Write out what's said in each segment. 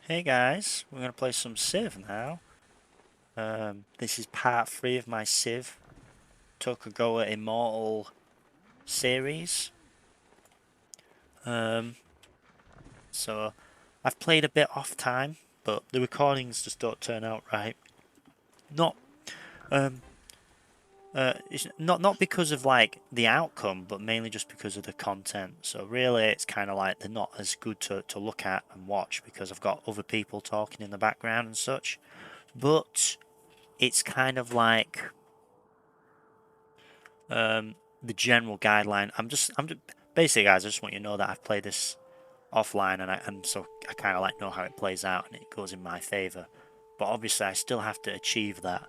Hey guys, we're gonna play some Civ now. This is part 3 of my Civ Tokugawa Immortal series. Um, so I've played a bit off time, but the recordings just don't turn out right. Not um it's not because of like the outcome, but mainly just because of the content. So really it's kind of like they're not as good to look at and watch because I've got other people talking in the background and such. But it's kind of like the general guideline. Basically, guys. I just want you to know that I've played this offline, and so I kind of like know how it plays out, and it goes in my favor. But obviously, I still have to achieve that,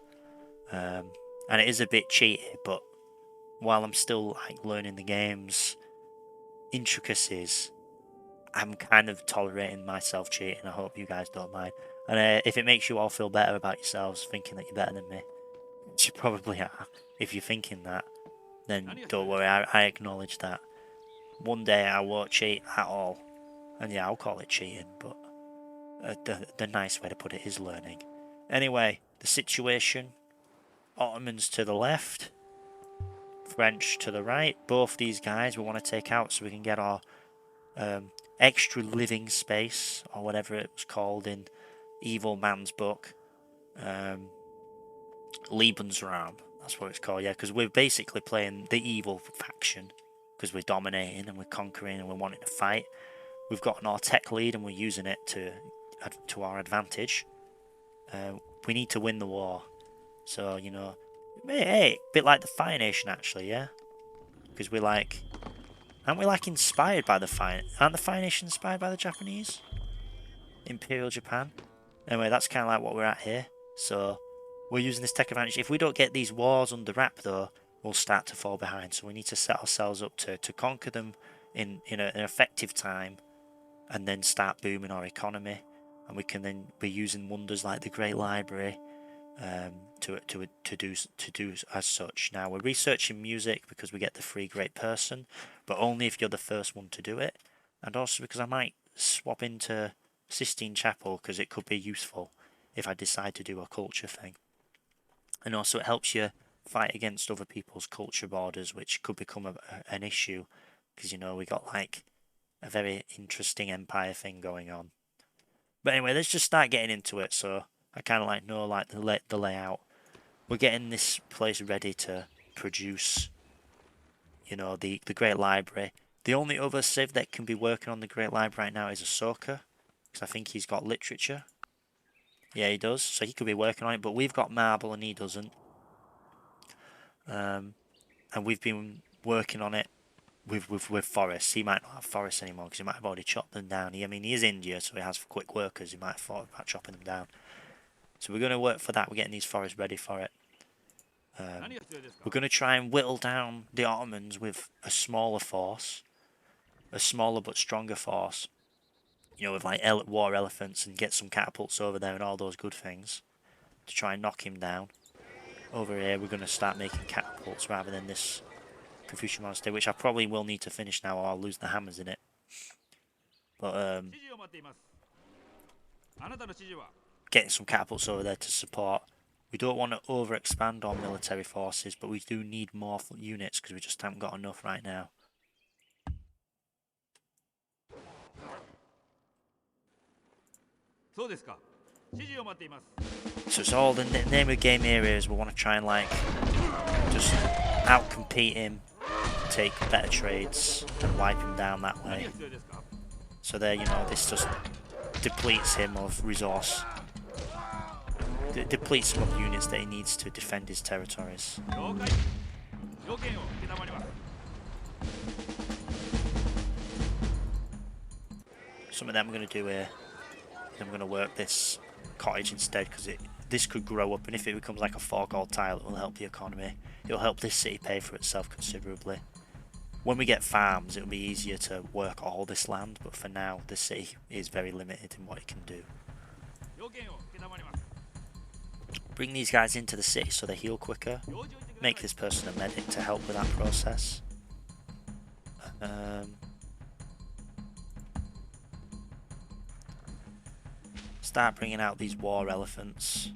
um, and it is a bit cheaty. But while I'm still like learning the game's intricacies, I'm kind of tolerating myself cheating. I hope you guys don't mind. And if it makes you all feel better about yourselves, thinking that you're better than me, which you probably are, if you're thinking that, then don't worry. I acknowledge that. One day I won't cheat at all. And yeah, I'll call it cheating, but the nice way to put it is learning. Anyway, the situation, Ottomans to the left, French to the right. Both these guys we want to take out so we can get our extra living space, or whatever it was called in Evil Man's book. Lebensraum, that's what it's called, yeah, because we're basically playing the evil faction, because we're dominating and we're conquering and we're wanting to fight. We've got our tech lead and we're using it to our advantage. We need to win the war. So, you know, hey, bit like the Fire Nation actually, yeah? Because we're like, aren't we like inspired by the Fire, aren't the Fire Nation inspired by the Japanese? Imperial Japan? Anyway, that's kind of like what we're at here. So, we're using this tech advantage. If we don't get these wars under wrap though, we'll start to fall behind. So we need to set ourselves up to conquer them in an effective time, and then start booming our economy, and we can then be using wonders like the Great Library to do as such. Now we're researching music because we get the free Great Person, but only if you're the first one to do it, and also because I might swap into Sistine Chapel because it could be useful if I decide to do a culture thing, and also it helps you fight against other people's culture borders, which could become an issue because you know we got like a very interesting empire thing going on. But anyway, let's just start getting into it. So I kind of like know like the layout. We're getting this place ready to produce, you know, the Great Library. The only other civ that can be working on the Great Library right now is Ahsoka, because I think he's got literature. Yeah, he does. So he could be working on it, but we've got marble and he doesn't. And we've been working on it with forests. He might not have forests anymore because he might have already chopped them down. I mean, he is India, so he has quick workers. He might have thought about chopping them down. So we're going to work for that. We're getting these forests ready for it. We're going to try and whittle down the Ottomans with a smaller force, a smaller but stronger force. You know, with like war elephants, and get some catapults over there and all those good things to try and knock him down. Over here, we're going to start making catapults rather than this Confucian monastery, which I probably will need to finish now or I'll lose the hammers in it. But getting some catapults over there to support. We don't want to overexpand our military forces, but we do need more units because we just haven't got enough right now. So it's all the name of the game here is we want to try and like just outcompete him, take better trades, and wipe him down that way. So there, you know, this just depletes him of resource. Depletes him of units that he needs to defend his territories. Something that I'm going to do here is I'm going to work this cottage instead because this could grow up, and if it becomes like a 4 gold tile, it will help the economy. It will help this city pay for itself considerably. When we get farms, it'll be easier to work all this land, but for now, the city is very limited in what it can do. Bring these guys into the city so they heal quicker. Make this person a medic to help with that process. Start bringing out these war elephants.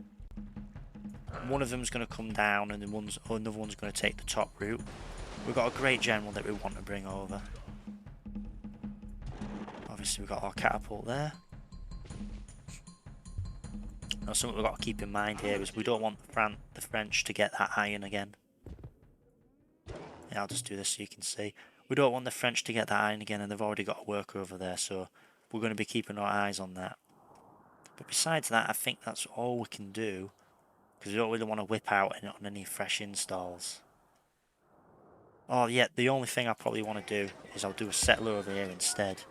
One of them's going to come down and another one's going to take the top route. We've got a great general that we want to bring over. Obviously we've got our catapult there. Now something we've got to keep in mind here is we don't want the French to get that iron again. Yeah, I'll just do this so you can see. We don't want the French to get that iron again, and they've already got a worker over there, so we're going to be keeping our eyes on that. But besides that, I think that's all we can do, because we don't really want to whip out on any fresh installs. Oh yeah, the only thing I probably want to do is I'll do a settler over here instead,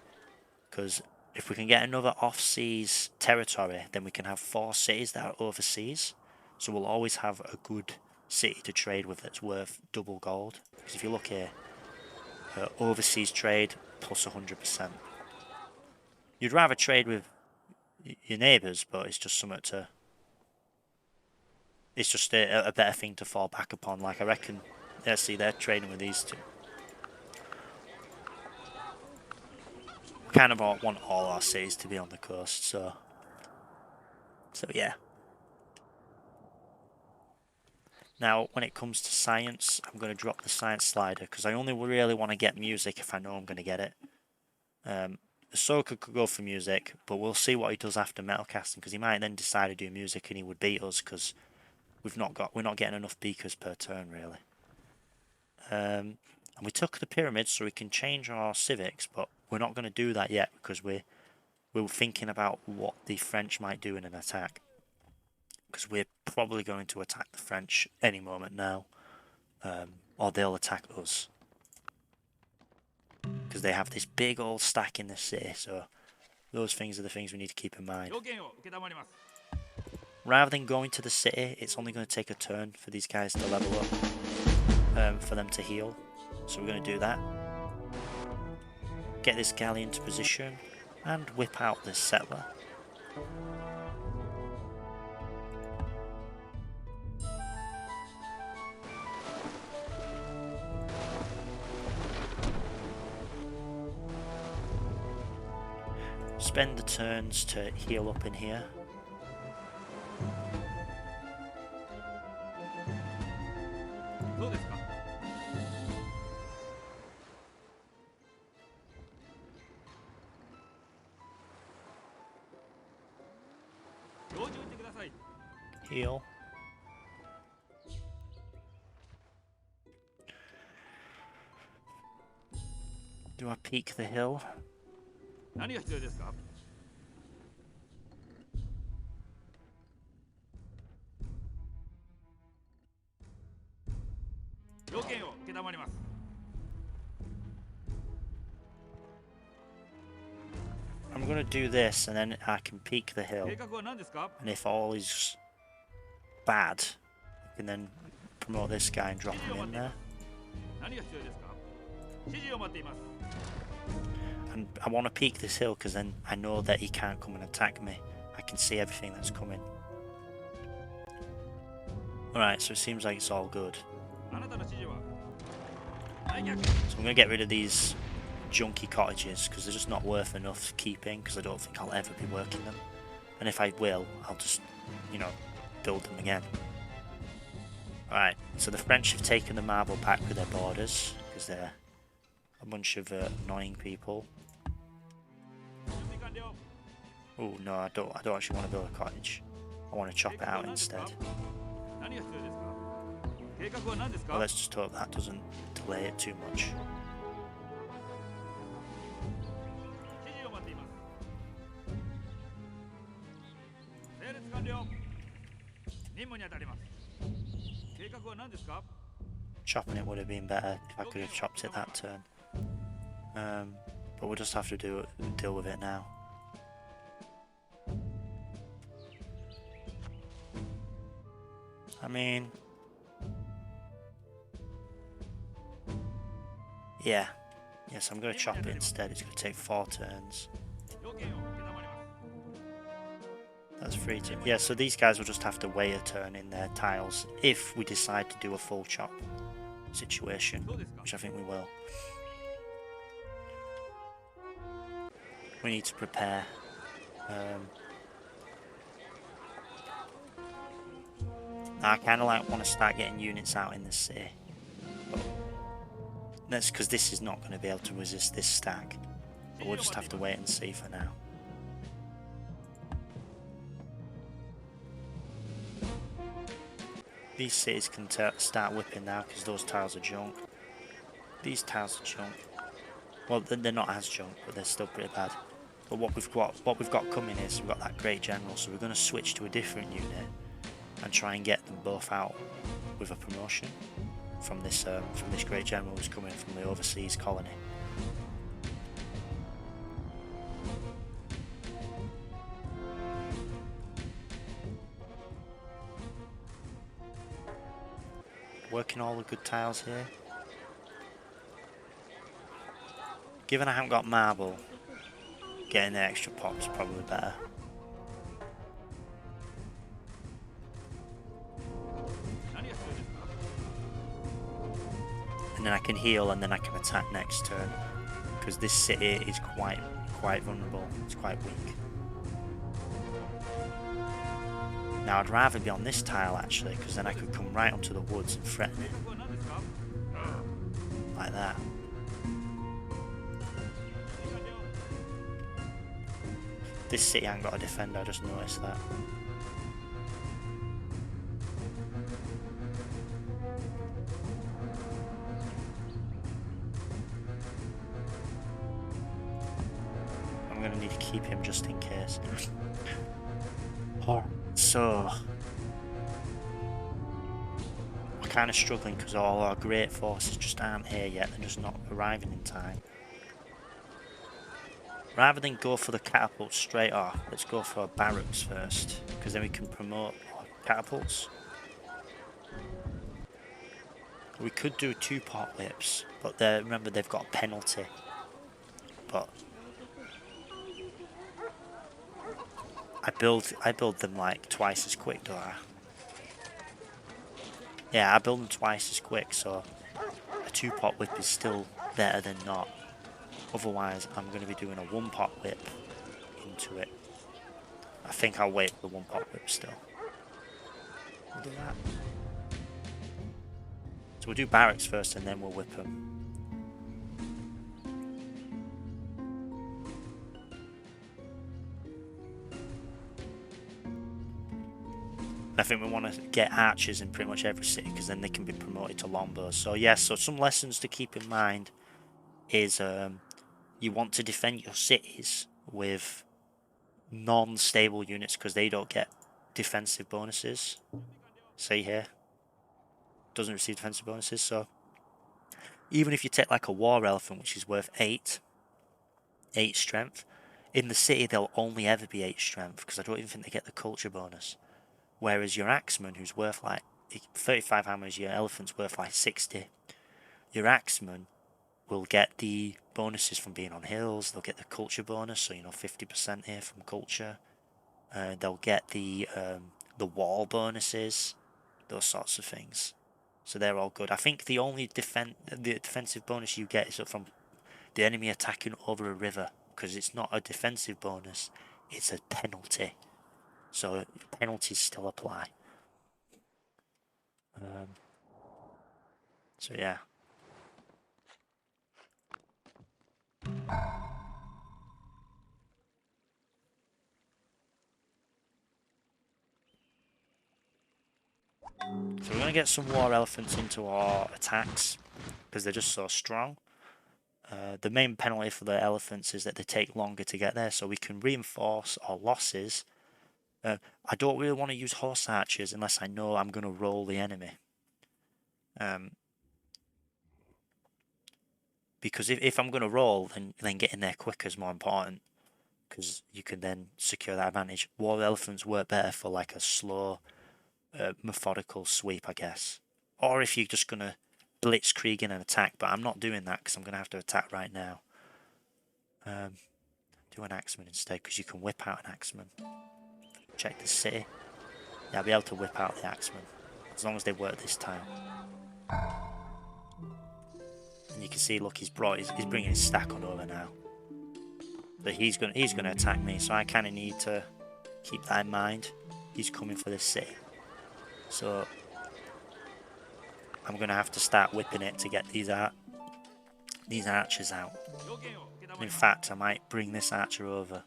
because if we can get another off-seas territory, then we can have 4 cities that are overseas, so we'll always have a good city to trade with that's worth double gold. Because if you look here, overseas trade plus 100%. You'd rather trade with your neighbours, but it's just something to... It's just a better thing to fall back upon. Like, I reckon, let's see, they're trading with these two. We kind of want all our cities to be on the coast, so yeah. Now, when it comes to science, I'm going to drop the science slider, because I only really want to get music if I know I'm going to get it. Ahsoka could go for music, but we'll see what he does after metal casting, because he might then decide to do music and he would beat us, because we're not getting enough beakers per turn, really. And we took the pyramids so we can change our civics, but we're not going to do that yet, because we're thinking about what the French might do in an attack. Because we're probably going to attack the French any moment now, or they'll attack us. Because they have this big old stack in the city, so those things are the things we need to keep in mind. Rather than going to the city, it's only going to take a turn for these guys to level up, for them to heal. So we're going to do that. Get this galley into position, and whip out this settler. Spend the turns to heal up in here. Heal. Do I peek the hill? I'm going to do this and then I can peek the hill, and if all is bad I can then promote this guy and drop him in there. And I want to peek this hill because then I know that he can't come and attack me. I can see everything that's coming. Alright, so it seems like it's all good. So I'm going to get rid of these junky cottages because they're just not worth enough keeping, because I don't think I'll ever be working them. And if I will, I'll just, you know, build them again. Alright, so the French have taken the marble back with their borders because they're a bunch of annoying people. Oh no, I don't actually want to build a cottage. I want to chop it out instead. Well, let's just hope that doesn't delay it too much. Chopping it would have been better if I could have chopped it that turn. But we'll just have to deal with it now. I mean, yeah. Yes, I'm going to chop it instead. It's going to take 4 turns. That's 3 turns. Yeah, so these guys will just have to wait a turn in their tiles if we decide to do a full chop situation, which I think we will. We need to prepare. I kind of like want to start getting units out in the city. But that's because this is not going to be able to resist this stack. But we'll just have to wait and see for now. These cities can start whipping now because those tiles are junk. These tiles are junk. Well, they're not as junk, but they're still pretty bad. But what we've got coming is we've got that great general, so we're going to switch to a different unit and try and get them both out with a promotion from this great general who's coming from the overseas colony. Working all the good tiles here. Given I haven't got marble, getting the extra pop's probably better. And then I can heal and then I can attack next turn. Because this city is quite vulnerable. It's quite weak. Now I'd rather be on this tile actually, because then I could come right onto the woods and threaten it. Like that. This city ain't got a defender, I just noticed that. I'm gonna need to keep him just in case. So we're kind of struggling because all our great forces just aren't here yet, they're just not arriving in time. Rather than go for the catapults straight off, let's go for barracks first, because then we can promote catapults. We could do 2 pot whips, but remember they've got a penalty. But I build them like twice as quick, don't I? Yeah, I build them twice as quick, so a 2 pot whip is still better than not. Otherwise, I'm going to be doing a 1 pot whip into it. I think I'll wait for the 1 pot whip still. We'll do that. So we'll do barracks first and then we'll whip them. I think we want to get archers in pretty much every city because then they can be promoted to longbows. So yes, so some lessons to keep in mind is you want to defend your cities with non-stable units because they don't get defensive bonuses. See here, doesn't receive defensive bonuses. So even if you take like a war elephant, which is worth 8 strength, in the city they'll only ever be 8 strength because I don't even think they get the culture bonus. Whereas your axeman, who's worth like 35 hammers, your elephant's worth like 60. Your axeman will get the bonuses from being on hills. They'll get the culture bonus, so 50% here from culture. They'll get the wall bonuses, those sorts of things. So they're all good. I think the only defensive bonus you get is from the enemy attacking over a river, because it's not a defensive bonus, it's a penalty. So penalties still apply. So yeah. So we're going to get some war elephants into our attacks because they're just so strong. The main penalty for the elephants is that they take longer to get there, so we can reinforce our losses. I don't really want to use horse archers unless I know I'm going to roll the enemy. Because if I'm going to roll, then getting there quicker is more important, because you can then secure that advantage. War elephants work better for like a slow, methodical sweep, I guess. Or if you're just going to blitzkrieg in an attack, but I'm not doing that because I'm going to have to attack right now. Do an axeman instead, because you can whip out an axeman. Check the city. Yeah, I'll be able to whip out the axeman as long as they work this time. And you can see, look, he's bringing his stack on over now. But he's gonna attack me, so I kind of need to keep that in mind. He's coming for this city. So I'm going to have to start whipping it to get these archers out. In fact, I might bring this archer over.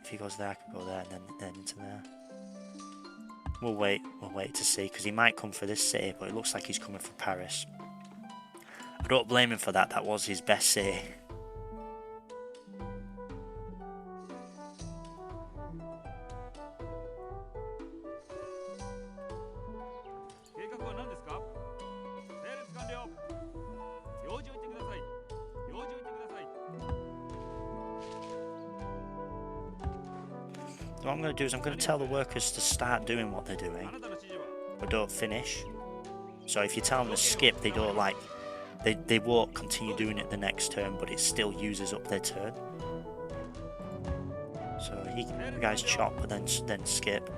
If he goes there, I can go there and then into there. We'll wait to see, because he might come for this city, but it looks like he's coming for Paris. I don't blame him for that, that was his best city. What I'm going to do is I'm going to tell the workers to start doing what they're doing, but don't finish. So if you tell them to skip, they don't they won't continue doing it the next turn, but it still uses up their turn. So you guys chop, but then skip.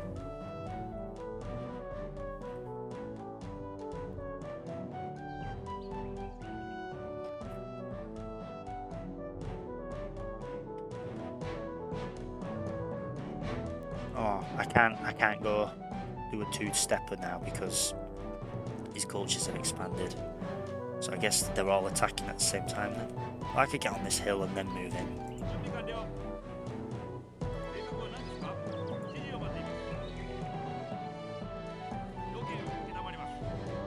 Oh, I can't go do a two-stepper now because his cultures have expanded. So I guess they're all attacking at the same time then. Well, I could get on this hill and then move in.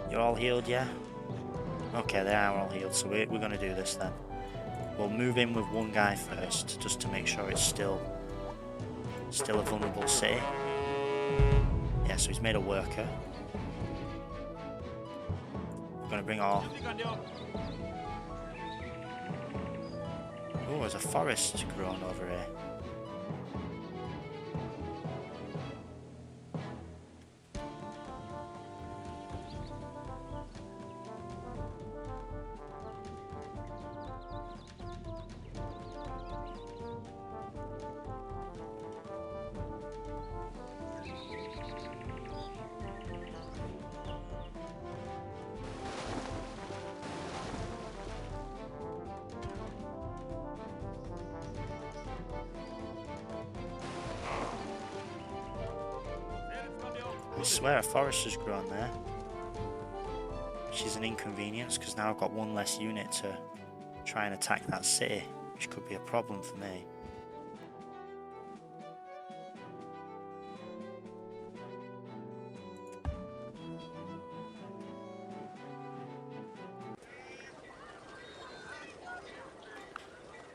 You're all healed, yeah? Okay, they are all healed, so we're going to do this then. We'll move in with one guy first, just to make sure it's still a vulnerable city. Yeah, so he's made a worker. We're going to bring our... Oh, there's a forest grown over here. I swear a forest has grown there, which is an inconvenience because now I've got one less unit to try and attack that city, which could be a problem for me.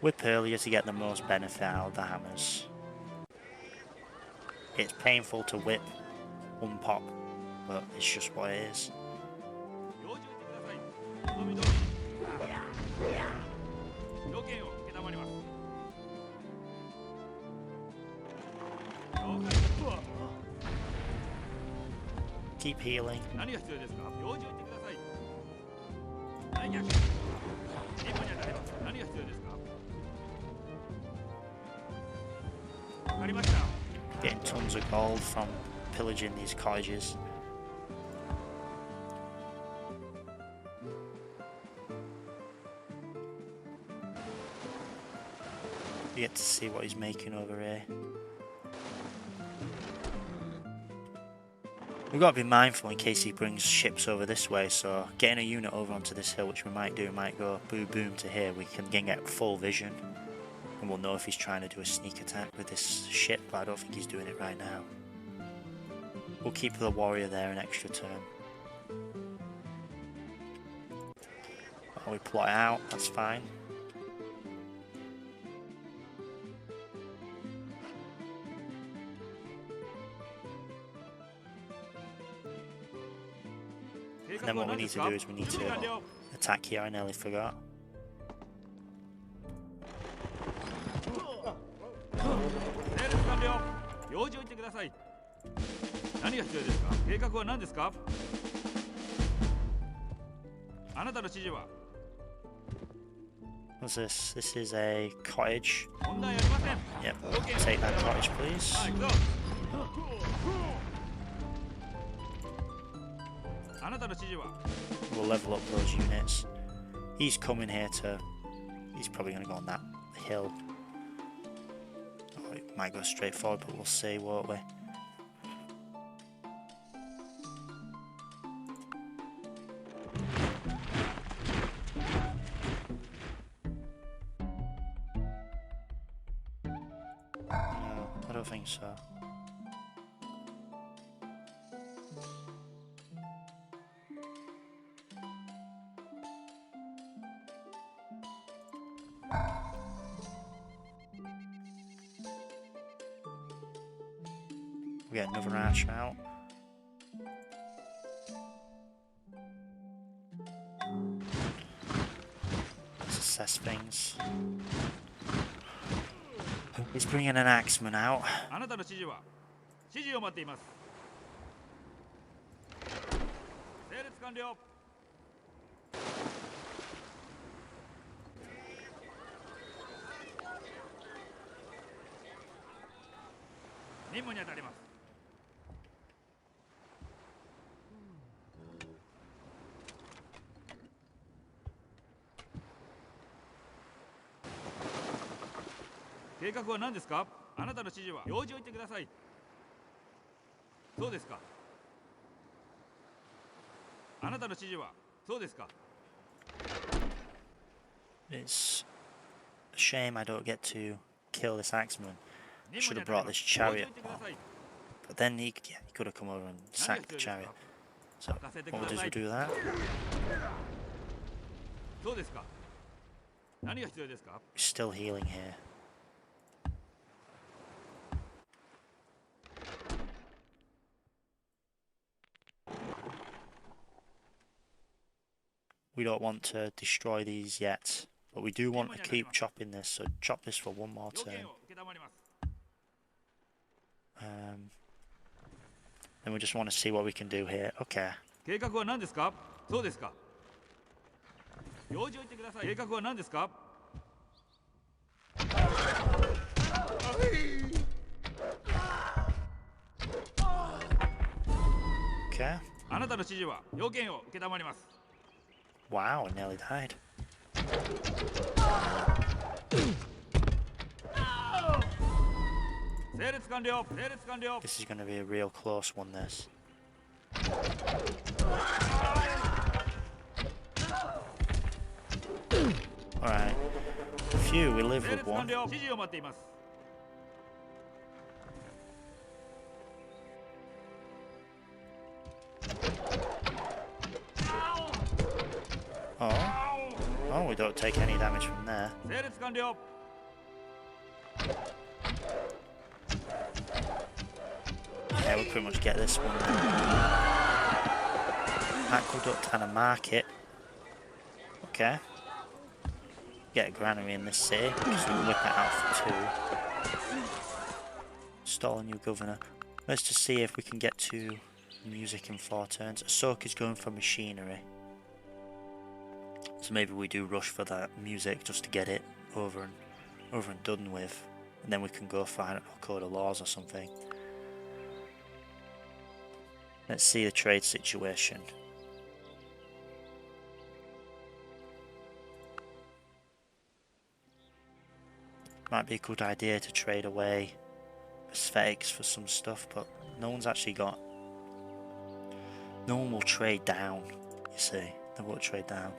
Whip earlier to get the most benefit out of the hammers. It's painful to whip one pop, but it's just what it is. Keep healing. Getting tons of gold from pillaging these cottages. You get to see what he's making over here. We've got to be mindful in case he brings ships over this way, so getting a unit over onto this hill, which we might do, might go boom boom to here, we can get full vision. And we'll know if he's trying to do a sneak attack with this ship, but I don't think he's doing it right now. We'll keep the warrior there an extra turn. Oh, we plot it out, that's fine. And then what we need to do is we need to attack here, I nearly forgot. What's this? This is a cottage. Yep, take that cottage please. We'll level up those units. He's coming here to... He's probably going to go on that hill. Or it might go straight forward, but we'll see, won't we? No, I don't think so. We get another archer out. Let's assess things. He's bringing an axeman out. あなたの指示は指示を待っています。整列完了。任務に当たります。計画は何ですか？あなたの指示は用事を言ってください。そうですか。あなたの指示はそうですか。 It's a shame I don't get to kill this axeman. I should have brought this chariot on. But then he could have come over and sacked the chariot. So what we'll do is we'll do that. そうですか。何が必要ですか？ We're still healing here. We don't want to destroy these yet, but we do want to keep chopping this, so chop this for one more turn. Then we just want to see what we can do here. Okay. 計画は何ですか？そうですか。用事を言ってください。計画は何ですか？ Okay. あなたの指示は要件を承ります。 Wow, I nearly died. 整列完了。整列完了。 This is going to be a real close one, this. Alright. Phew, we live with one. 指示を待っています。 Oh. Oh, we don't take any damage from there. 整列完了。 Yeah, we pretty much get this one. Aqueduct and a market. Okay. Get a granary in this city, because we can whip it out for 2. Install a new governor. Let's just see if we can get to music in 4 turns. Ahsoka's going for machinery. So maybe we do rush for that music just to get it over and done with. And then we can go for, I don't know, Code of Laws or something. Let's see the trade situation. Might be a good idea to trade away aesthetics for some stuff, but no one's actually got... No one will trade down, you see. They won't trade down.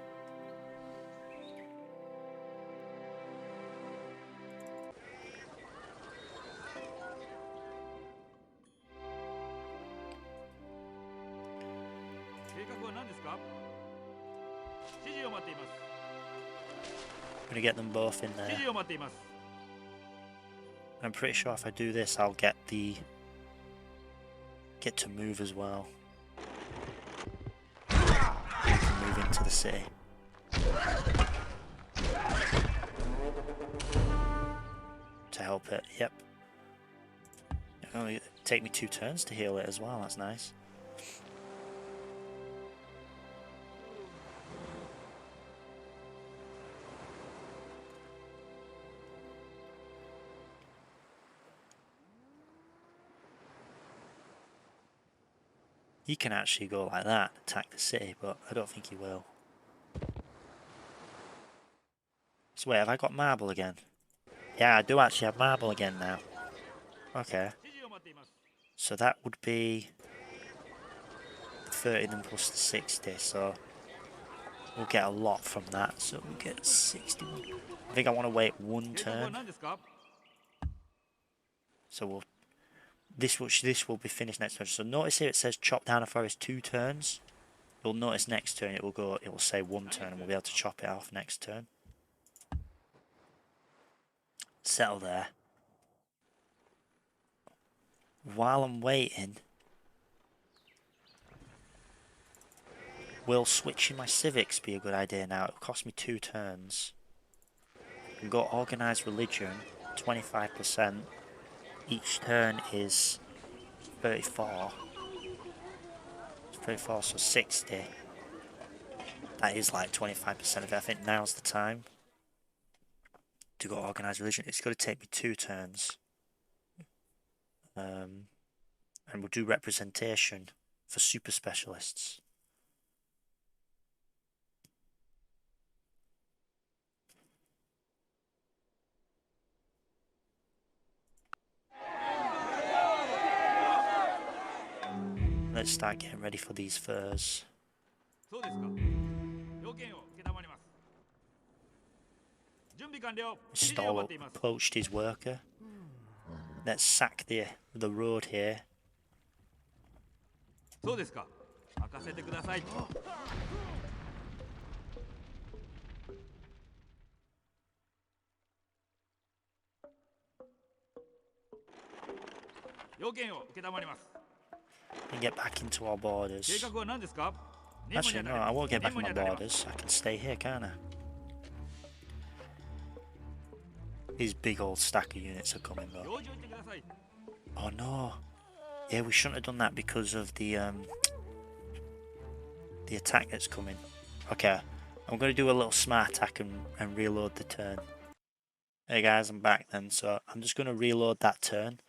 I'm gonna get them both in there. I'm pretty sure if I do this, I'll get to move as well. We can move into the city. To help it, yep. It'll only take me 2 turns to heal it as well, that's nice. He can actually go like that, attack the city, but I don't think he will. So wait, have I got marble again? Yeah, I do actually have marble again now. Okay. So that would be 30 then plus the 60, so we'll get a lot from that. So we'll get 61. I think I want to wait 1 turn. So this will be finished next turn. So notice here it says chop down a forest 2 turns. You'll notice next turn it will say 1 turn, and we'll be able to chop it off next turn. Settle there. While I'm waiting, will switching my civics be a good idea now? It'll cost me 2 turns. I can go organised religion, 25%. Each turn is 34. 34, so 60. That is like 25% of it. I think now's the time to go organised religion. It's going to take me 2 turns. And we'll do representation for super specialists. Let's start getting ready for these furs. Stall approached his worker. Let's sack the road here. And get back into our borders. Actually, no, I won't get back in my borders. I can stay here, can't I? These big old stack of units are coming though. Oh no. Yeah, we shouldn't have done that because of the attack that's coming. Okay, I'm going to do a little smart attack and reload the turn. Hey guys, I'm back then. So I'm just going to reload that turn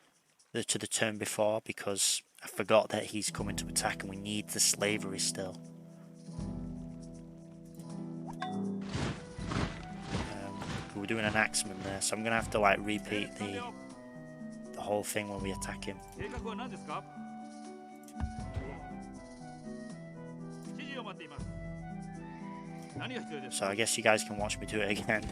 to the turn before because I forgot that he's coming to attack and we need the slavery still. We're doing an axeman there, so I'm going to have to like repeat the whole thing when we attack him. So I guess you guys can watch me do it again.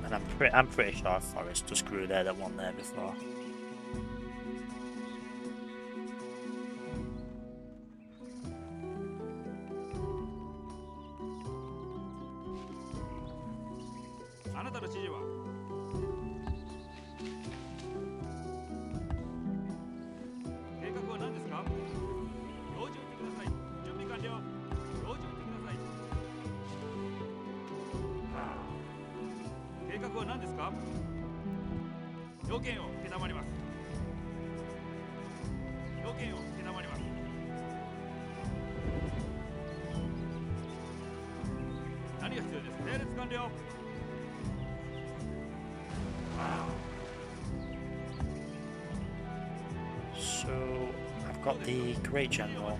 And I'm pretty sure Forest just grew there that one there before. So I've got the Great General.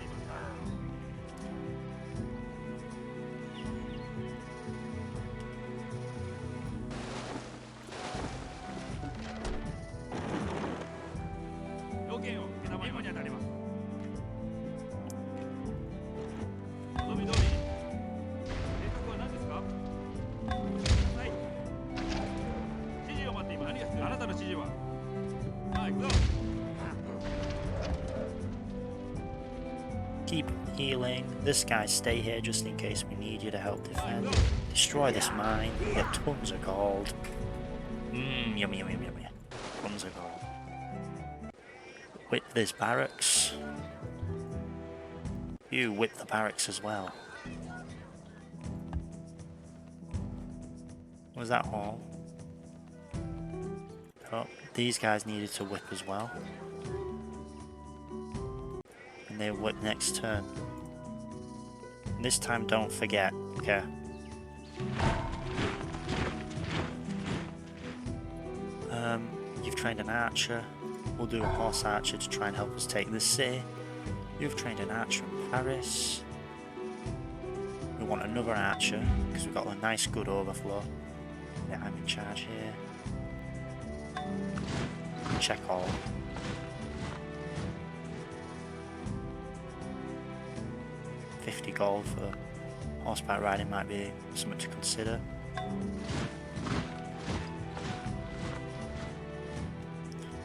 Keep healing. This guy, stay here just in case we need you to help defend. Destroy this mine. You get tons of gold. Yummy, yummy, yummy, yummy. Tons of gold. Whip this barracks. You whip the barracks as well. Was that all? Oh, these guys needed to whip as well. And they whip next turn. And this time don't forget, okay? You've trained an archer. We'll do a horse archer to try and help us take this city. You've trained an archer in Paris. We want another archer because we've got a nice good overflow. Yeah, I'm in charge here. Check all. $50 gold for horseback riding might be something to consider.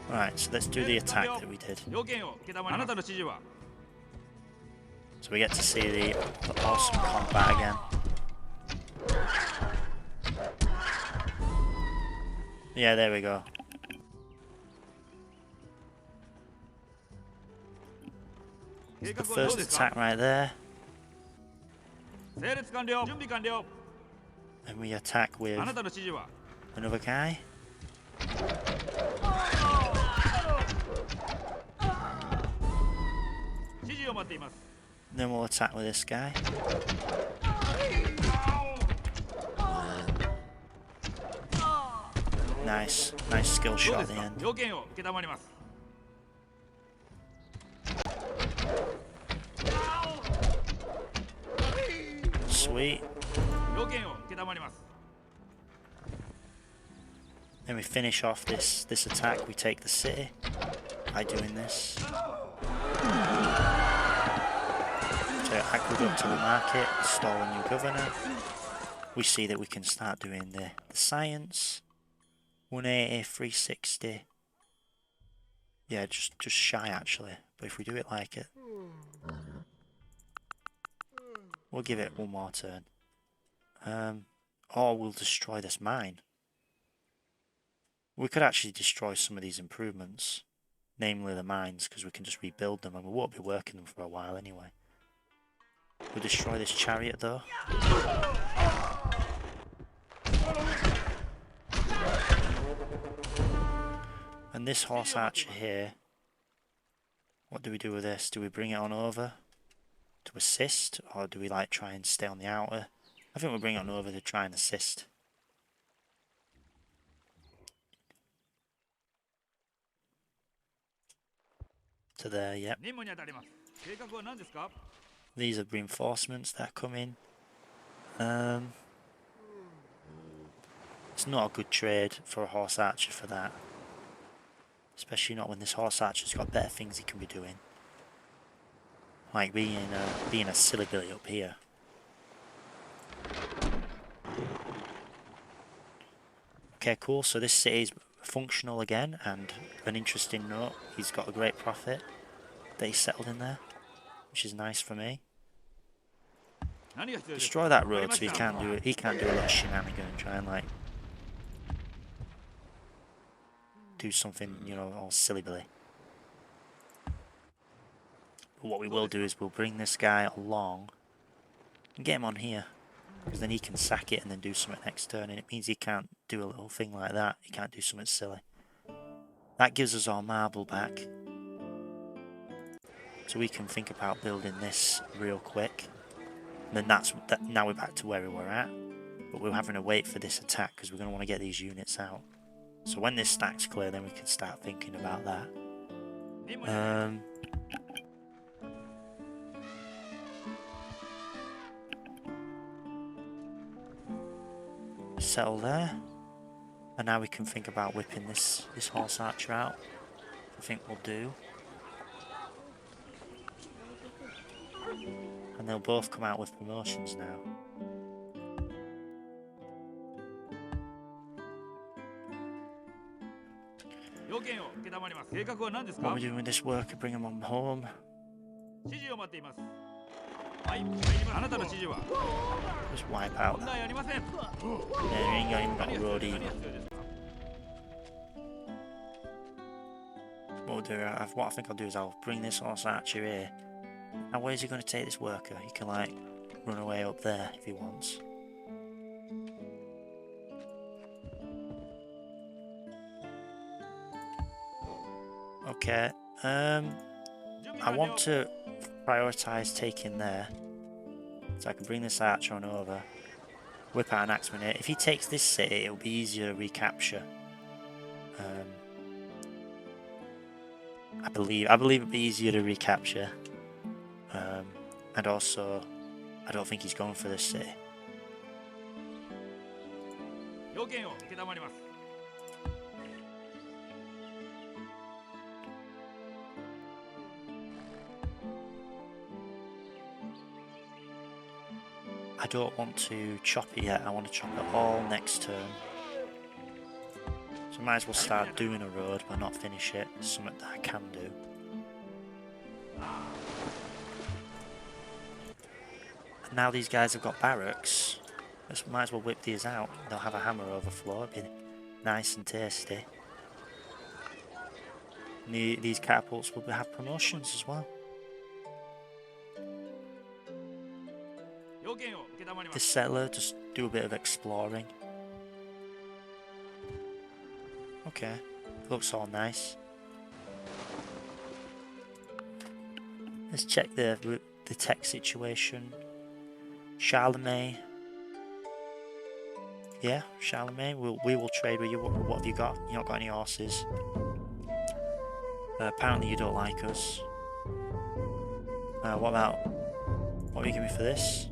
Right, so let's do the attack that we did. So we get to see the awesome combat again. Yeah, there we go. It's the first attack right there. And we attack with another guy. Then we'll attack with this guy. Nice skill shot at the end. Sweet. Then we finish off this attack. We take the city by doing this. So aqueduct to the market, install a new governor. We see that we can start doing the science. 180, 360. Yeah, just shy actually. But if we do it like it, we'll give it one more turn. Or we'll destroy this mine. We could actually destroy some of these improvements, namely the mines, because we can just rebuild them and we won't be working them for a while anyway. We'll destroy this chariot though. And this horse archer here, what do we do with this? Do we bring it on over to assist, or do we like try and stay on the outer? I think we'll bring it on over to try and assist. To there, yep. These are reinforcements that are coming. It's not a good trade for a horse archer for that. Especially not when this horse archer's got better things he can be doing. Like being a silly billy up here. Okay, cool. So this city is functional again, and an interesting note, he's got a great profit that he settled in there, which is nice for me. Destroy that road so he can't do it. He can't do a little shenanigan and try and like do something, you know, all silly billy. But what we will do is we'll bring this guy along and get him on here, because then he can sack it and then do something next turn, and it means he can't do a little thing like that. He can't do something silly. That gives us our marble back, so we can think about building this real quick. And then now we're back to where we were at, but we're having to wait for this attack because we're going to want to get these units out. So when this stack's clear, then we can start thinking about that. Settle there, and now we can think about whipping this horse archer out. I think we'll do. And they'll both come out with promotions now. What are we doing with this worker? Bring him on home. Just wipe out that. Yeah, you ain't even got a road either. What I think I'll do is I'll bring this horse archer here. Now where's he going to take this worker? He can like run away up there if he wants. Okay, I want to prioritise taking there, so I can bring this archer on over, whip out an axeman here. If he takes this city, it'll be easier to recapture. I believe it'd be easier to recapture. And also, I don't think he's going for this city. 要件を承ります。 I don't want to chop it yet. I want to chop it all next turn. So I might as well start doing a road but not finish it. It's something that I can do. And now these guys have got barracks. Might as well whip these out. They'll have a hammer overflow. It'd be nice and tasty. And these catapults will have promotions as well. 要件を承りま This す。 settler, just do a bit of exploring. Okay, looks all nice. Let's check the tech situation. Charlemagne. Yeah, Charlemagne. We will trade with you. What have you got? You not got any horses. Apparently you don't like us. What will you give me for this?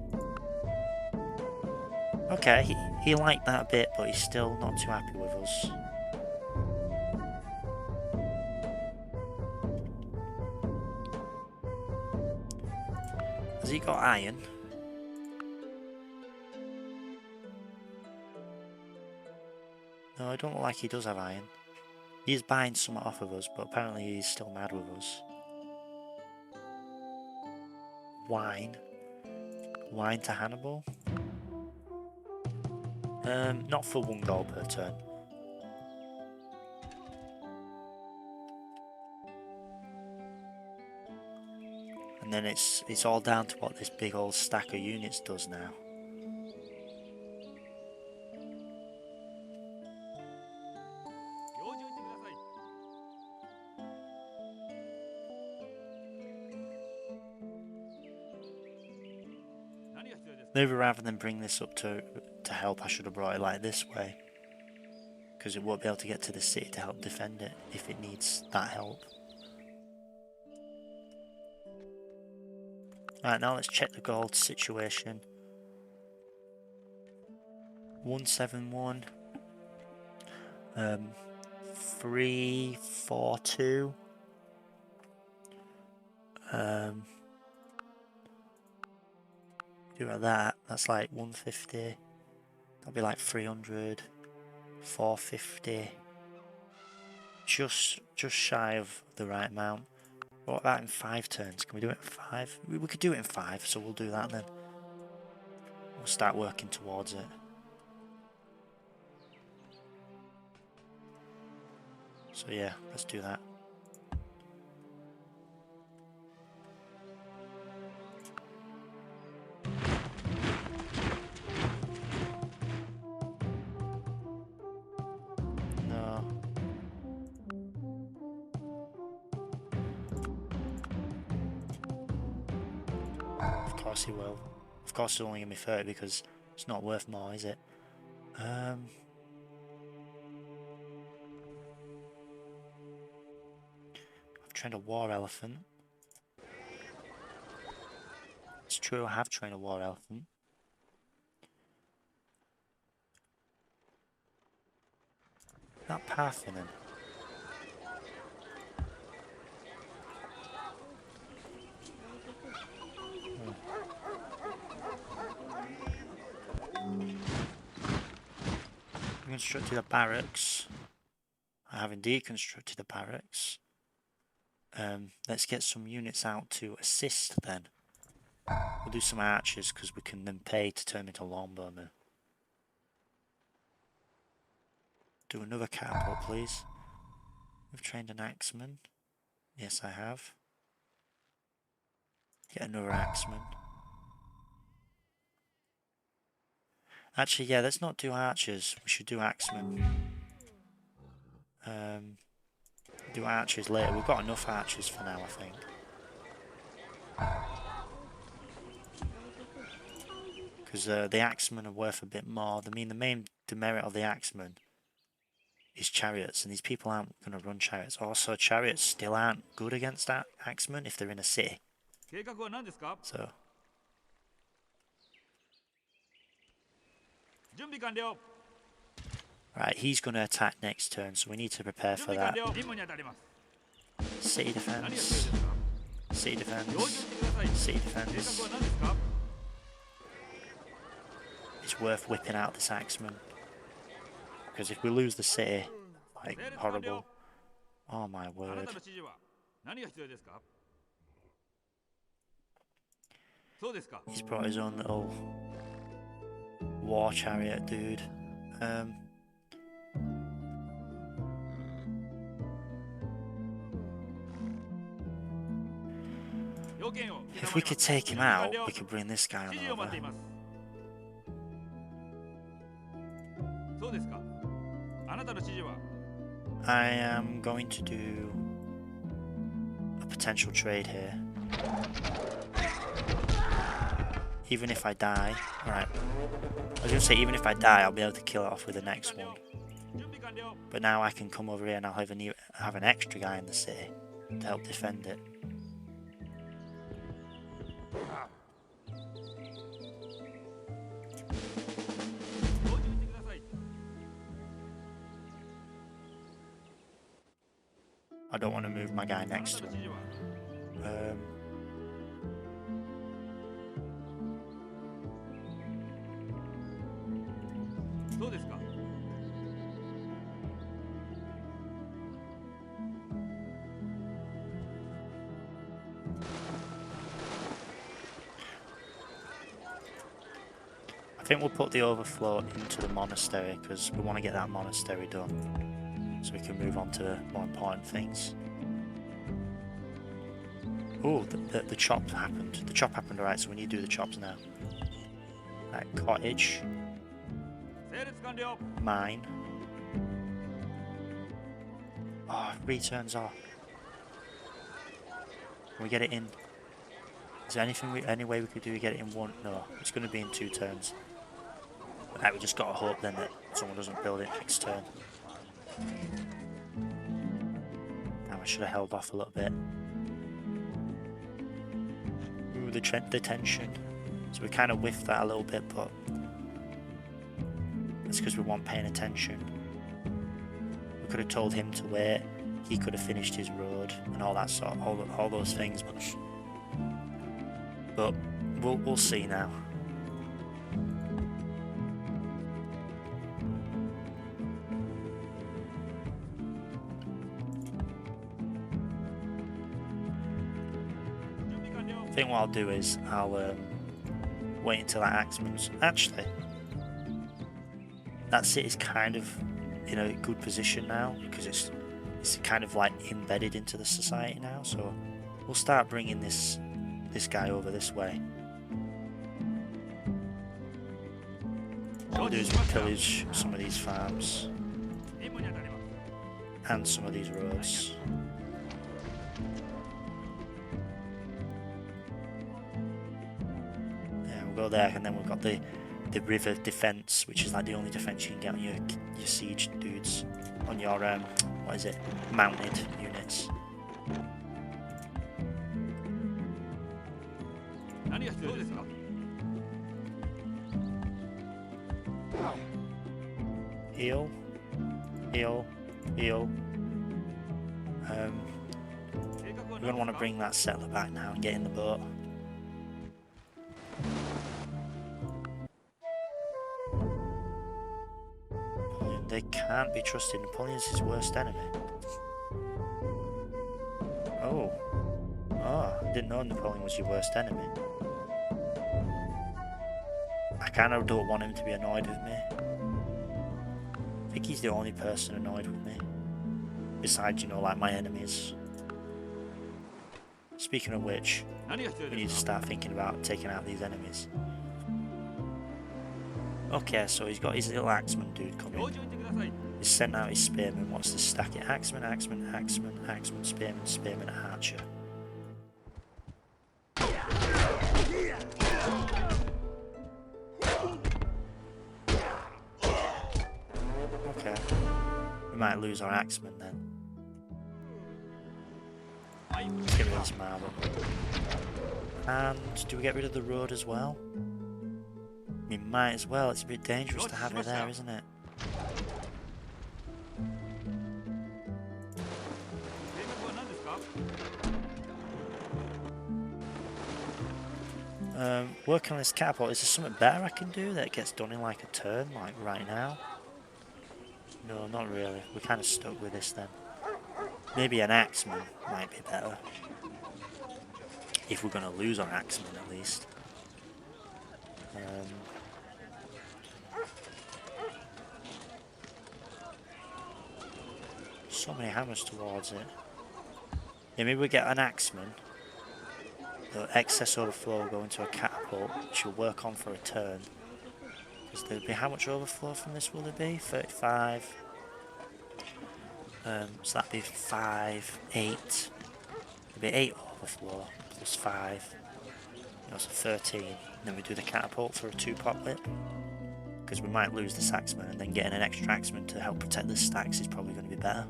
Okay, he liked that a bit, but he's still not too happy with us. Has he got iron? No, I don't look like he does have iron. He's buying some off of us, but apparently he's still mad with us. Wine. Wine to Hannibal. Not for 1 gold per turn. And then it's all down to what this big old stack of units does now. Maybe rather than bring this up to help, I should have brought it like this way. Because it won't be able to get to the city to help defend it if it needs that help. Alright, now let's check the gold situation. 171. 342. Do like that. That's like 150. That'll be like 300. 450. Just shy of the right amount. What about in 5 turns? Can we do it in 5? We could do it in 5, so we'll do that then. We'll start working towards it. So yeah, let's do that. No. Of course he will. Of course he'll only give me 30 because it's not worth more, is it? I've trained a war elephant. It's true, I have trained a war elephant. That Parthenon. I constructed a barracks. I have indeed constructed a barracks. Let's get some units out to assist then. We'll do some archers because we can then pay to turn into longbowmen. Do another catapult, please. We've trained an axeman. Yes, I have. Get another axeman. Actually, yeah, let's not do archers. We should do axemen. Do archers later. We've got enough archers for now, I think. Because the axemen are worth a bit more. I mean, the main demerit of the axeman his chariots, and these people aren't going to run chariots. Also, chariots still aren't good against axemen if they're in a city. 計画は何ですか？ So, 準備完了。 right, he's going to attack next turn, so we need to prepare 準 for 備完 that. 了。任務に当たります。 City 何が必要で defense, すか？ city 用意 defense, をしてください。 city 計画 defense. は何ですか？ It's worth whipping out this axeman. Because if we lose the city, like, 整列完了。 horrible. Oh my あな word. たの指示は何が必要ですか？そうですか。 He's brought his own little war chariot, dude. If we could take him out, we could bring this guy on 指示を待って over. います。そうですか。あなたの指示は I am going to do a potential trade here. Even if I die, alright. I was going to say, even if I die, I'll be able to kill it off with the next one. 準備完了。 But now I can come over here and I'll have an extra guy in the city to help defend it. 標準してください。 I don't want to move my guy あなたの next to 指 him. 示は そうですか。 I think we'll put the overflow into the monastery because we want to get that monastery done so we can move on to more important things. Oh, the chop happened. The chop happened, alright, so we need to do the chops now. Right, cottage. 整列完了。 Mine. Oh, returns off. Can we get it in? Is there any way we could do to get it in one? No, it's going to be in 2 turns. Right, we just got to hope then that someone doesn't build it next turn. Now I should have held off a little bit. Ooh, the tension. So we kind of whiffed that a little bit, but that's because we weren't paying attention. We could have told him to wait. He could have finished his road and all that sort, all those things. But we'll see now. I think what I'll do is I'll wait until that axeman's actually. That city's kind of in a good position now because it's kind of like embedded into the society now. So we'll start bringing this guy over this way. What we'll do is we'll pillage some of these farms 任務に当たります。 and some of these roads. Yeah, we'll go there, and then we've got the river defense, which is like the only defense you can get on your siege dudes, on your what is it, mounted units. 何が必要ですか？ Heal, heal, heal. 計画は We're 何 gonna want で to すか？ bring that settler back now and get in the boat. They can't be trusted. Napoleon's his worst enemy. Oh. Oh, I didn't know Napoleon was your worst enemy. I kind of don't want him to be annoyed with me. I think he's the only person annoyed with me. Besides, you know, like my enemies. Speaking of which, 何が必要 we で need to すか？ start thinking about taking out these enemies. Okay, so he's got his little axeman dude 標 coming. 準言ってください。 He's sent out his spearmen. What's this stack? It axeman, axeman, axeman, axeman, spearman, spearman, archer. Okay. We might lose our axeman then. Let's get rid of this marble. And do we get rid of the road as well? We might as well. It's a bit dangerous to have it there, isn't it? Working on this catapult, is there something better I can do that gets done in like a turn, like right now? No, not really. We're kind of stuck with this then. Maybe an axeman might be better. If we're going to lose our axeman at least. So many hammers towards it. Yeah, maybe we get an axeman. The excess overflow will go into a catapult, which will work on for a turn. Because there'll be, how much overflow from this will there be? 35. So that'd be 5, 8. There'd be 8 overflow plus 5. That's 13. And then we do the catapult for a 2-pot whip. Because we might lose the axeman, and then getting an extra axeman to help protect the stacks is probably going to be better.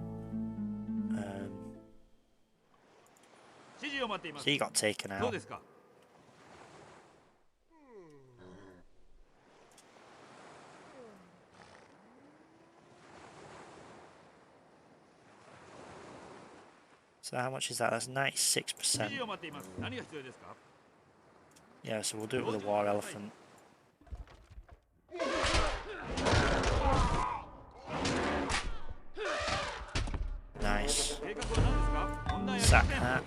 So you got taken out. So how much is that? That's 96%. Yeah, so we'll do it with a war elephant. Nice. Sack that.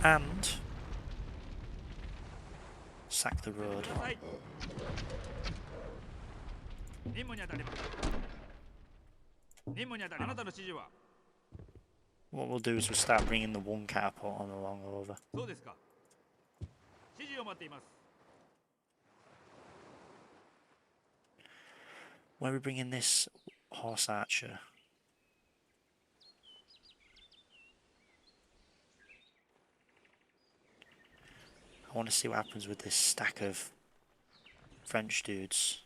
And sack the road. What we'll do is we'll start bringing the one catapult on along over. Where are we bringing this horse archer? I want to see what happens with this stack of French dudes.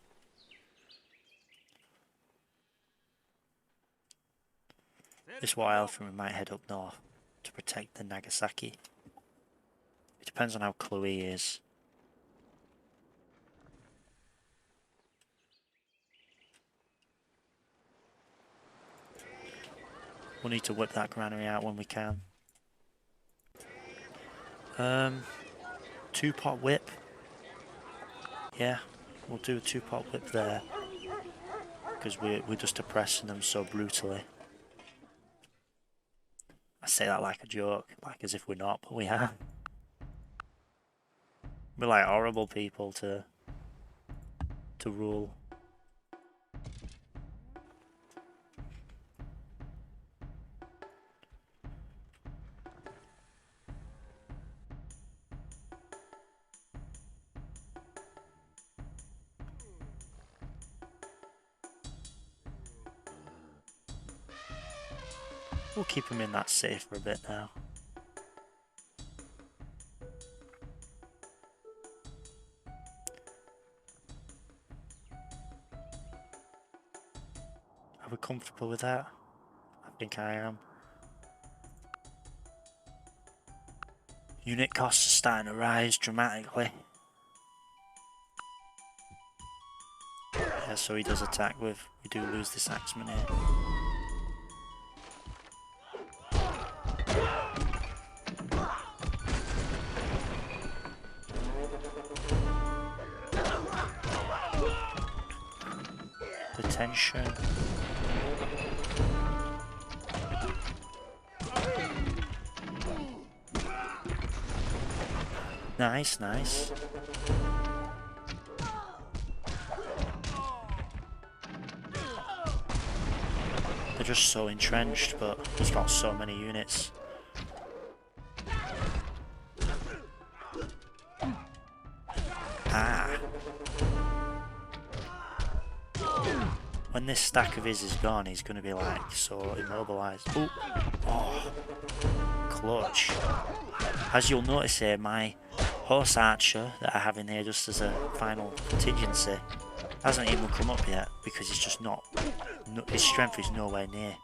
This war elephant we might head up north to protect the Nagasaki. It depends on how Chloe is. We'll need to whip that granary out when we can. 2-pot whip. Yeah, we'll do a 2-pot whip there. Because we're just oppressing them so brutally. I say that like a joke, like as if we're not, but we are. We're like horrible people to rule. We'll keep him in that safe for a bit now. Are we comfortable with that? I think I am. Unit costs are starting to rise dramatically. Yeah, so he does attack with. We do lose this axeman here. Tension. Nice, nice. They're just so entrenched, but he's got so many units. Ah. When this stack of his is gone, he's going to be like so immobilized. Ooh. Oh, clutch. As you'll notice here, my horse archer that I have in here just as a final contingency hasn't even come up yet because he's just not No, his strength is nowhere near.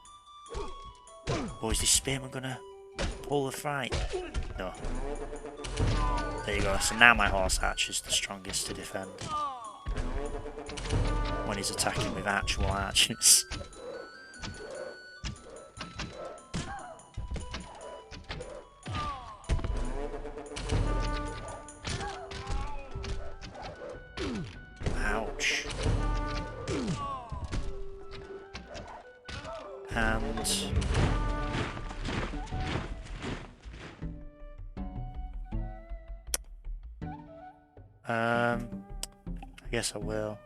Or is this spearman gonna pull the fight? No. There you go. So now my horse archer's the strongest to defend. When he's attacking with actual archers. Ouch. And I guess I will.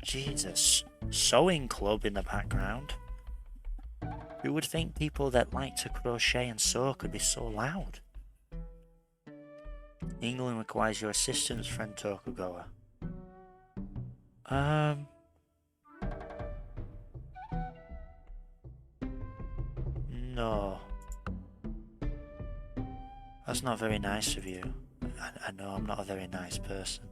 Jesus, sewing club in the background. Who would think people that like to crochet and sew could be so loud? England requires your assistance, friend Tokugawa. No. That's not very nice of you. I know I'm not a very nice person.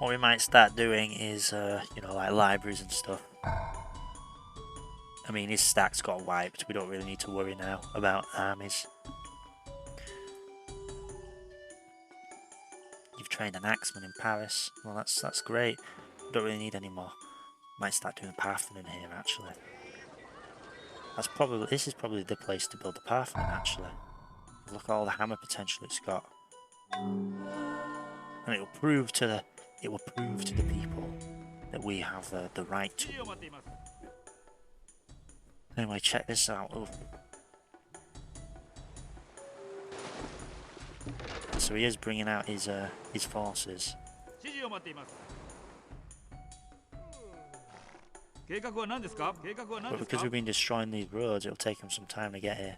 What we might start doing is, you know, like libraries and stuff. I mean, his stack's got wiped. We don't really need to worry now about armies. You've trained an axeman in Paris. Well, that's great. We don't really need any more. Might start doing Parthenon here, actually. This is probably the place to build the Parthenon, actually. Look at all the hammer potential it's got. And it will prove to the people that we have the right to. Anyway, check this out. Oh. So he is bringing out his forces. But because we've been destroying these roads, it'll take him some time to get here.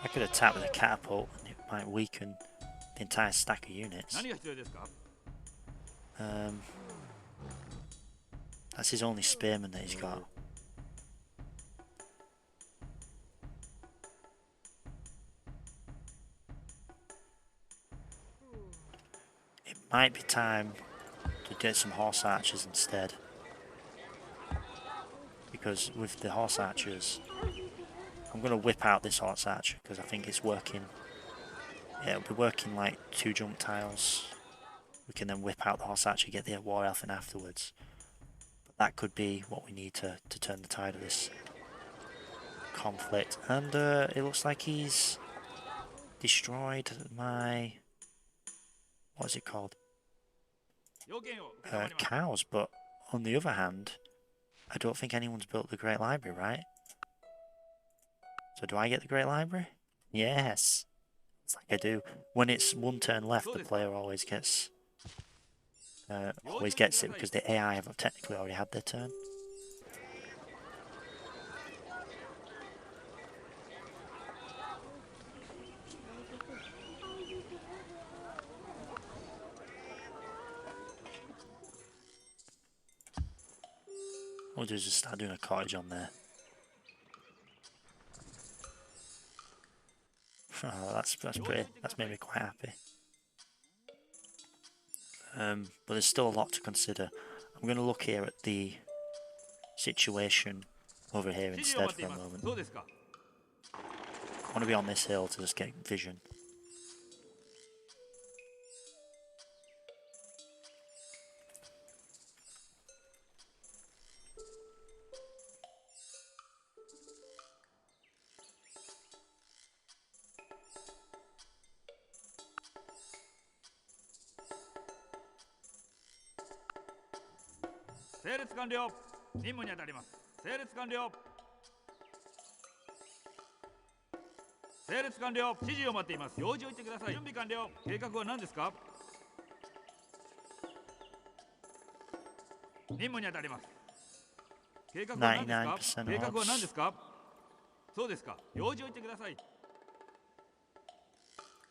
I could attack with a catapult and it might weaken the entire stack of units. That's his only spearman that he's got. It might be time to get some horse archers instead. Because with the horse archers, I'm going to whip out this horse archer because I think it's working. Yeah, it'll be working like 2 jump tiles. We can then whip out the horse archer, get the war elfin afterwards. But that could be what we need to turn the tide of this conflict. And it looks like he's destroyed my... what is it called? Cows, but on the other hand, I don't think anyone's built the Great Library, right? So do I get the Great Library? Yes! It's like I do. When it's one turn left, the player always gets it because the AI have technically already had their turn. We'll just start doing a cottage on there. Oh, that's pretty. That's made me quite happy. But there's still a lot to consider. I'm going to look here at the situation over here instead for a moment. I want to be on this hill to just get vision. 任務に当たります。計画は何ですか？ 99% 計画は何で odds. すか？そうですか。用事を言ってください。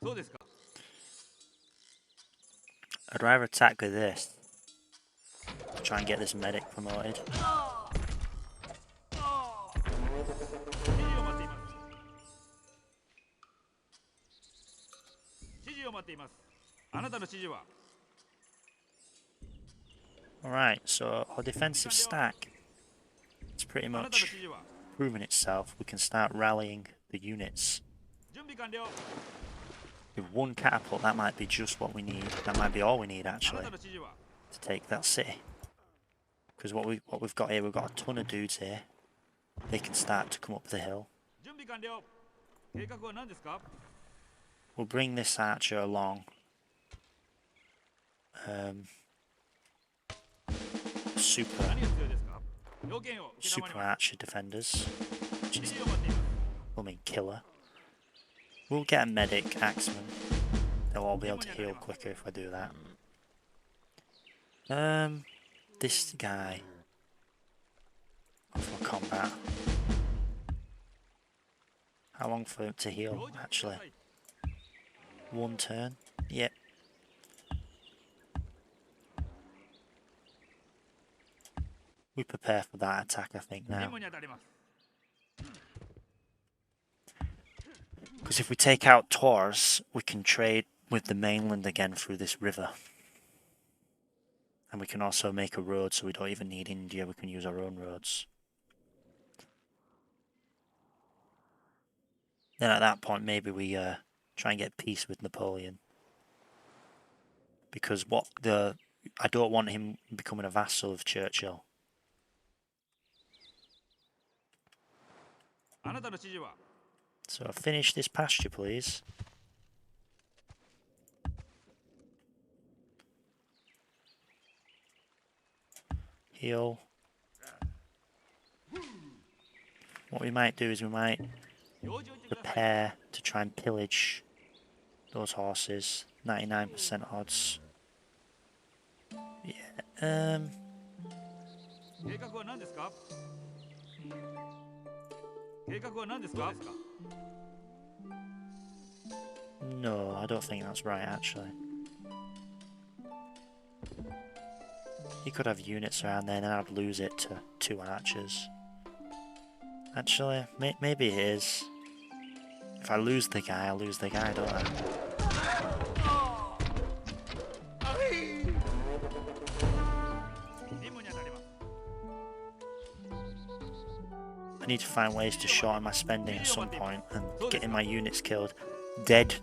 そうですか。 I'd rather attack with this to try and get this medic promoted. 指示を待っています。指示を待っています。あなたの指示は？ Alright, so our defensive stack, it's pretty あなたの指 much 示は？ proven itself. We can start rallying the units. 準備完了。 With one catapult, that might be just what we need. That might be all we need あな actually たの指示は？ to take that city. Because what we've got here, we've got a ton of dudes here. They can start to come up the hill. 準備完了。計画は何ですか？ We'll bring this archer along. Super 何が必要ですか？要件を承り super ます。 archer defenders, which 指 is 示を待っています。 will mean killer. We'll get a medic axeman. They'll all be able to heal quicker if I do that. This guy. Go for combat. How long for him to 用 heal? 事を言ってくだ Actually, さい。 one turn. Yep. We prepare for that attack, I think 任 now. 務に当たります。 Because if we take out Taurus, we can trade with the mainland again through this river. And we can also make a road, so we don't even need India, we can use our own roads. Then at that point, maybe we try and get peace with Napoleon. Because I don't want him becoming a vassal of Churchill. あなたの指示は？ So finish this pasture, please. Heal. What we might do is we might 用事を言ってください。 prepare to try and pillage those horses. 99% odds. Yeah. 計画は何ですか？計画は何ですか？ No, I don't think that's right actually. He could have units around there and then I'd lose it to 2 archers. Actually, maybe it is. If I lose the guy, I lose the guy, don't I? I need to find ways to shorten my spending at some point and getting my units killed. Dead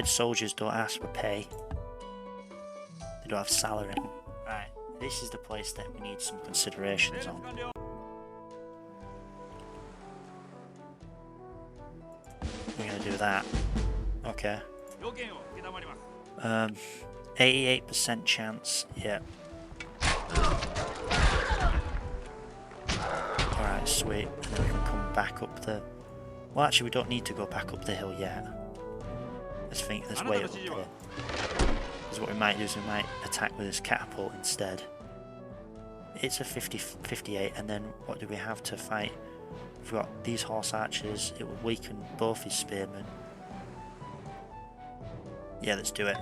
soldiers don't ask for pay. They don't have salary. Right, this is the place that we need some considerations on. We're gonna do that. Okay. 88% chance. Yeah. Alright, sweet. And then we can come back up the... Well, actually, we don't need to go back up the hill yet. Let's wait up here. Because what we might do is we might attack with this catapult instead. It's a 58, and then what do we have to fight? We've got these horse archers. It will weaken both his spearmen. Yeah, let's do it.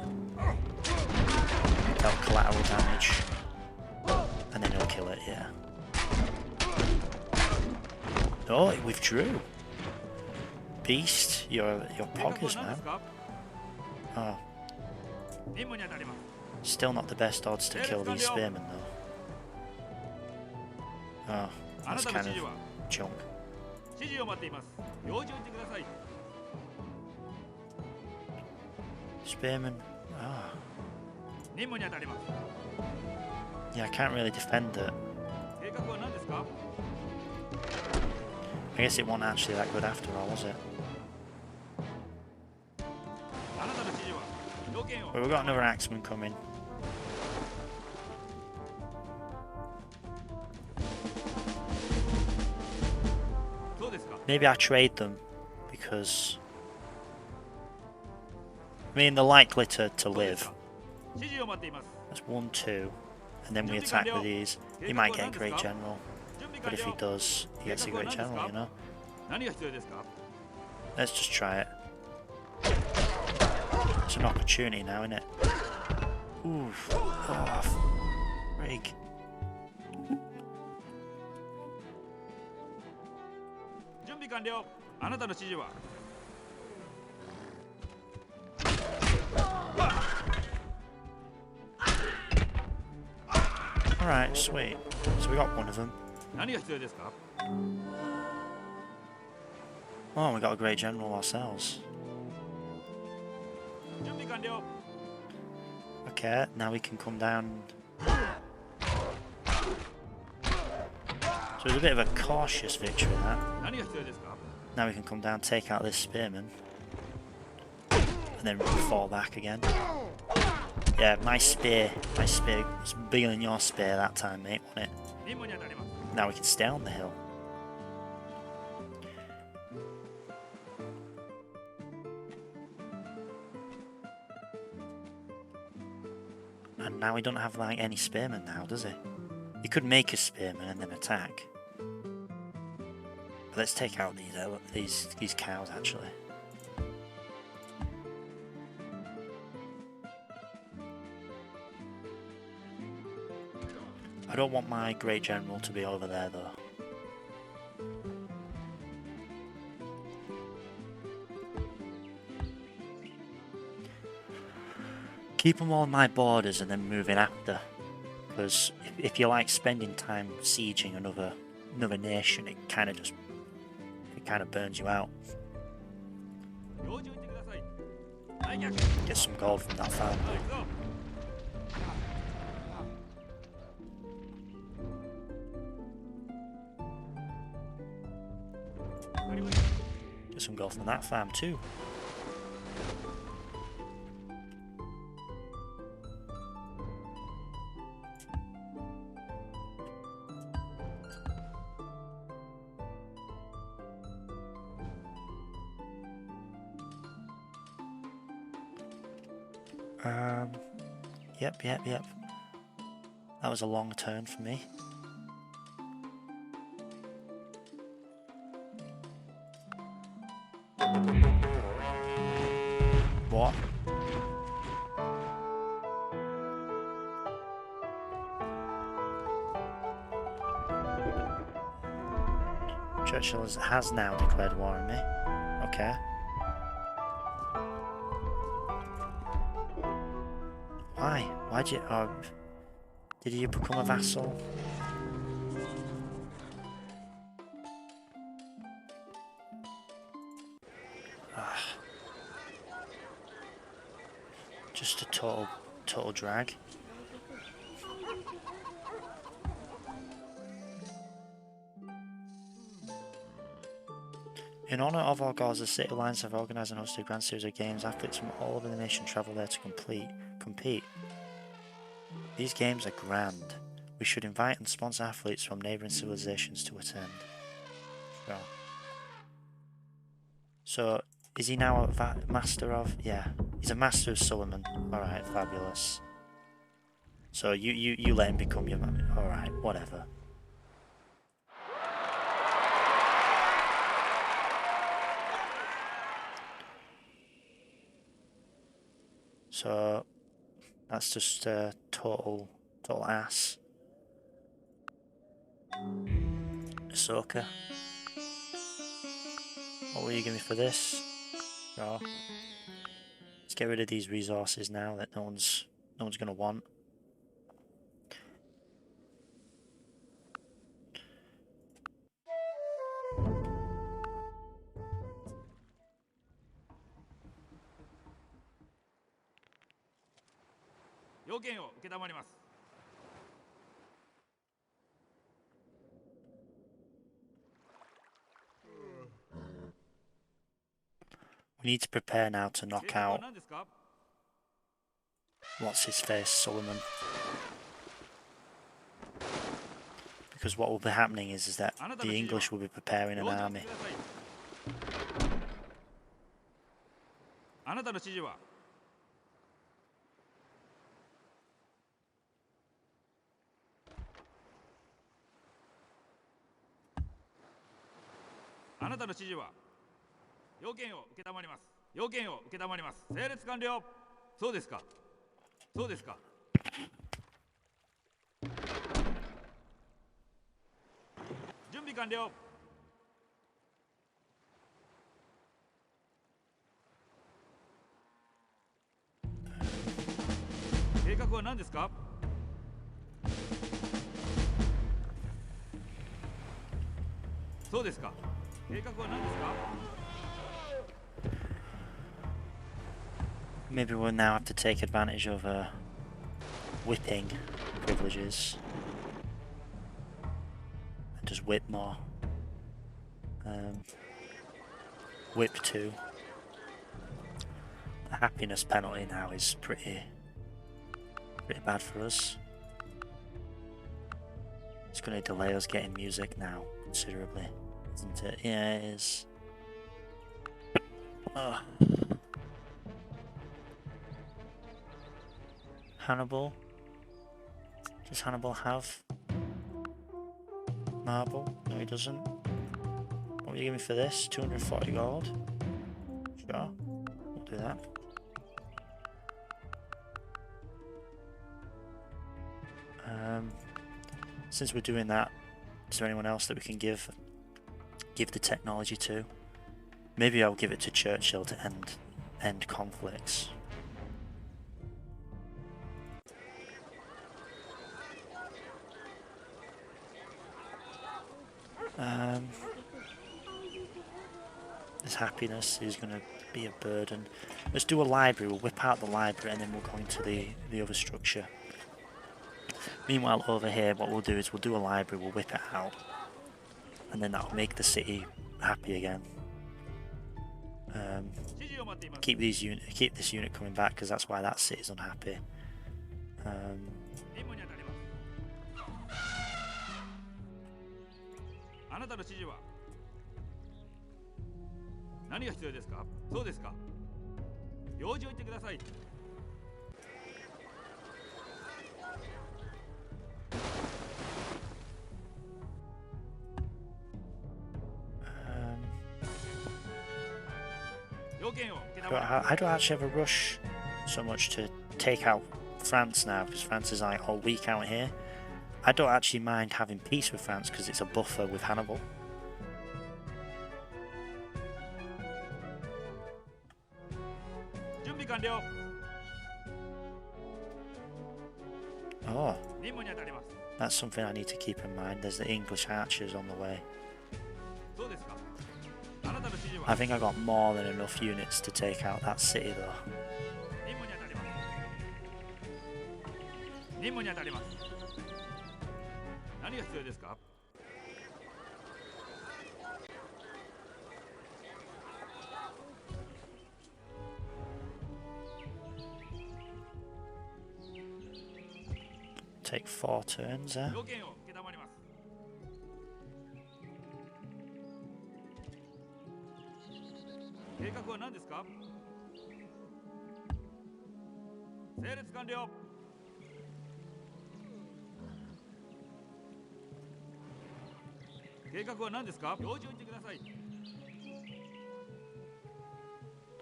Dealt collateral damage. And then he'll kill it, yeah. Oh, it withdrew. Beast, you're poggers, man. Oh. Still not the best odds to kill these spearmen, though. Oh, that's kind of junk. Spearmen. Ah. Yeah, I can't really defend it. I guess it wasn't actually that good after all, was it? But we've got another axeman coming. Maybe I trade them because I mean they're likely to live. That's 1, 2, and then we attack with these. He might get a great general, but if he does, he gets a great general, you know? 何が必要ですか？ Let's just try it. It's an opportunity now, isn't it? Oof. Oh, frig. Alright, sweet. So we got one of them. 何が必要ですか？ Oh, we got a great general ourselves. 準備完了。 Okay, now we can come down. So it was a bit of a cautious victory, that. 何が必要ですか？ Now we can come down, take out this spearman, and then fall back again. Yeah, my spear was bigger than your spear that time, mate, wasn't it? 任務に当たります。 Now we can stay on the hill. And now he don't have like any spearmen now, does he? He could make a spearman and then attack. But let's take out these cows actually. I don't want my great general to be over there though. Keep them on my borders and then move in after. Because if you like spending time sieging another nation, it kind of burns you out. 用心してください。はい、逆。 Get some gold from that farm. はい、行くぞ。 Get some gold from that farm too. Yep. That was a long turn for me. What? Churchill has now declared war on me. Okay. Why? Why'd you... did you become a vassal? Just a total drag. In honor of our gods, the City Lions have organized and hosted a grand series of games. Athletes from all over the nation travel there to compete. These games are grand. We should invite and sponsor athletes from neighbouring civilizations to attend. Sure. So, is he now a master of... Yeah, he's a master of Suleiman. Alright, fabulous. So you let him become your... Alright, whatever. So, that's just total ass. Ahsoka. What will you give me for this? Oh. Let's get rid of these resources now that no one's gonna want. We need to prepare now to knock out what's his face, Solomon. Because what will be happening is that the English will be preparing an army. なたの指示は要件を受けたまります。要件を受けたまります。整列完了。そうですか。そうですか。準備完了。計画は何ですか？そうですか。計画は何ですか？ Maybe we'll now have to take advantage of whipping privileges and just whip more. Whip 2. The happiness penalty now is pretty bad for us. It's going to delay us getting music now considerably, isn't it? Yeah, it is. Ugh. Hannibal? Does Hannibal have marble? No, he doesn't. What will you give me for this? 240 gold? Sure, we'll do that. Since we're doing that, is there anyone else that we can give the technology to? Maybe I'll give it to Churchill to end conflicts. This happiness is going to be a burden. Let's do a library. We'll whip out the library and then we'll go into the other structure. Meanwhile, over here, what we'll do is we'll do a library. We'll whip it out, and then that'll make the city happy again. Keep this unit coming back because that's why that city's unhappy. あなたの指示は何が必要ですか？そうですか。用事を言ってください。I don't actually have a rush so much to take out France now because France is like all weak out here. I don't actually mind having peace with France because it's a buffer with Hannibal. Oh, that's something I need to keep in mind. There's the English archers on the way. I think I got more than enough units to take out that city though. Take 4 turns there.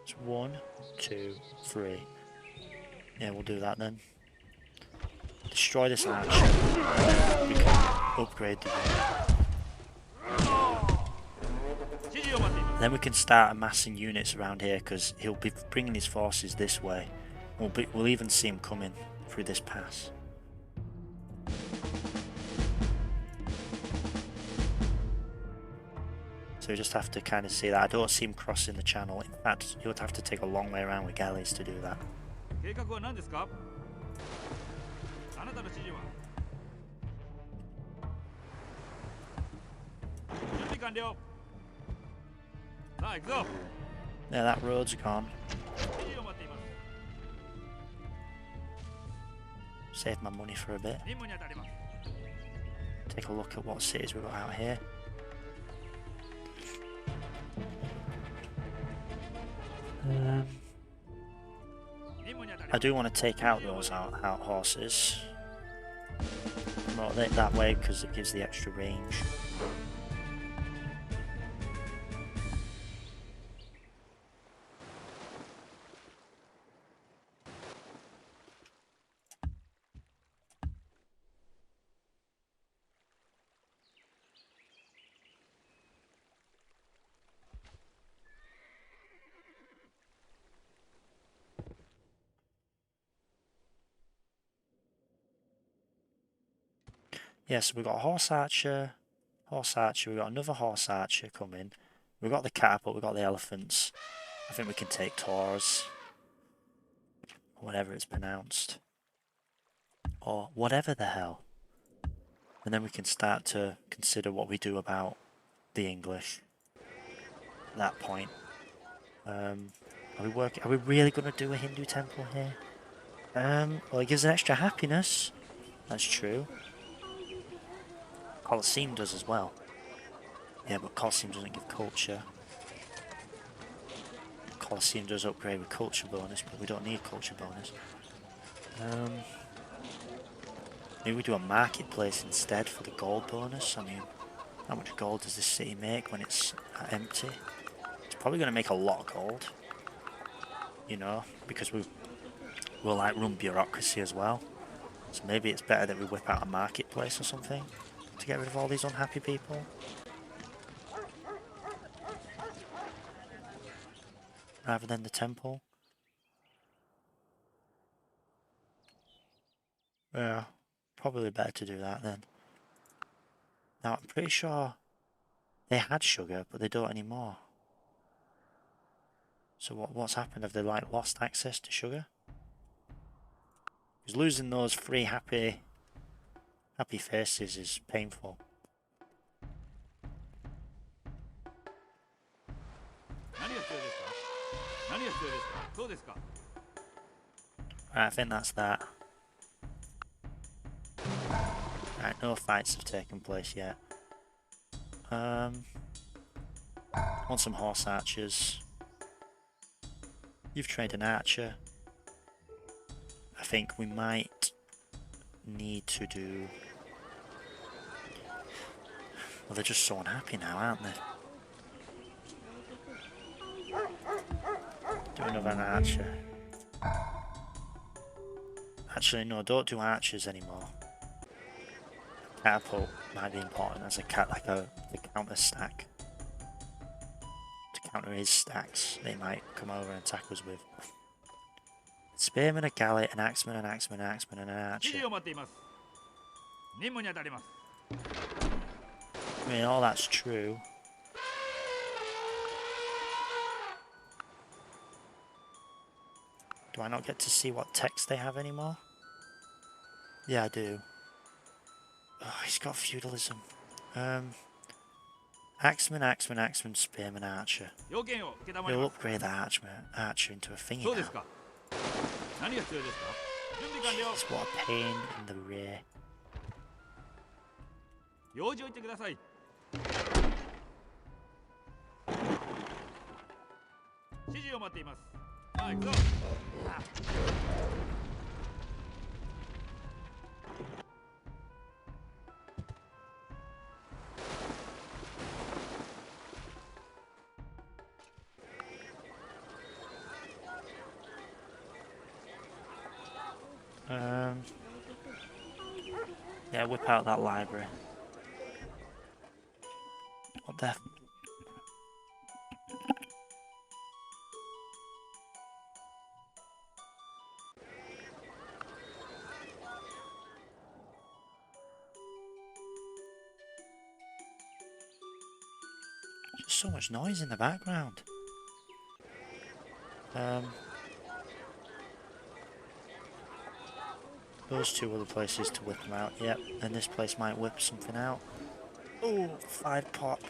It's 1, 2, 3. Yeah, we'll do that then. Destroy this archer, and we can upgrade the unit. Then we can start amassing units around here because he'll be bringing his forces this way. We'll even see him coming through this pass. So we just have to kind of see that. I don't see him crossing the channel. In fact, he would have to take a long way around with galleys to do that. Yeah, that road's gone. Save my money for a bit. Take a look at what cities we've got out here. I do want to take out those out horses. Promote it that way because it gives the extra range. Yeah, so we've got a horse archer, we've got another horse archer coming. We've got the catapult, we've got the elephants. I think we can take Taurs, whatever it's pronounced. Or whatever the hell. And then we can start to consider what we do about the English at that point. Are we really going to do a Hindu temple here? Well, it gives an extra happiness. That's true. Colosseum does as well. Yeah, but Colosseum doesn't give culture. Colosseum does upgrade with culture bonus, but we don't need culture bonus. Maybe we do a marketplace instead for the gold bonus. I mean, how much gold does this city make when it's empty? It's probably going to make a lot of gold. You know, because we'll like run bureaucracy as well. So maybe it's better that we whip out a marketplace or something to get rid of all these unhappy people. Rather than the temple. Yeah, probably better to do that then. Now, I'm pretty sure they had sugar, but they don't anymore. So what's happened? Have they like lost access to sugar? Because losing those three happy faces is painful. Right, I think that's that. Right, no fights have taken place yet. Want some horse archers. You've trained an archer. I think we might need to do... Well, they're just so unhappy now, aren't they? Do another archer. Actually, no, don't do archers anymore. Catapult might be important as a the counter stack. To counter his stacks, they might come over and attack us with. Spearman, a gallet, an axeman, an axeman, an axeman, and an archer. I mean, all that's true. Do I not get to see what text they have anymore? Yeah, I do. Oh, he's got feudalism. Axeman, axeman, axeman, spearman, archer. He'll upgrade the archer into a thingy now. Jeez, what a pain in the rear. Yeah, whip out that library. What the... Just so much noise in the background. Those two other places to whip them out. Yep, and this place might whip something out. Oh, 5 pop.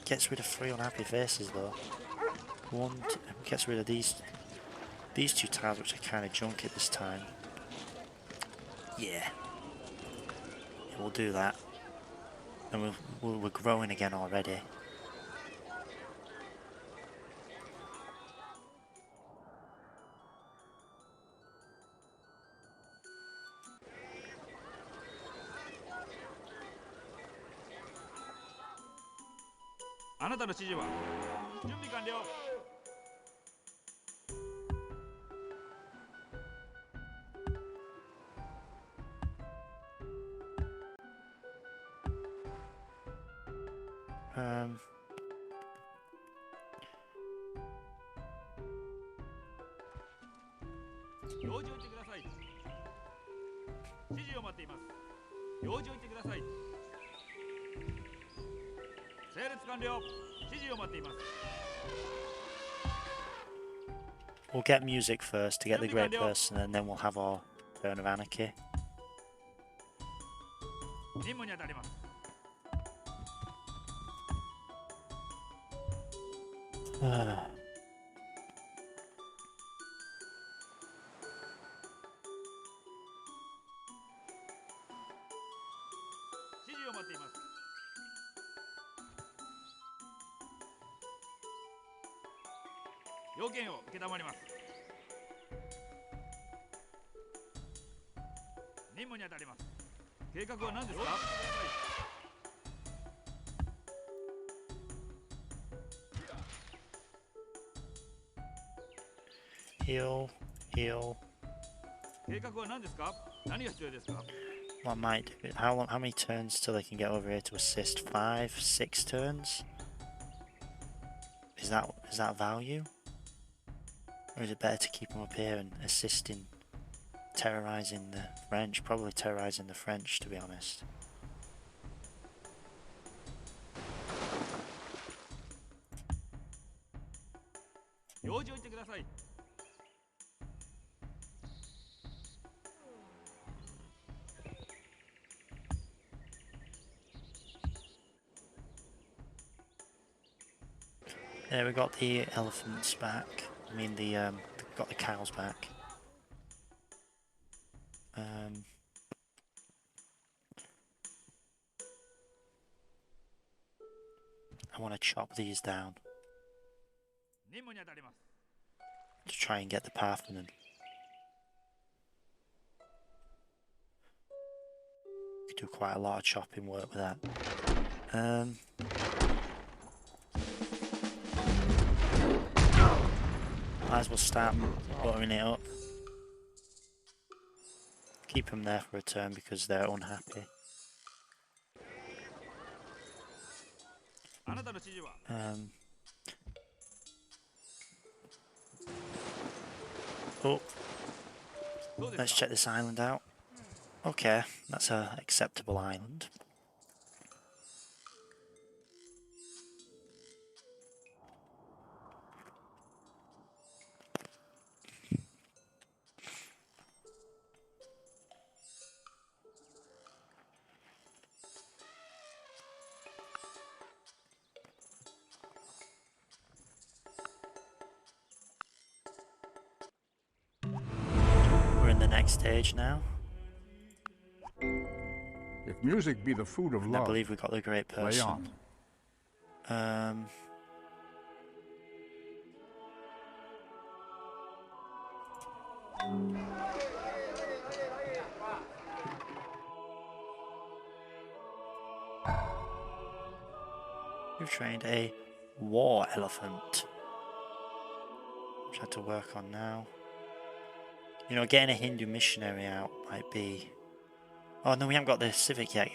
Gets rid of 3 unhappy faces though. Gets rid of these two tiles, which are kind of junk at this time. Yeah, we'll do that. And we're growing again already. 用事を言ってください。整列完了。指示を待っています。 We'll get music first to get the great person, and then we'll have our turn of anarchy. 任務に当たります。指示を待っています。要件を承ります。任務に当たります。計画は何ですか？ Heal, heal. 計画は何ですか？何が必要ですか？ What might do it? How many turns till they can get over here to assist? 5, 6 turns? Is that value? Or is it better to keep them up here and assisting, terrorizing the French? Probably terrorizing the French, to be honest. 用事を言ってください。 There, we got the elephants back. I mean, got the cows back. I want to chop these down 任務に当たります。 to try and get the Parthenon. Could do quite a lot of chopping work with that. Might as well start buttering it up. Keep them there for a turn because they're unhappy. あなたの指示は Oh, let's check this island out. Okay, that's an acceptable island. We're in the next stage now. If music be the food of And I love, believe we got the great play person. on. You've trained a war elephant, which I had to work on now. You know, getting a Hindu missionary out might be... Oh no, we haven't got the civic yet.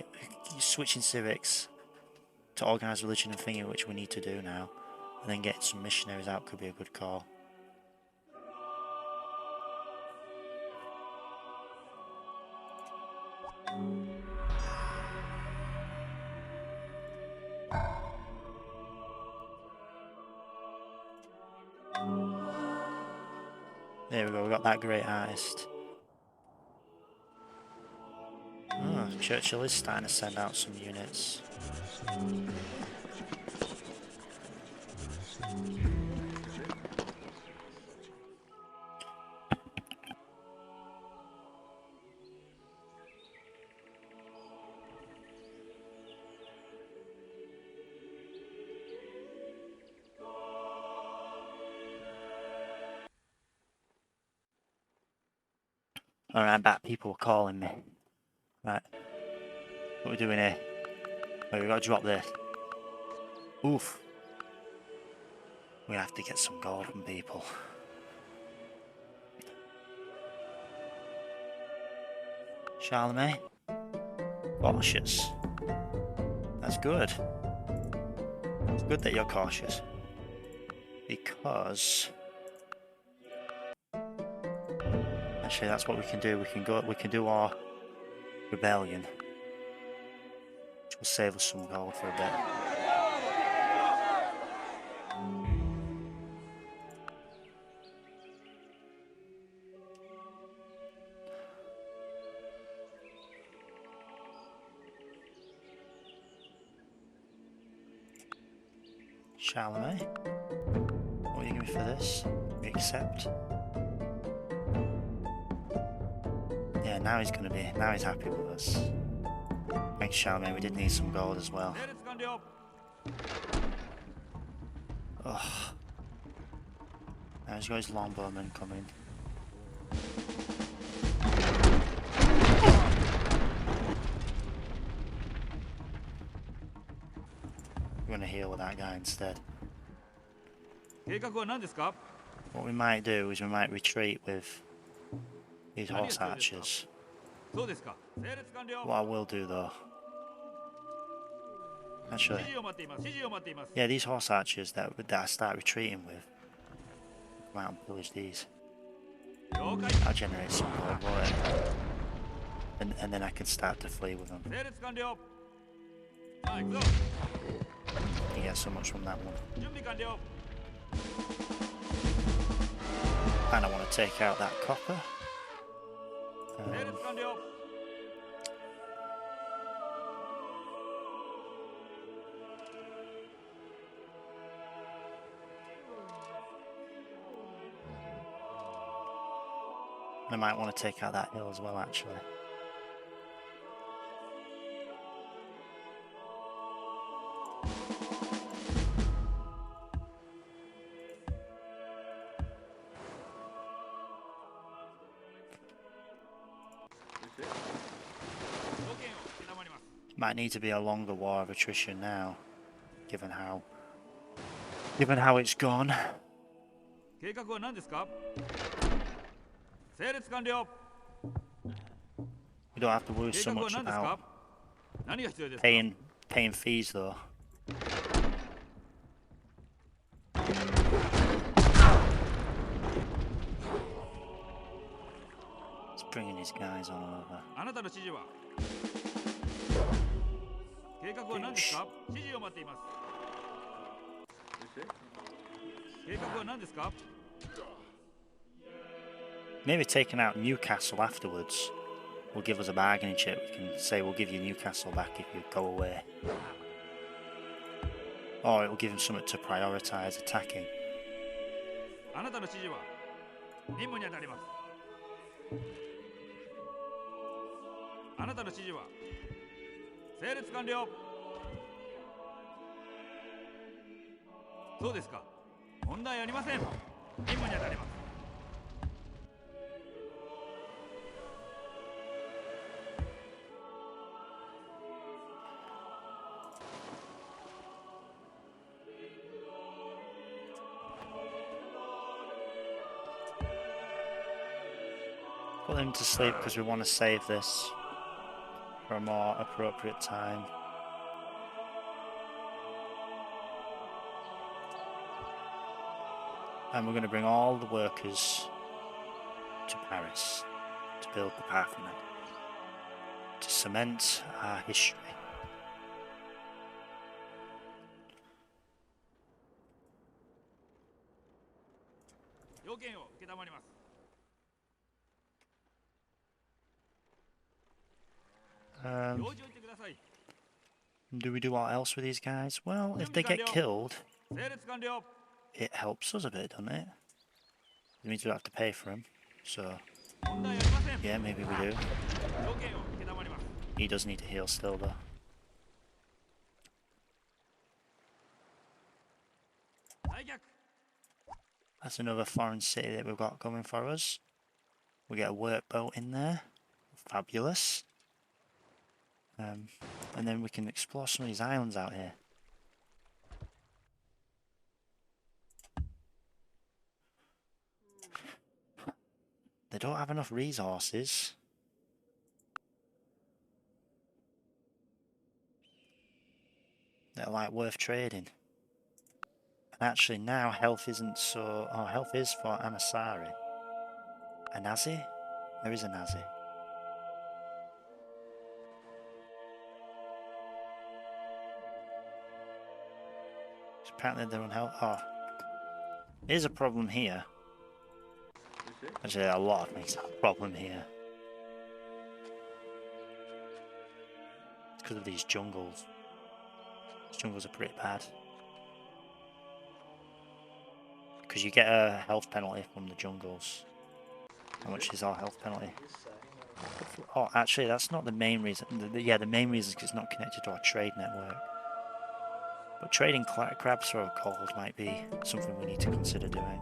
Switching civics to organised religion and thingy, which we need to do now. And then getting some missionaries out could be a good call. There we go, we got that great artist. Oh, Churchill is starting to send out some units. Alright, I'm back. People were calling me. Right. What are we doing here? Wait, we gotta drop this. Oof. We're gonna have to get some gold from people. Charlemagne? Cautious. That's good. It's good that you're cautious. Because... Actually, that's what we can do. We can do our rebellion. will save us some gold for a bit. Charlemagne, what will you give me for this? We accept. Yeah, now he's happy with us. Thanks, Charlemagne, we did need some gold as well. 整列完了 Oh. Now he's got his longbowmen coming. We're gonna heal with that guy instead. 計画は何ですか What we might do is we might retreat with these horse archers. そうですか整列完了 What I will do though, 指 actually, 示を待っています指示を待っています yeah, these horse archers that I start retreating with, come out and pillage these. 了解 I'll generate some gold, won't it? And then I can start to flee with them. 整列完了さあ行くぞ You get so much from that one. 準備完了 And I want to take out that copper. 整列完了 I might want to take out that hill as well, actually. Might need to be a longer war of attrition now, given how it's gone. 計画は何ですか整列完了 We don't have to worry 計 so 画は much 何です about か何が必要ですか paying fees though. He's bringing his guys on over. あなたの指示は計画は何ですか指示を待っています計画は何ですか Maybe taking out Newcastle afterwards will give us a bargaining chip. We can say we'll give you Newcastle back if you go away. Or it will give him something to prioritise attacking. あなたの指示は任務に当たりますあなたの指示は整列完了そうですか問題ありません任務に当たります Put him to sleep because we want to save this for a more appropriate time. And we're going to bring all the workers to Paris to build the Parthenon, to cement our history. Do we do what else with these guys? Well, if they get killed, it helps us a bit, doesn't it? It means we don't have to pay for them, so yeah, maybe we do. He does need to heal still, though. That's another foreign city that we've got coming for us. We get a workboat in there. Fabulous. And then we can explore some of these islands out here. They don't have enough resources. They're like worth trading. And actually now health isn't so... Oh, health is for Anasari. A Nazi? There is a Nazi. Apparently they're unhealthy. Oh. Here's a problem here. Actually, a lot of things have a problem here. It's because of these jungles. These jungles are pretty bad. Because you get a health penalty from the jungles. How much is our health penalty? Oh, actually, that's not the main reason. Yeah, the main reason is because it's not connected to our trade network. But trading crabs for gold might be something we need to consider doing.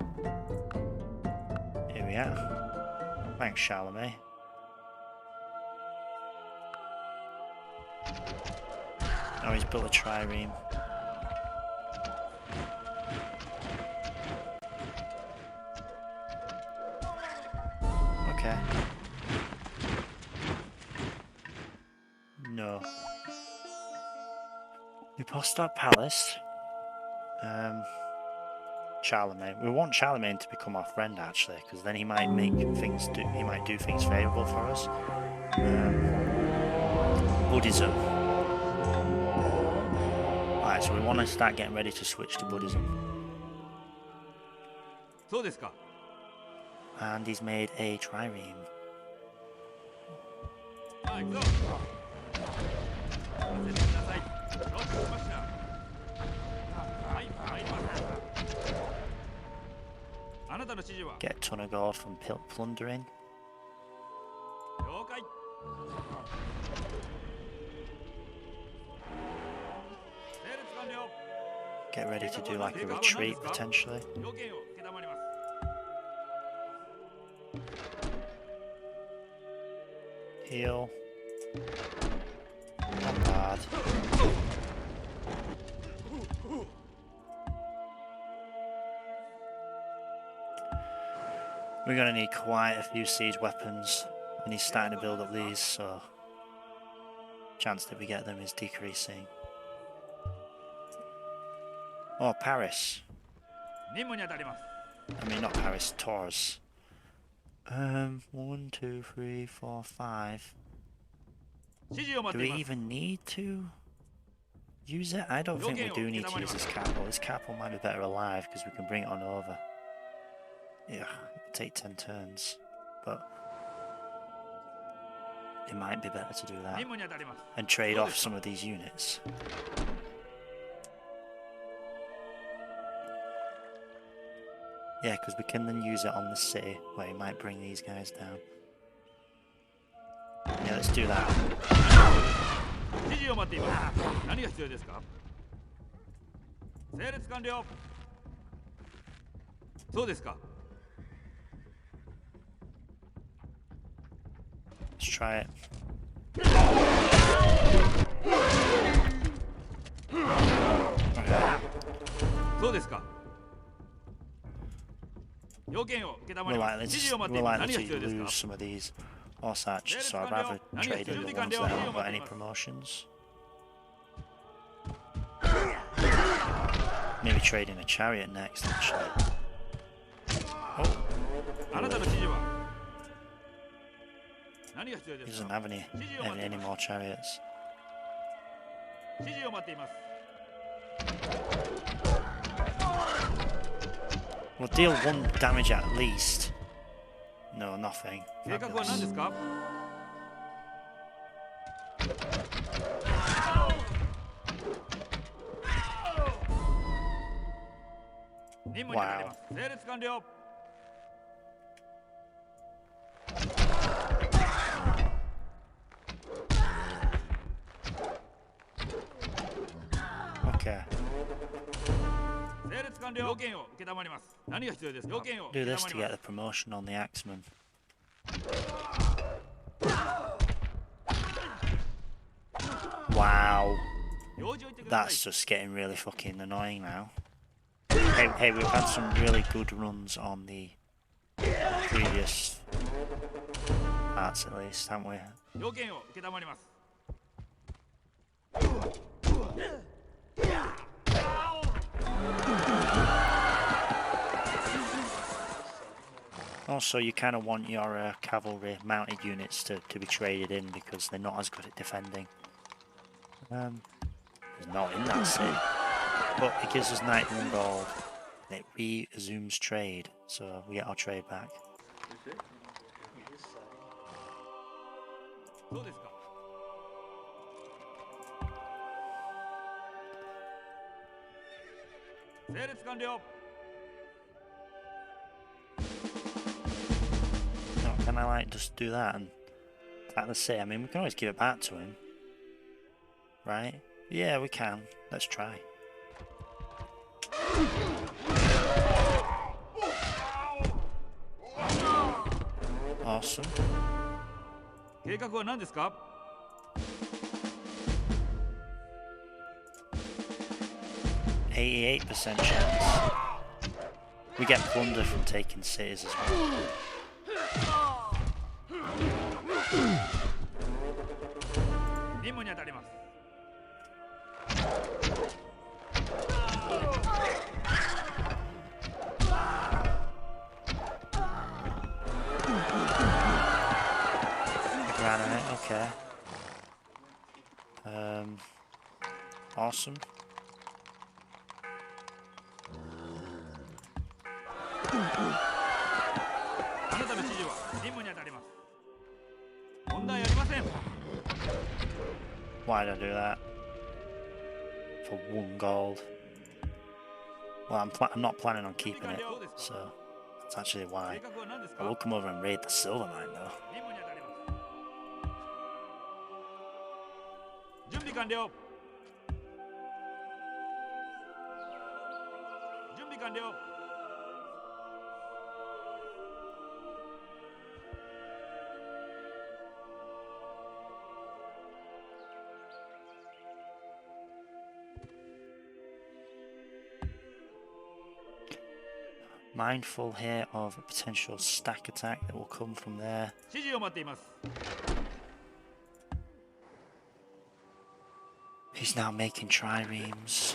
Here we are. Thanks, Charlemagne. Oh, he's built a trireme. Okay. No. We passed our palace. Charlemagne. We want Charlemagne to become our friend actually, because then he might do things favourable for us. Buddhism. Alright, so we want to start getting ready to switch to Buddhism. And he's made a trireme. Get a ton of gold from plundering. Get ready to do like a retreat potentially. Heal. Not bad. We're going to need quite a few siege weapons, and he's starting to build up these, so chance that we get them is decreasing. Oh, Paris. I mean, not Paris, Tours. 1, 2, 3, 4, 5. Do we even need to use it? I don't think we do need to use this capital. This capital might be better alive because we can bring it on over. Yeah, it'll take 10 turns, but it might be better to do that and trade off some of these units. Yeah, because we can then use it on the city where he might bring these guys down. Yeah, let's do that. Let's try it. We're likely to lose some of these horse archers, so I'd rather trade in the ones that haven't got any promotions. Maybe trade in a chariot next, actually. Oh. He doesn't have any more chariots. We'll deal 1 damage at least. No, nothing. Wow. Okay. Do this to get the promotion on the Axeman. Wow. That's just getting really fucking annoying now. Hey, we've had some really good runs on the previous parts at least, haven't we? Also, you kind of want your cavalry mounted units to be traded in because they're not as good at defending. He's not in that city. But it gives us 91 gold. And it resumes trade, so we get our trade back. そうですか。整列完了。 No, can I like just do that and attack the city? I mean, we can always give it back to him, right? Yeah, we can. Let's try. Awesome. 計画は何ですか。 88% chance. We get plunder from taking cities as well. Granite, okay. Awesome. Why did I do that? For 1 gold. Well, I'm not planning on keeping it, so that's actually why. I will come over and raid the silver mine though. 準備完了。準備完了。 Mindful here of a potential stack attack that will come from there. 指示を待っています。 He's now making triremes.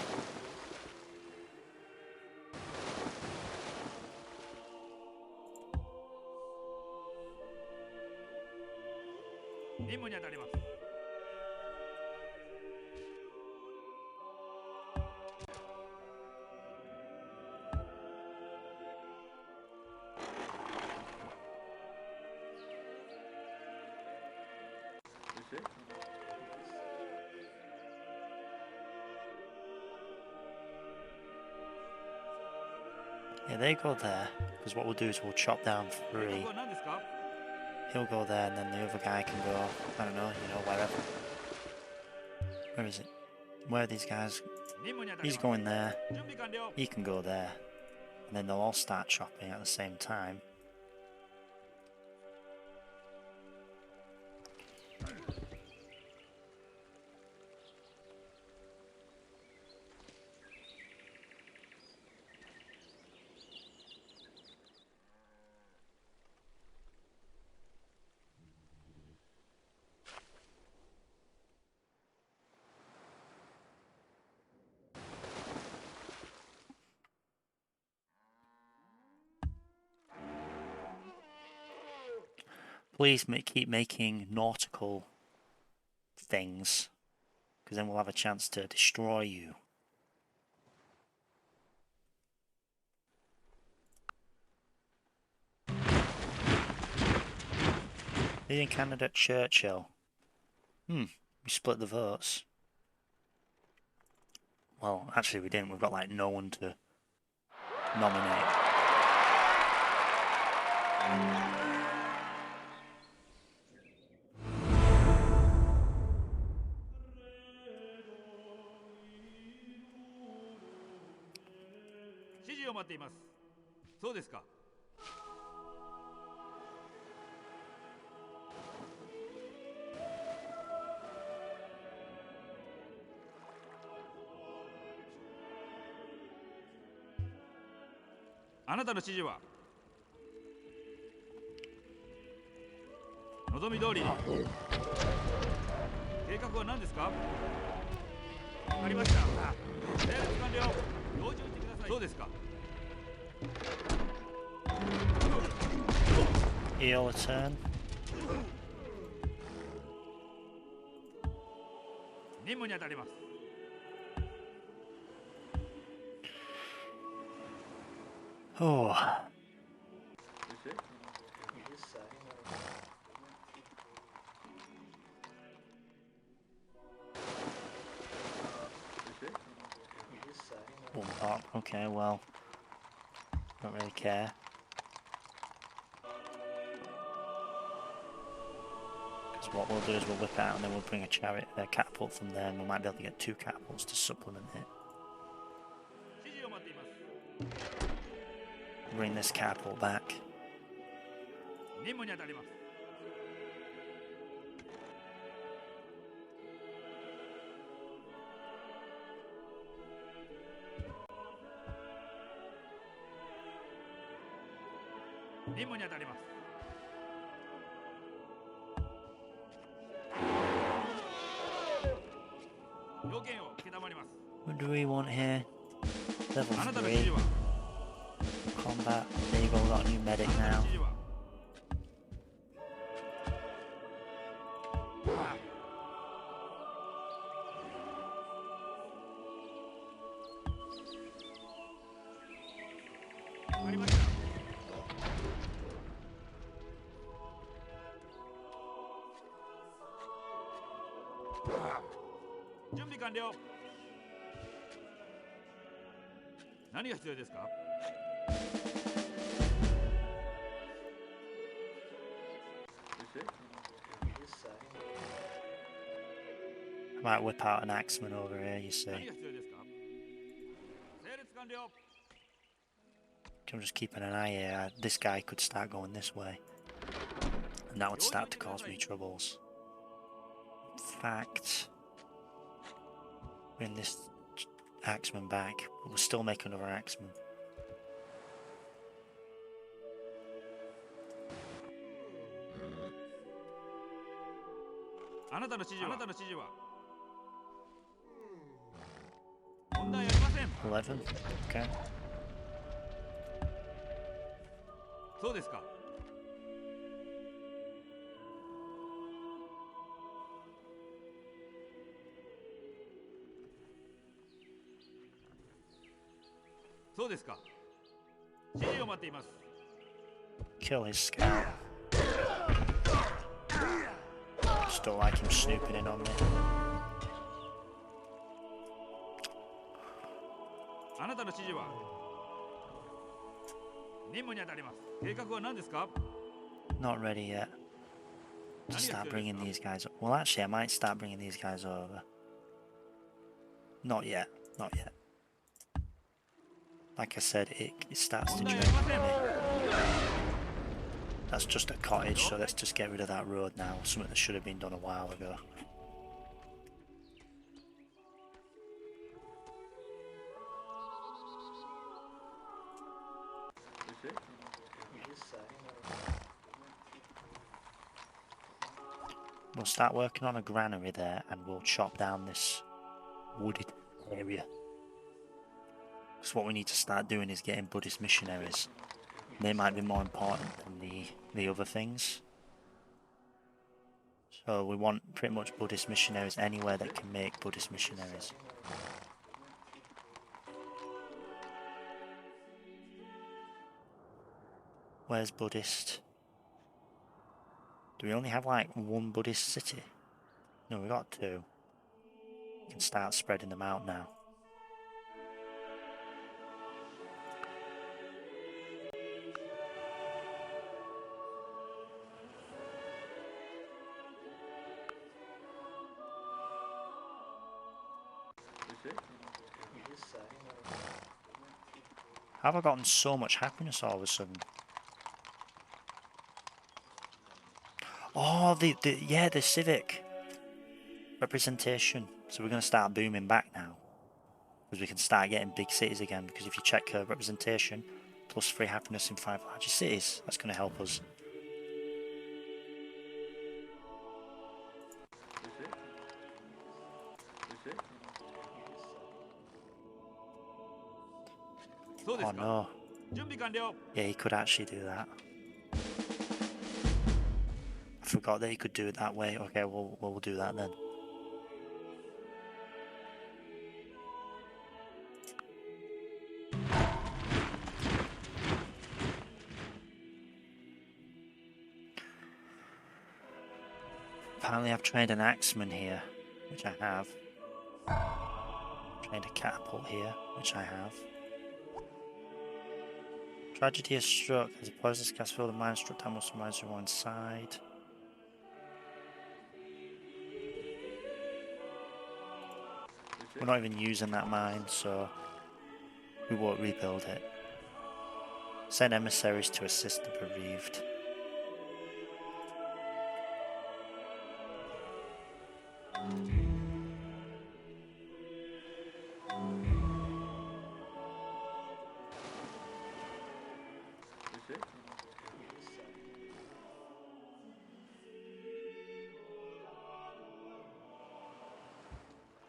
Yeah, they go there, because what we'll do is we'll chop down 3. 計画は何ですか。 He'll go there, and then the other guy can go, I don't know, wherever. Where is it? Where are these guys? 任務に当たり He's ます。 going there, 準備完了。 he can go there. And then they'll all start chopping at the same time. Please keep making nautical things, because then we'll have a chance to destroy you. Leading candidate Churchill. We split the votes. Well, actually we didn't. We've got like no one to nominate.指示を待っています。そうですか。 あなたの指示は望み通りに。計画は何ですか。わかりました。整列完了。同時に行ってください。そうですか。 Your turn. 任務に当たります。Oh. One pop. Okay, well, don't really care. Because what we'll do is we'll whip out and then we'll bring a catapult from there, and we might be able to get 2 catapults to supplement it. 指示を待っています。 Bring this catapult back. 任務に当たります。 任務に当たります。 要件を承ります。 What do we want here? Level あなたの指示 3. は Combat. There you go, we got a new medic あなたの now. 指示は わかりました。 準備完了。何が必要ですか？ I might whip out an axeman over here, you see. 何が必要ですか？整列完了。 I'm just keeping an eye here. This guy could start going this way. And that would start to cause me troubles. In fact, bring this axeman back. But we'll still make another axeman. あなたの指示は？あなたの指示は？問題ありません。 11. Okay. そうですか。そうですか。指示を待っています。 Kill his scout. Just don't like him snooping in on me. あなたの指示は？任務に当たります。計画は何ですか？ Not ready yet. To start bringing these guys up. Well, actually, I might start bringing these guys over. Not yet. Not yet. Like I said, it starts to drain on me. That's just a cottage, so let's just get rid of that road now. Something that should have been done a while ago. We'll start working on a granary there, and we'll chop down this wooded area. Because what we need to start doing is getting Buddhist missionaries. They might be more important than the other things. So we want pretty much Buddhist missionaries anywhere that can make Buddhist missionaries. Where's Buddhist? Do we only have like one Buddhist city? No, we got 2. We can start spreading them out now. How have I gotten so much happiness all of a sudden? Oh, the civic representation. So we're going to start booming back now. Because we can start getting big cities again. Because if you check representation, plus 3 happiness in 5 largest cities, that's going to help us. Oh no. Yeah, he could actually do that. I forgot that he could do it that way. Okay, we'll do that then. Apparently I've trained an axeman here, which I have. Trained a catapult here, which I have. Tragedy has struck as a poisonous gas filled the mine struck down most of the mines from one side. We're not even using that mine, so we won't rebuild it. Send emissaries to assist the bereaved.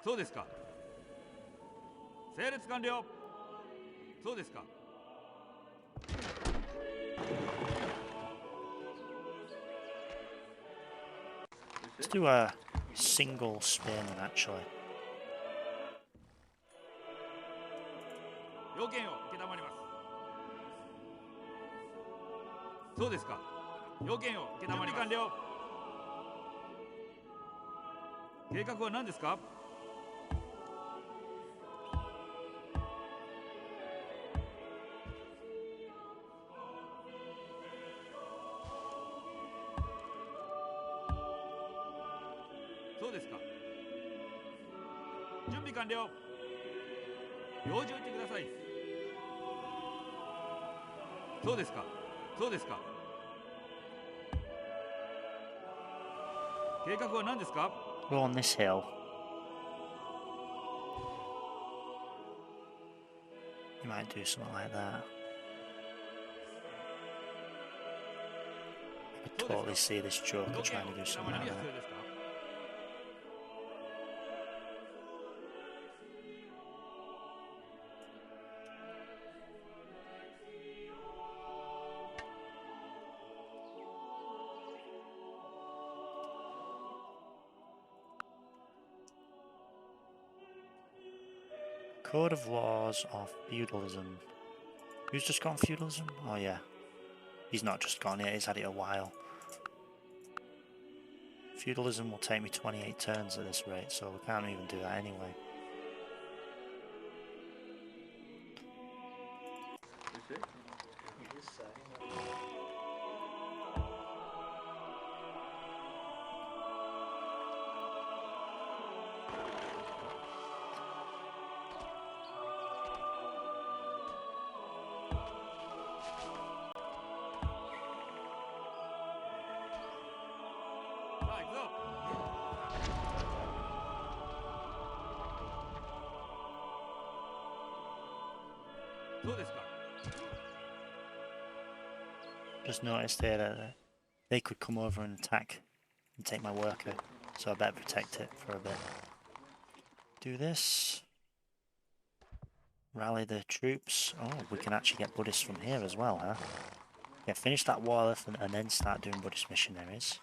そうですか。整列完了。そうですか。Let's do a single spin actually. 要件を承ります。そうですか。要件を承ります。準備完了。計画は何ですか。そうですか。準備完了。用事を言ってください。そうですか。そうですか。計画は何ですか。We're on this hill. You might do something like that. I could totally see this Joker trying to do something like that. Code of laws of feudalism. Who's just gone feudalism? Oh yeah. He's not just gone yet, he's had it a while. Feudalism will take me 28 turns at this rate, so we can't even do that anyway. Just noticed here that they could come over and attack and take my worker, so I better protect it for a bit. Do this. Rally the troops. Oh, we can actually get Buddhists from here as well, huh? Yeah, finish that war and then start doing Buddhist missionaries.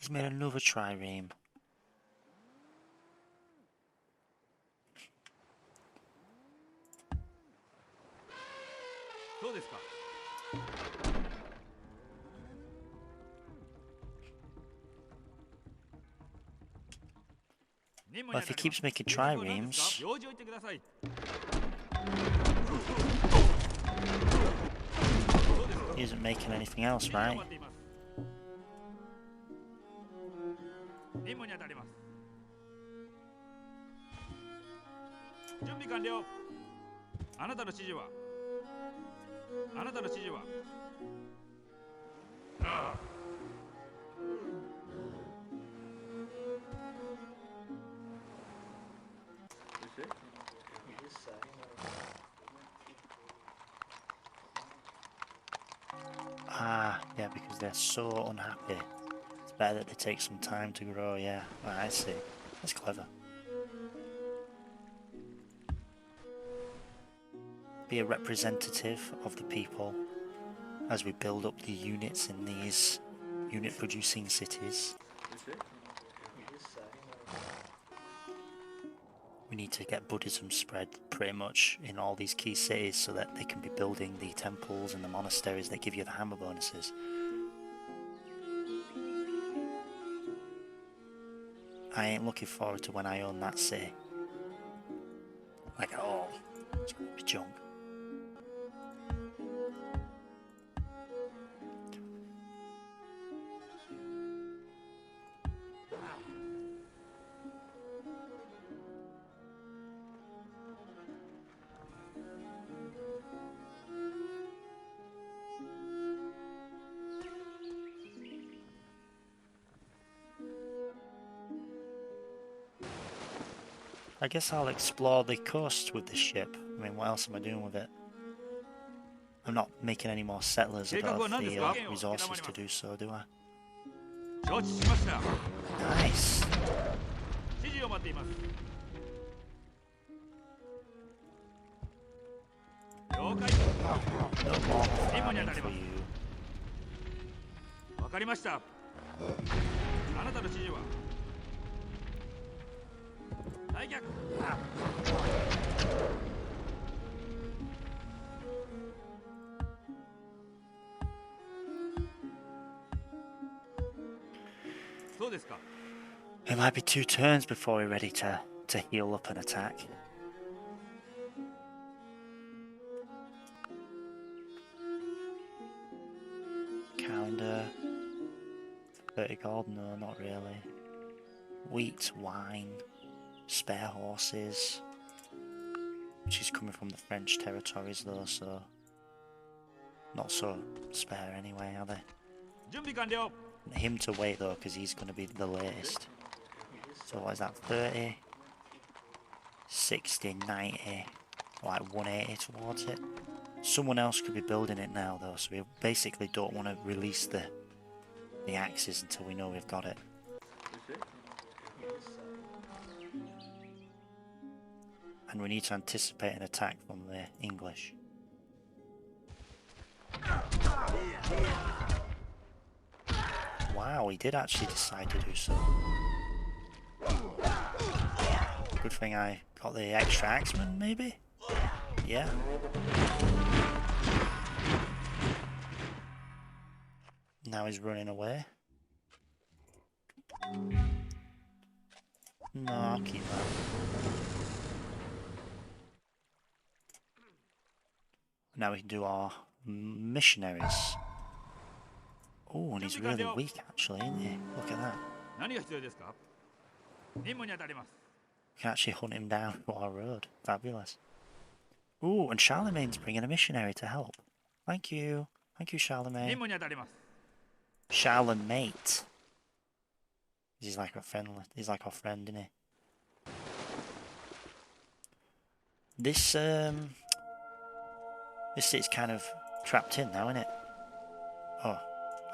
He's made another trireme. Well, if he keeps making triremes, he isn't making anything else, right? Ah, yeah, because they're so unhappy. It's better that they take some time to grow, yeah. Right, I see. That's clever. Be a representative of the people as we build up the units in these unit-producing cities. We need to get Buddhism spread pretty much in all these key cities so that they can be building the temples and the monasteries that give you the hammer bonuses. I ain't looking forward to when I own that city. Like at all. It's gonna be junk. I guess I'll explore the coast with this ship. I mean, what else am I doing with it? I'm not making any more settlers. I don't have the resources to do so, do I? 承知しました。 Nice. 指示を待っています。了解。 No more 任務に farming 当たり for ま you. す。わかりました。あなたの指示は退却。そうですか。 It might be 2 turns before we're ready to heal up and attack. Calendar. 30 gold? No, not really. Wheat, wine, spare horses. Which is coming from the French territories though, so... Not so spare anyway, are they? 準備完了。 Him to wait though, because he's going to be the latest. So what is that? 30, 60, 90, like 180 towards it. Someone else could be building it now though, so we basically don't want to release the axes until we know we've got it. And we need to anticipate an attack from the English. Wow, he did actually decide to do so. Good thing I got the extra axeman, maybe? Yeah. Now he's running away. No, I'll keep that. Now we can do our missionaries. Oh, and he's really weak actually, isn't he? Look at that. 何が必要ですか。任務に当たります。 We can actually hunt him down to our road. Fabulous. Ooh, and Charlemagne's bringing a missionary to help. Thank you. Thank you, 任 Charlemagne. 務に当たります。 Charlemagne. He's like a friend. He's like our friend, isn't he? This city's kind of trapped in now, isn't it? Oh,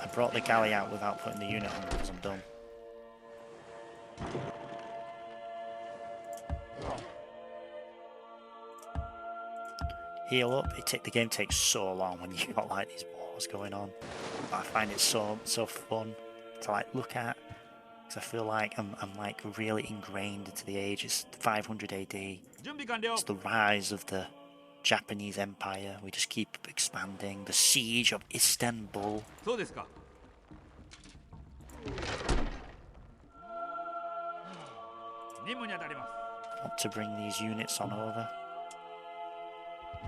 I brought the galley out without putting the unit on because I'm dumb. Heal up. The game takes so long when you got like these wars going on. But I find it so fun to like look at because I feel like I'm like really ingrained into the age. It's 500 AD. 準備完了。 It's the rise of the Japanese Empire. We just keep expanding. The siege of Istanbul. そうですか。任務に当たります。 I want to bring these units on over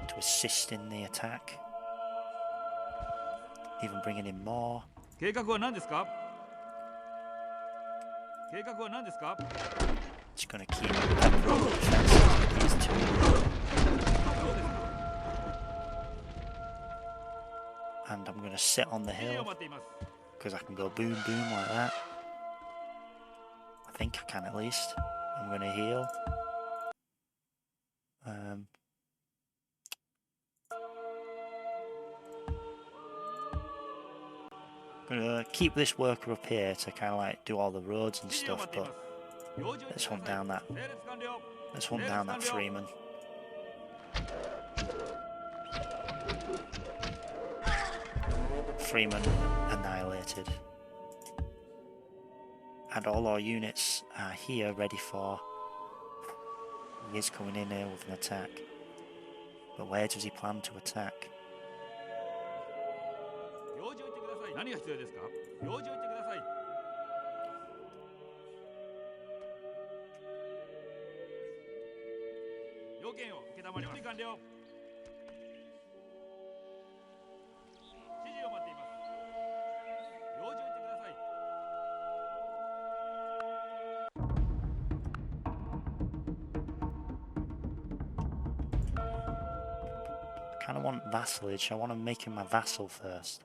to assist in the attack. Even bringing in more. 計画は何ですか。計画は何ですか。 Just gonna keep pepper up the defenses with these two. そうですか。 And I'm gonna sit on the 指示を hill 待っています。 because I can go boom boom like that. I think I can at least. I'm gonna heal. I'm gonna keep this worker up here to kind of like do all the roads and 指示を stuff, 待っていま but す。用心 let's してく hunt ださい。 down that. 整列完了。 Let's hunt down that Freeman. Freeman annihilated. And all our units are here ready for he is coming in here with an attack. But where does he plan to attack? 用事を言ってください。何が必要ですか？用事を言ってください。要件を承ります。準備完了。指示を待っています。用事を言ってください。I kind of want vassalage. I want to make him my vassal first.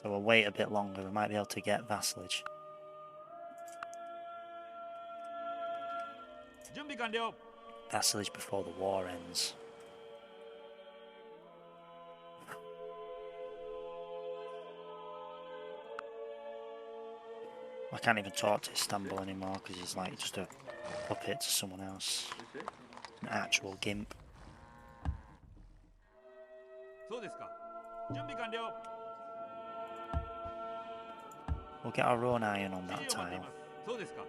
So we'll wait a bit longer. We might be able to get vassalage. 準備完了。 Vassalage before the war ends. I can't even talk to Istanbul anymore because he's like just a puppet to someone else. An actual gimp. そうですか。準備完了。 We'll get our own iron on 指 that 示を待ってい tile. ます。そうですか。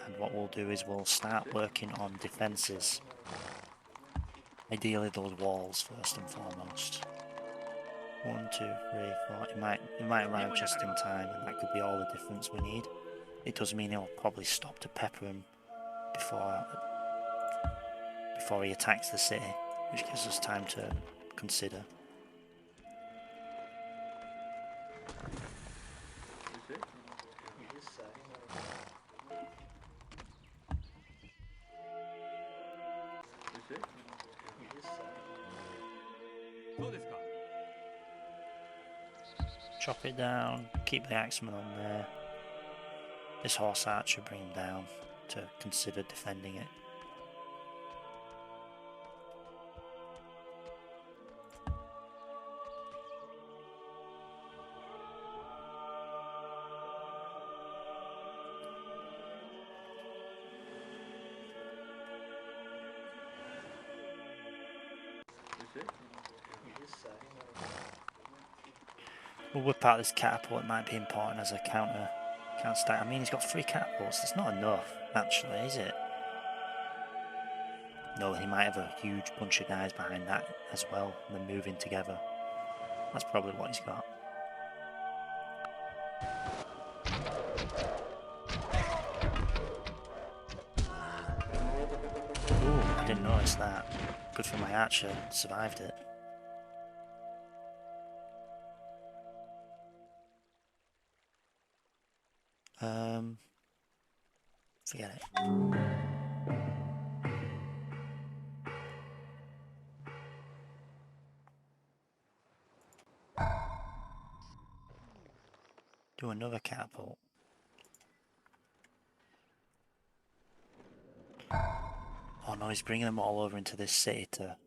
And what we'll do is we'll start working on defences. Ideally those walls first and foremost. 1, 2, 3, 4. It might arrive just in time, and that could be all the difference we need. It does mean he'll probably stop to pepper him before he attacks the city, which gives us time to consider. Chop it down, keep the axeman on there. This horse archer bring him down to consider defending it. We'll whip out this catapult. It might be important as a counter stack. I mean, he's got 3 catapults. That's not enough, actually, is it? No, he might have a huge bunch of guys behind that as well. And they're moving together. That's probably what he's got. Ooh, I didn't notice that. Good for my archer. Survived it. Forget it. Do another catapult. Oh no, he's bringing them all over into this city to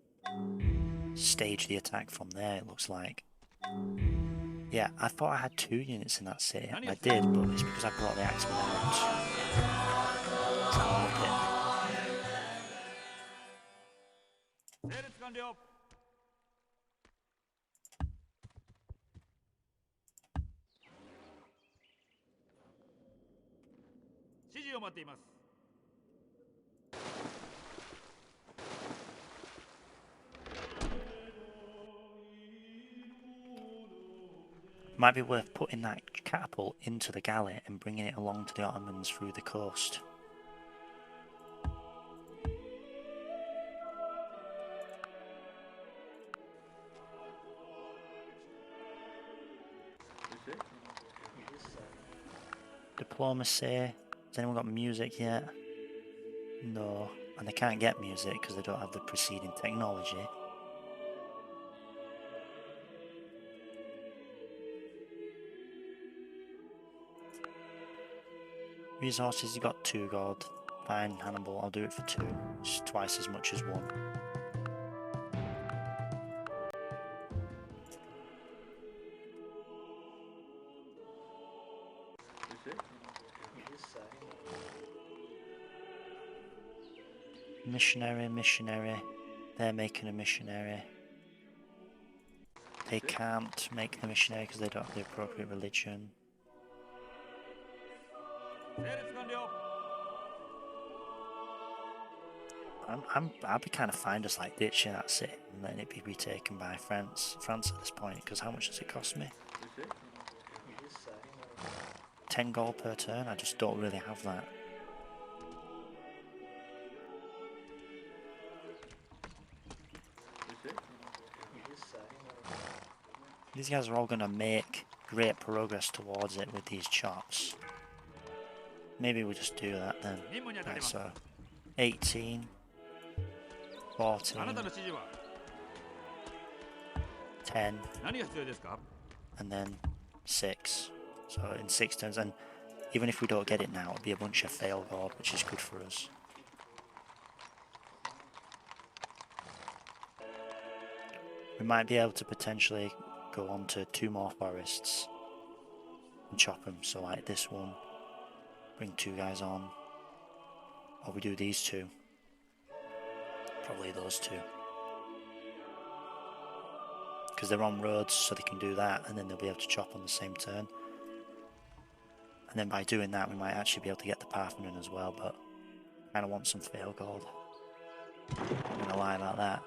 stage the attack from there, it looks like. Yeah, I thought I had 2 units in that city. I did, but it's because I brought the axeman out. Let's have a look at it. 整列完了。指示を待っています。 Might be worth putting that catapult into the galley and bringing it along to the Ottomans through the coast. Diplomacy. Has anyone got music yet? No. And they can't get music because they don't have the preceding technology. Resources, you got 2 gold. Fine, Hannibal, I'll do it for 2. It's twice as much as 1. Missionary. They're making a missionary. They can't make the missionary because they don't have the appropriate religion. 整列完了。I'd be kind of fine just like ditching that city and letting it be retaken by France at this point, because how much does it cost me? 10 gold per turn. I just don't really have that. These guys are all going to make great progress towards it with these chops. Maybe we'll just do that then. Right, so 18, 14, あなたの指示は 10, 何が必要ですか and then 6. So in 6 turns, and even if we don't get it now, it'll be a bunch of fail gold, which is good for us. We might be able to potentially go on to 2 more forests and chop them. So like this one, bring 2 guys on, or we do these 2. Probably those 2. Because they're on roads, so they can do that, and then they'll be able to chop on the same turn. And then by doing that, we might actually be able to get the Parthenon as well, but I kind of want some fail gold. I'm going to lie about that.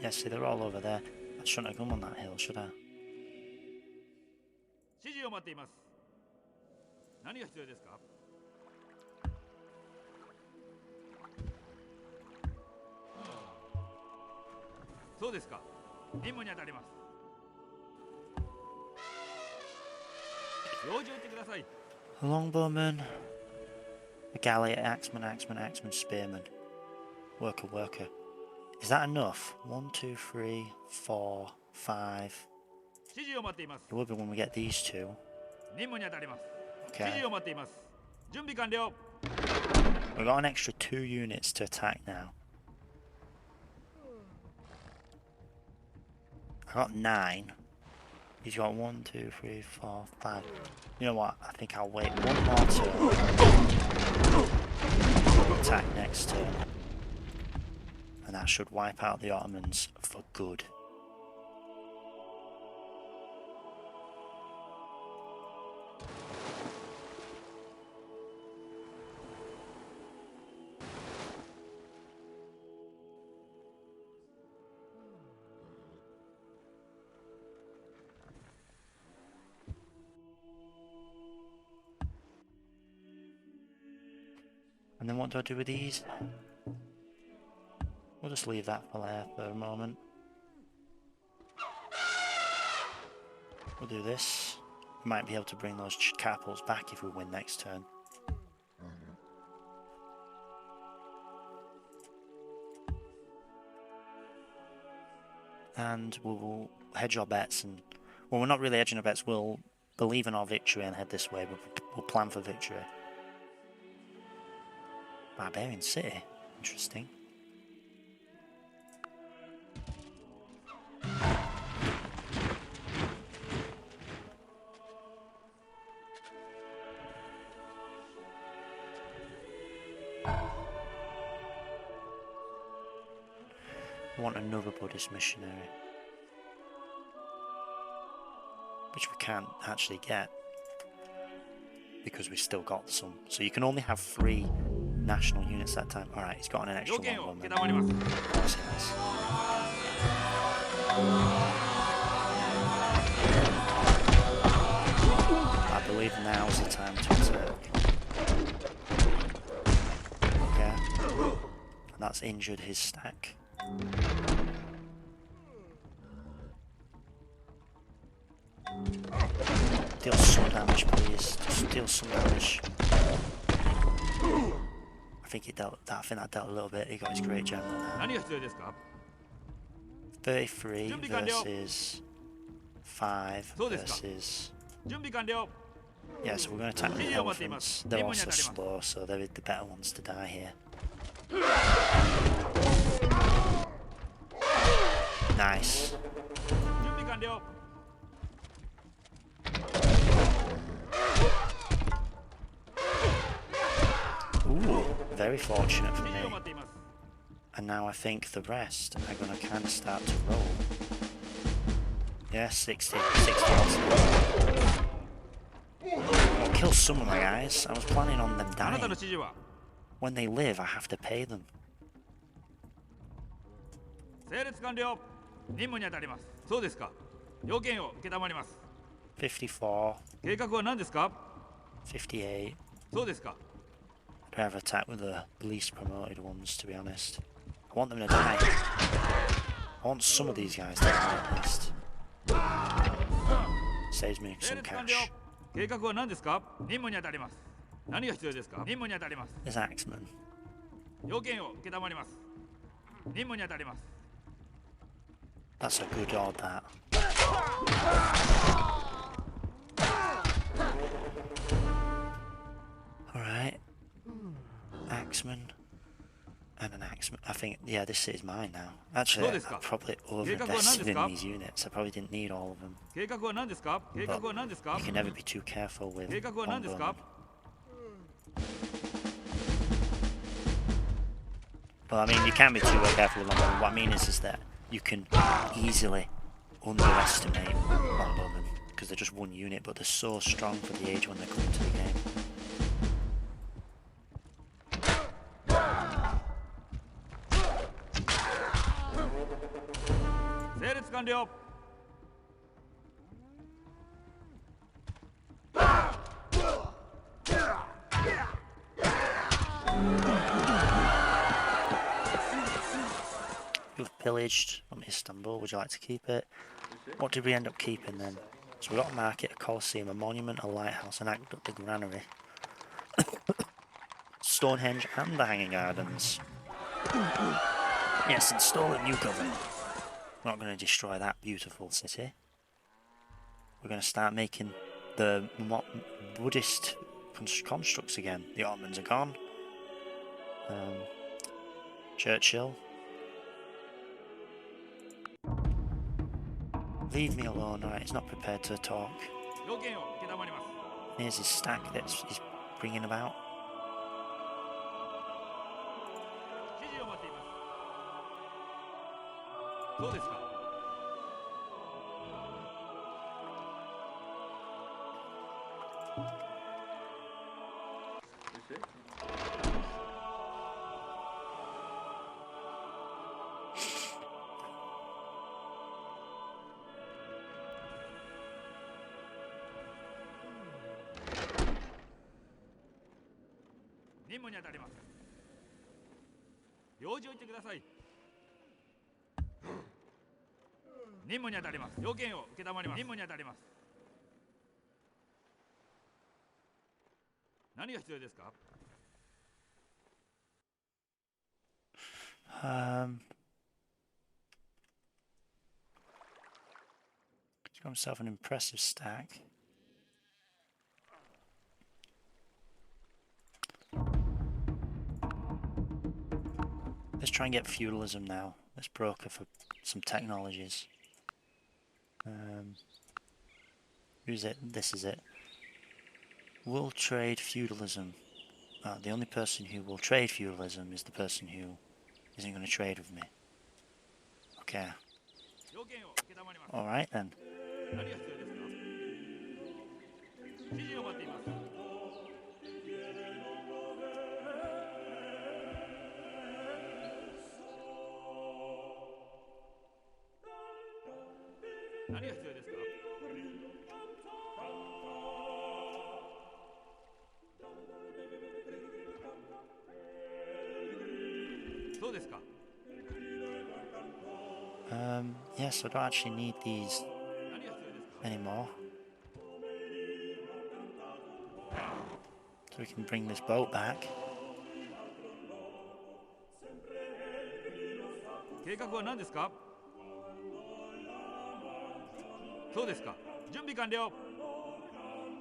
Yeah, see, they're all over there. I shouldn't have gone on that hill, should I? 指示を待っています何が必要ですかそうですか任務に当たります用事を言ってください A longbowman, a galley, axeman, spearman, worker. Is that enough? 1, 2, 3, 4, 5. 指示を待っています It will be when we get these 2. 任務に当たります Okay. 指示を待っています準備完了 We've got an extra 2 units to attack now. I got 9. He's got 1, 2, 3, 4, 5. You know what? I think I'll wait 1 more turn. Attack next turn. And that should wipe out the Ottomans for good. And then what do I do with these? We'll just leave that for there for a moment. We'll do this. We might be able to bring those catapults back if we win next turn. And we'll hedge our bets, and well, we're not really hedging our bets. We'll believe in our victory and head this way, but we'll plan for victory. Barbarian City, interesting. We want another Buddhist missionary, which we can't actually get because we've still got some. So you can only have 3 national units at a time. Alright, he's got an extra 要件を one. 承ります Of course he has. I believe now's the time to attack. Yeah. And that's injured his stack. Deal some damage, please. Just deal some damage. I think it dealt that. I think that dealt a little bit. He got his great general now. 何が必要ですか 33 準備完了 versus 5 そうですか versus. 準備完了 Yeah, so we're going to attack the 指示を待っています elephants. They're 任務に also 当たります slow, so they're the better ones to die here. Nice. 準備完了 Ooh, very fortunate for 指示を me. 待っています And now I think the rest are going to kind of start to roll. Yeah, 60 odds. I'll kill some of my guys. I was planning on them あなたの dying. 指示は When they live, I have to pay them. 整列完了。任務に当たります。そうですか。要件を承ります。54, 計画は何ですか？ 58. そうですか。 I'd rather attack with the least promoted ones, to be honest. I want them to die. I want some of these guys to die at least. Saves me 整 some 列完了。 cash. 計画は何ですか？任務に当たります。何が必要ですか？任務に当たります。 There's Axeman. 要件を承ります。任務に当たります。 That's a good odd, that. Alright. Axeman. And an Axeman. I think, yeah, this is mine now. Actually, I probably over-invested in these units. I probably didn't need all of them. 計画は何ですか？計画は何ですか？ You can never be too careful with 計画は何ですか？ Well, I mean, you can be too careful with longbowmen. What I mean is that you can easily underestimate longbowmen because they're just one unit, but they're so strong for the age when they come into the game. You've pillaged from Istanbul. Would you like to keep it? What did we end up keeping then? So we got a market, a coliseum, a monument, a lighthouse, an aqueduct, a granary, Stonehenge, and the Hanging Gardens. Yes, install a new government. We're not going to destroy that beautiful city. We're going to start making the Buddhist constructs again. The Ottomans are gone. Churchill. Leave me alone, right? He's not prepared to talk. Here's his stack that he's bringing about. He's got himself an impressive stack. Let's try and get feudalism now. Let's broker for some technologies. Who's it? This is it. Will trade feudalism. The only person who will trade feudalism is the person who isn't going to trade with me. Okay. Alright then. Yes, I don't actually need these anymore. So we can bring this boat back.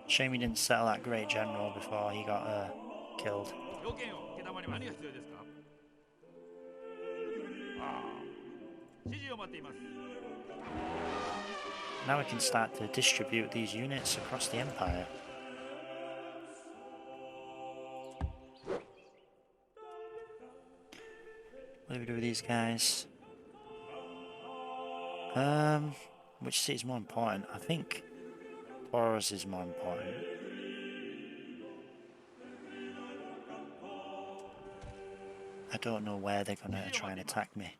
Shame he didn't settle that great general before he got killed. Now we can start to distribute these units across the empire. What do we do with these guys? Which city is more important? I think Taurus is more important. I don't know where they're gonna try and attack me.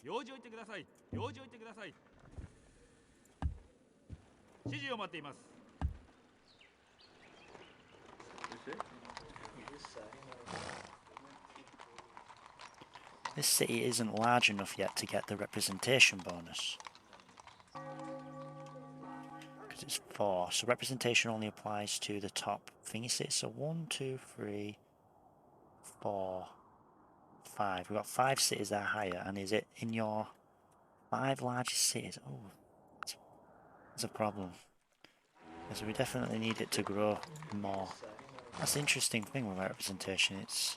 用事を言ってください。用事を言ってください。指示を待っています。 This city isn't large enough yet to get the representation bonus. Because it's 4, so representation only applies to the top thingy cities. So 1, 2, 3, 4, 5. We've got 5 cities that are higher, and is it in your 5 largest cities? Oh, that's a problem. So we definitely need it to grow more. That's the interesting thing with representation. It's,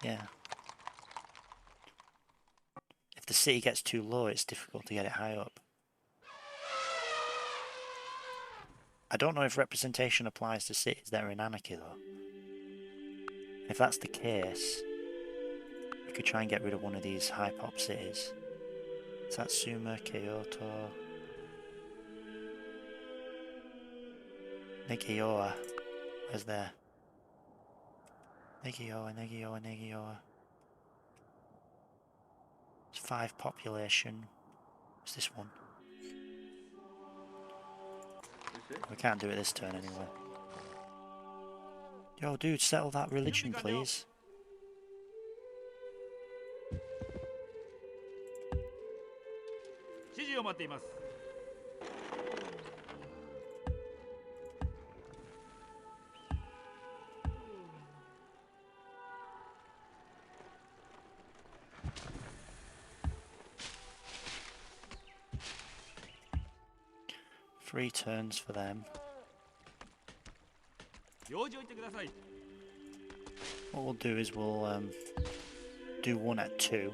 yeah. If the city gets too low, it's difficult to get it high up. I don't know if representation applies to cities that are in anarchy though. If that's the case, we could try and get rid of one of these high pop cities. Satsuma, Kyoto, Negioa. Where's there? Negioa. It's 5 population. What's this one? We can't do it this turn anyway. Yo, dude, settle that religion, please. Three turns for them. What we'll do is we'll do one at 2.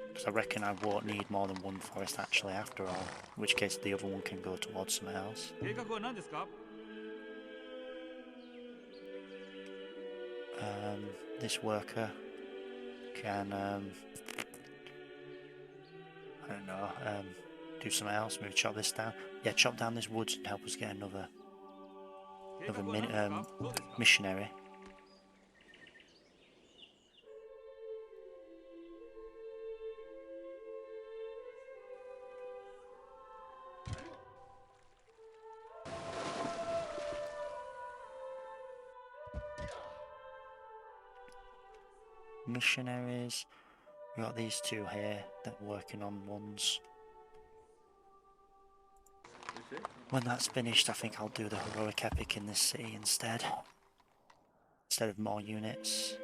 Because I reckon I won't need more than one forest actually after all. In which case the other one can go towards something else. This worker can, I don't know, do something else, maybe chop this down. Yeah, chop down this woods and help us get another missionary. Missionaries. We got these 2 here that are working on ones. When that's finished, I think I'll do the heroic epic in this city instead of more units.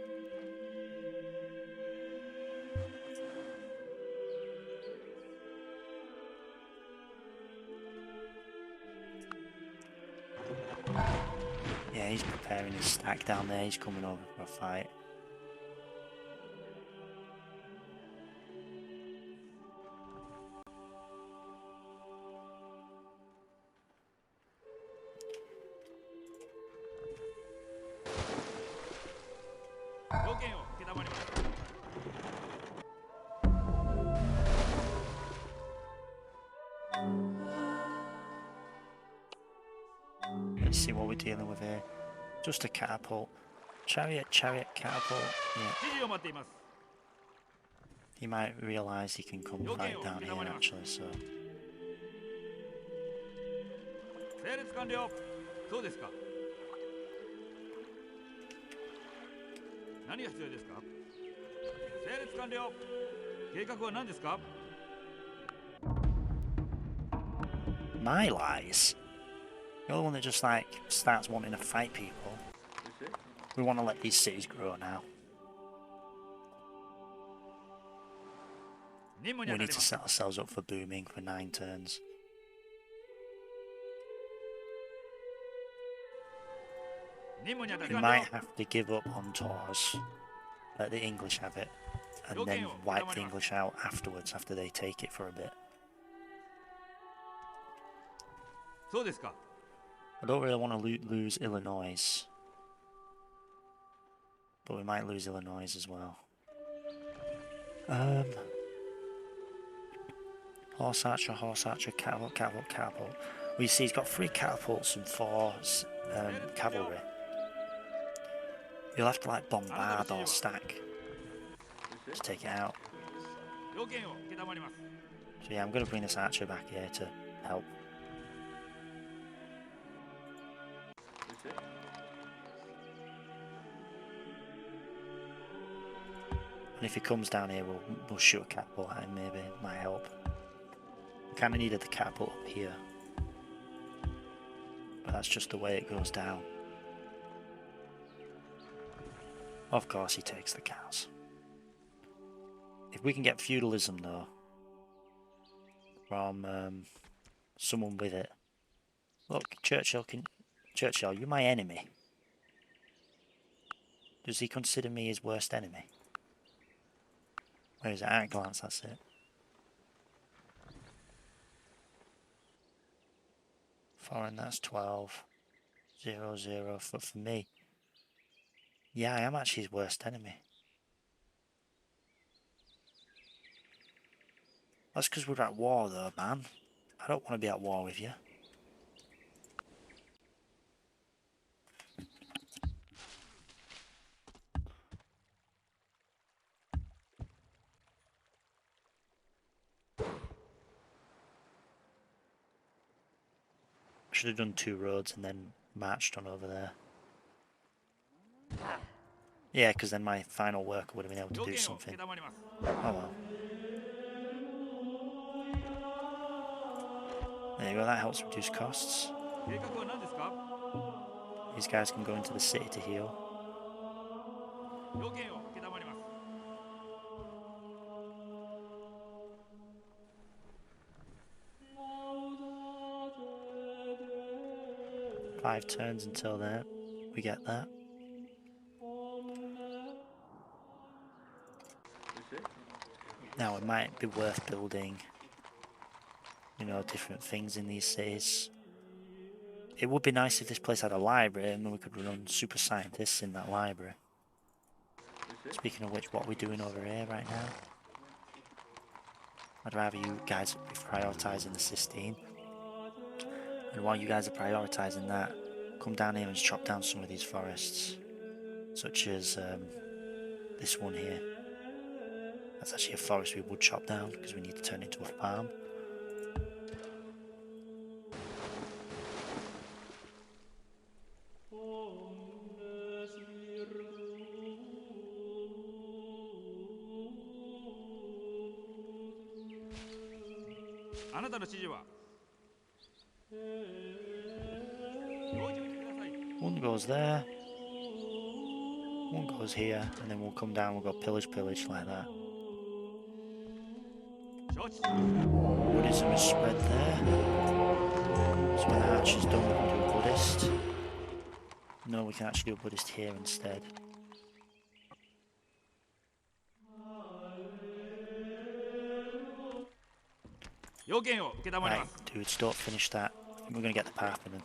Yeah, he's preparing his stack down there. He's coming over for a fight. Let's see what we're dealing with here. Just a catapult. Chariot, catapult. Yeah. He might realise he can come fight down here actually, so. My lies? You're the one that just like starts wanting to fight people. We want to let these cities grow now. We need to set ourselves up for booming for 9 turns. We might have to give up on Taurus, let the English have it, and then wipe the English out afterwards after they take it for a bit. I don't really want to lose Illinois, but we might lose Illinois as well. Horse archer, catapult, catapult, catapult. Well, you see, he's got 3 catapults and 4 cavalry. You'll have to like bombard or stack to take it out. 要件を承ります So yeah, I'm going to bring this archer back here to help. And if he comes down here, we'll shoot a catapult at him, maybe. It might help. Kind of needed the catapult up here. But that's just the way it goes down. Of course he takes the cows. If we can get feudalism though, from someone with it. Look, Churchill, you're my enemy. Does he consider me his worst enemy? Where is it? At a glance, that's it. Foreign, that's 12. 0, 0. For me, yeah, I am actually his worst enemy. That's because we're at war though, man. I don't want to be at war with you. Should have done 2 roads and then marched on over there. Yeah, because then my final worker would have been able to 要 do 件を something. 承ります Oh well. There you go, that helps reduce costs. 計画は何ですか These guys can go into the city to heal. 要件を承ります 5 turns until there. We get that. Now it might be worth building, you know, different things in these cities. It would be nice if this place had a library and then we could run super scientists in that library. Speaking of which, what are we doing over here right now? I'd rather you guys be prioritising the Sistine. And while you guys are prioritising that, come down here and chop down some of these forests. Such as this one here. That's actually a forest we would chop down because we need to turn it into a farm. One goes there, one goes here, and then we'll come down, we'll go pillage, pillage like that. Buddhism is spread there. So when the archer's done, we can do a Buddhist. No, we can actually do a Buddhist here instead. Right, dudes, don't finish that. I think we're going to get the Parthenon.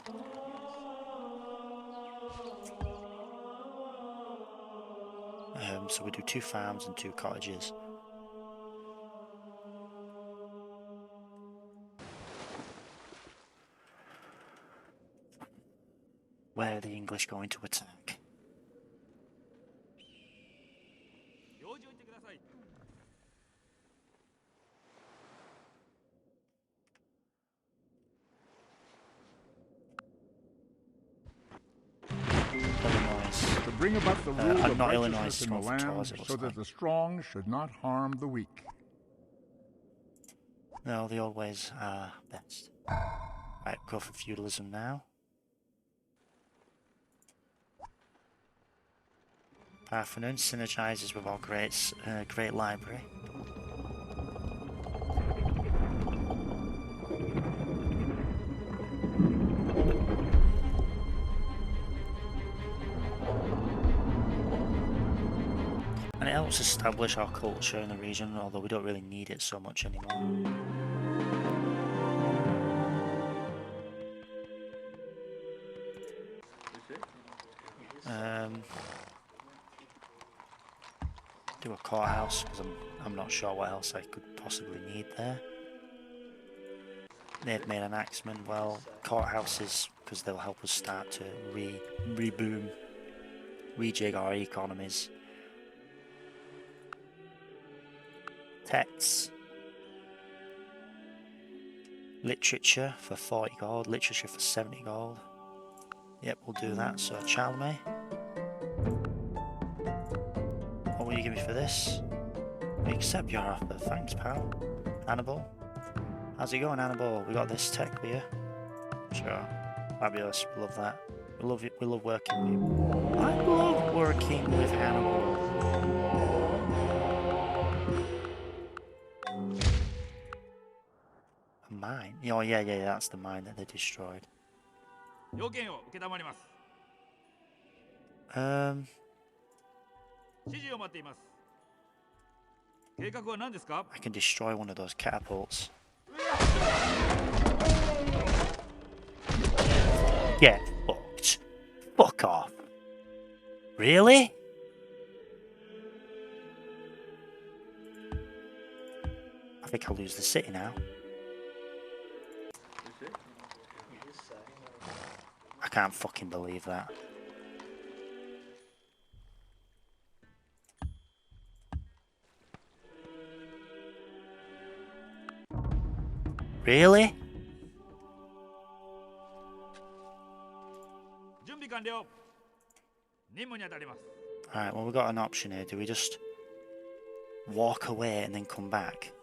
So we do 2 farms and 2 cottages. Where are the English going to attack? Illinois. To bring about the rule of not Illinois, righteousness in the it's going for land, Taws, it looks so that like. the strong should not harm the weak. No, the old ways are best. Right, go for feudalism now. Parthenon synergizes with our great library. And it helps establish our culture in the region, although we don't really need it so much anymore. do a courthouse because I'm not sure what else I could possibly need there. They've made an axeman. Well, courthouses because they'll help us start to reboom, rejig our economies. Texts. Literature for 40 gold, literature for 70 gold. Yep, we'll do that. So, Chalme. What will you give me for this? We accept your offer. Thanks, pal. Hannibal. How's it going, Hannibal? We got this tech for you. Sure. Fabulous. We love that. We love it. We love working with you. I love working with Hannibal. A mine? Oh, yeah, that's the mine that they destroyed. I can destroy one of those catapults. Get fucked. Fuck off. Really? I think I'll lose the city now. I can't fucking believe that. Really? Alright, well, we've got an option here. Do we just walk away and then come back?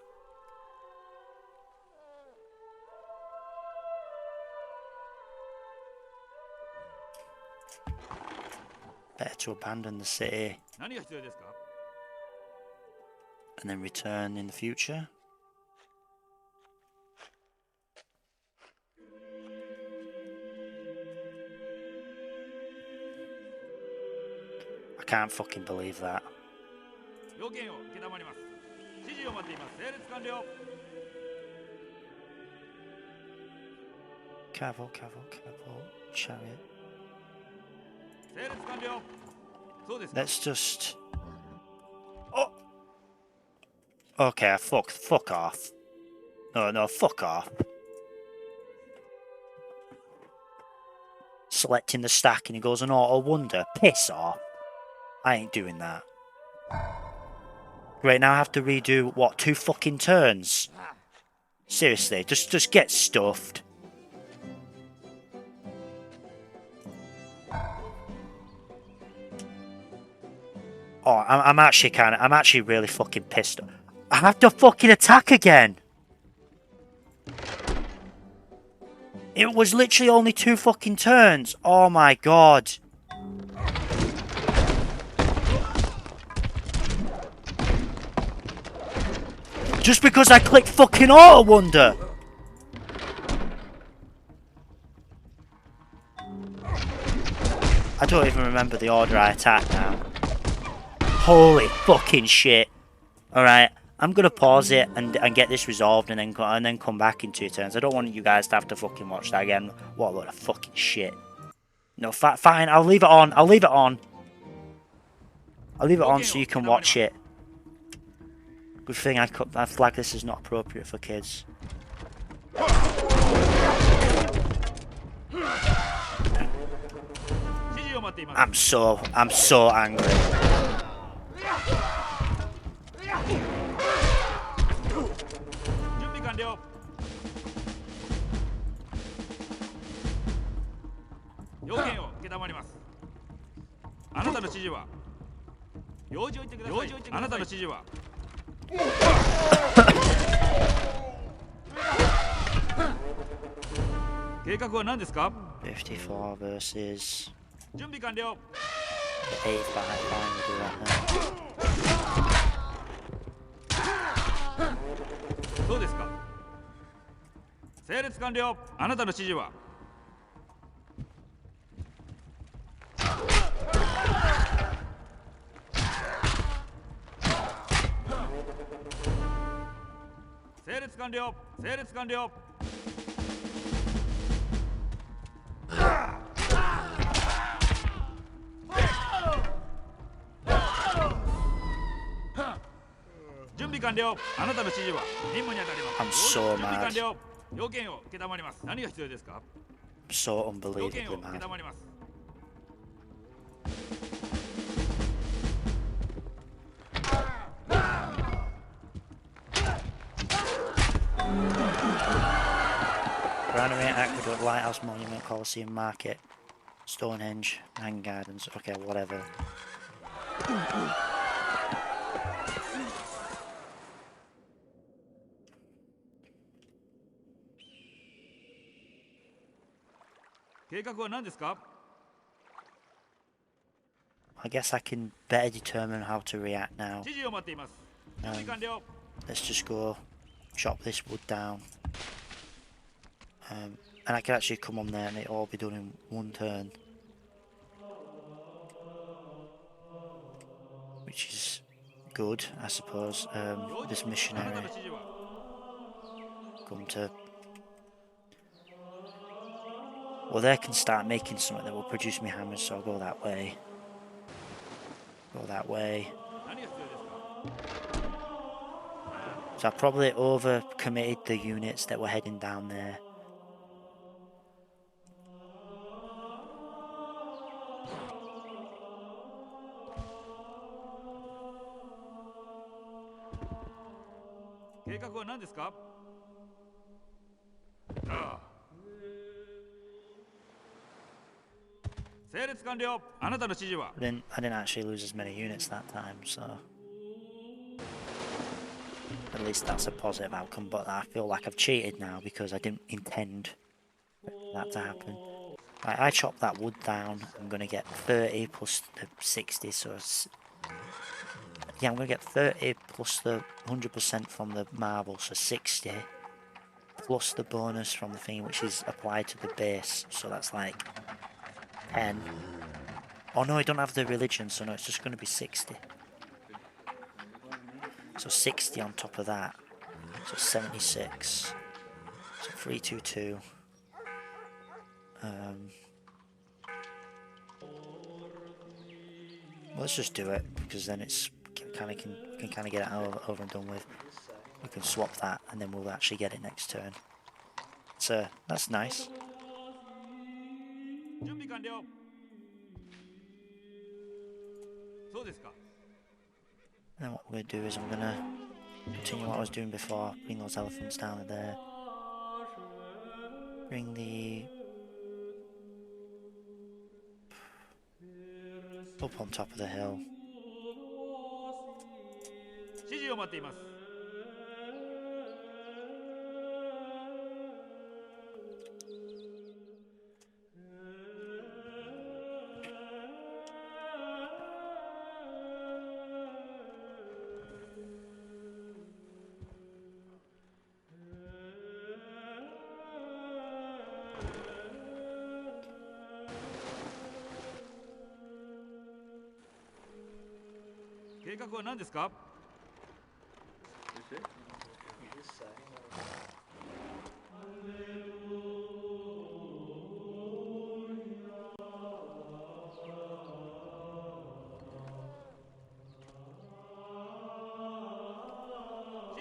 Better to abandon the city and then return in the future. I can't fucking believe that. Caval, chariot. Let's just... Oh! Okay, fuck off. No, fuck off. Selecting the stack and he goes an auto wonder. Piss off. I ain't doing that. Great, now I have to redo, what, 2 fucking turns? Seriously, just get stuffed. Oh, I'm actually really fucking pissed. I have to fucking attack again. It was literally only 2 fucking turns. Oh my god. Just because I clicked fucking auto wonder. I don't even remember the order I attacked now. Holy fucking shit. Alright, I'm gonna pause it and get this resolved and then come back in 2 turns. I don't want you guys to have to fucking watch that again. What a load of fucking shit. No, fine, I'll leave it on. I'll leave it on so you can watch it. Good thing I flagged this as not appropriate for kids. I'm so angry. $54 versus 85. Fine, we'll do that then. そうですか。整列完了。あなたの指示は。整列完了。整列完了。完了。あなたの指示は任務に当たります。 I'm so 準備 mad. 完了。要件を承ります。何が必要ですか？ So 要 unbelievably 件を mad. 承ります。Granary, Aqueduct, Lighthouse, Monument, Colosseum, Market, Stonehenge, Hang Gardens. Okay, whatever. 計画は何ですか？ I guess I can better determine how to react now. 指示を待っています。準備完了。 Let's just go chop this wood down. And I can actually come on there and it'll all be done in one turn. Which is good, I suppose. This あなたの missionary 指示は come to... Well, they can start making something that will produce me hammers, so I'll go that way. Go that way. 何が必要ですか？ So I probably over-committed the units that were heading down there.「計画は何ですか？」ああ。整列完了。あなたの指示は I didn't actually lose as many units that time, so... At least that's a positive outcome, but I feel like I've cheated now because I didn't intend that to happen. Right, I chopped that wood down. I'm going to get 30 plus the 60, so... Yeah, I'm going to get 30 plus the 100% from the marble, so 60. Plus the bonus from the thing which is applied to the base, so that's like 10. Oh no, I don't have the religion, so no, it's just going to be 60. So 60 on top of that, so 76. So 322. Let's just do it because then it's can kind of get it over and done with. We can swap that and then we'll actually get it next turn. So that's nice. 準備完了。そうですか。 And then what we're going to do is I'm going to continue what I was doing before. Bring those elephants down to there. Bring the... up on top of the hill. 指示を待っています。 計画は何ですか？ 指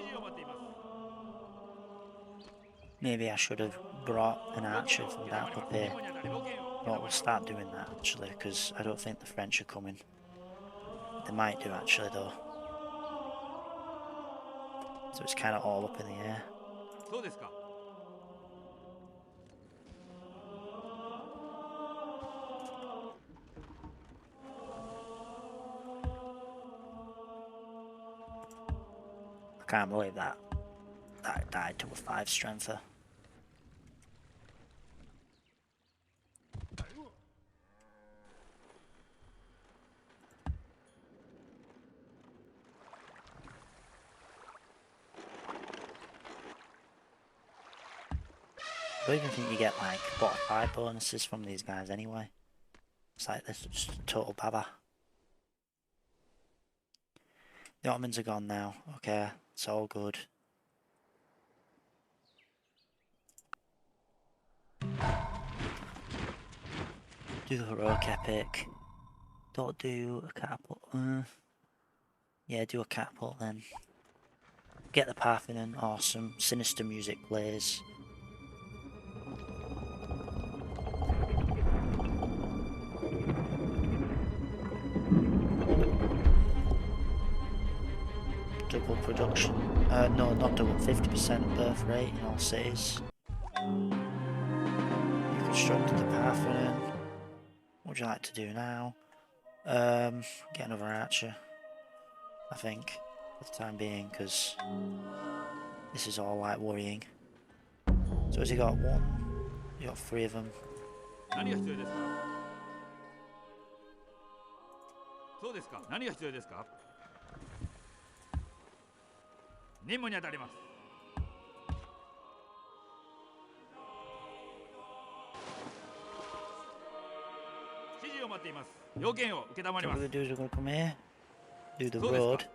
示を待っています。 Maybe I should have brought an 要件 archer を from 承り that ます。 up 任 here. 務に当たり要件を Well, we'll start doing that actually, because I don't think the French are coming. They might do actually though. So it's kind of all up in the air. そうですか。 I can't believe that. That died to a 5 strengther. I don't even think you get like fortify bonuses from these guys anyway. It's like this just total baba. The Ottomans are gone now. Okay, it's all good. Do the heroic epic. Don't do a catapult. Yeah, do a catapult then. Get the Parthenon, awesome. Sinister music plays. Double production. No, not double. 50% birth rate in all cities. You constructed the Parthenon. What would you like to do now? Get another archer. I think, for the time being, because this is all like worrying. So has he got one? You got 3 of them. 何が必要ですか。そうですか。何が必要ですか。任務に当たります。指示を待っています。要件を受けたまり What ま we're す。 gonna do is we're gonna come here, do the そうですか。 road,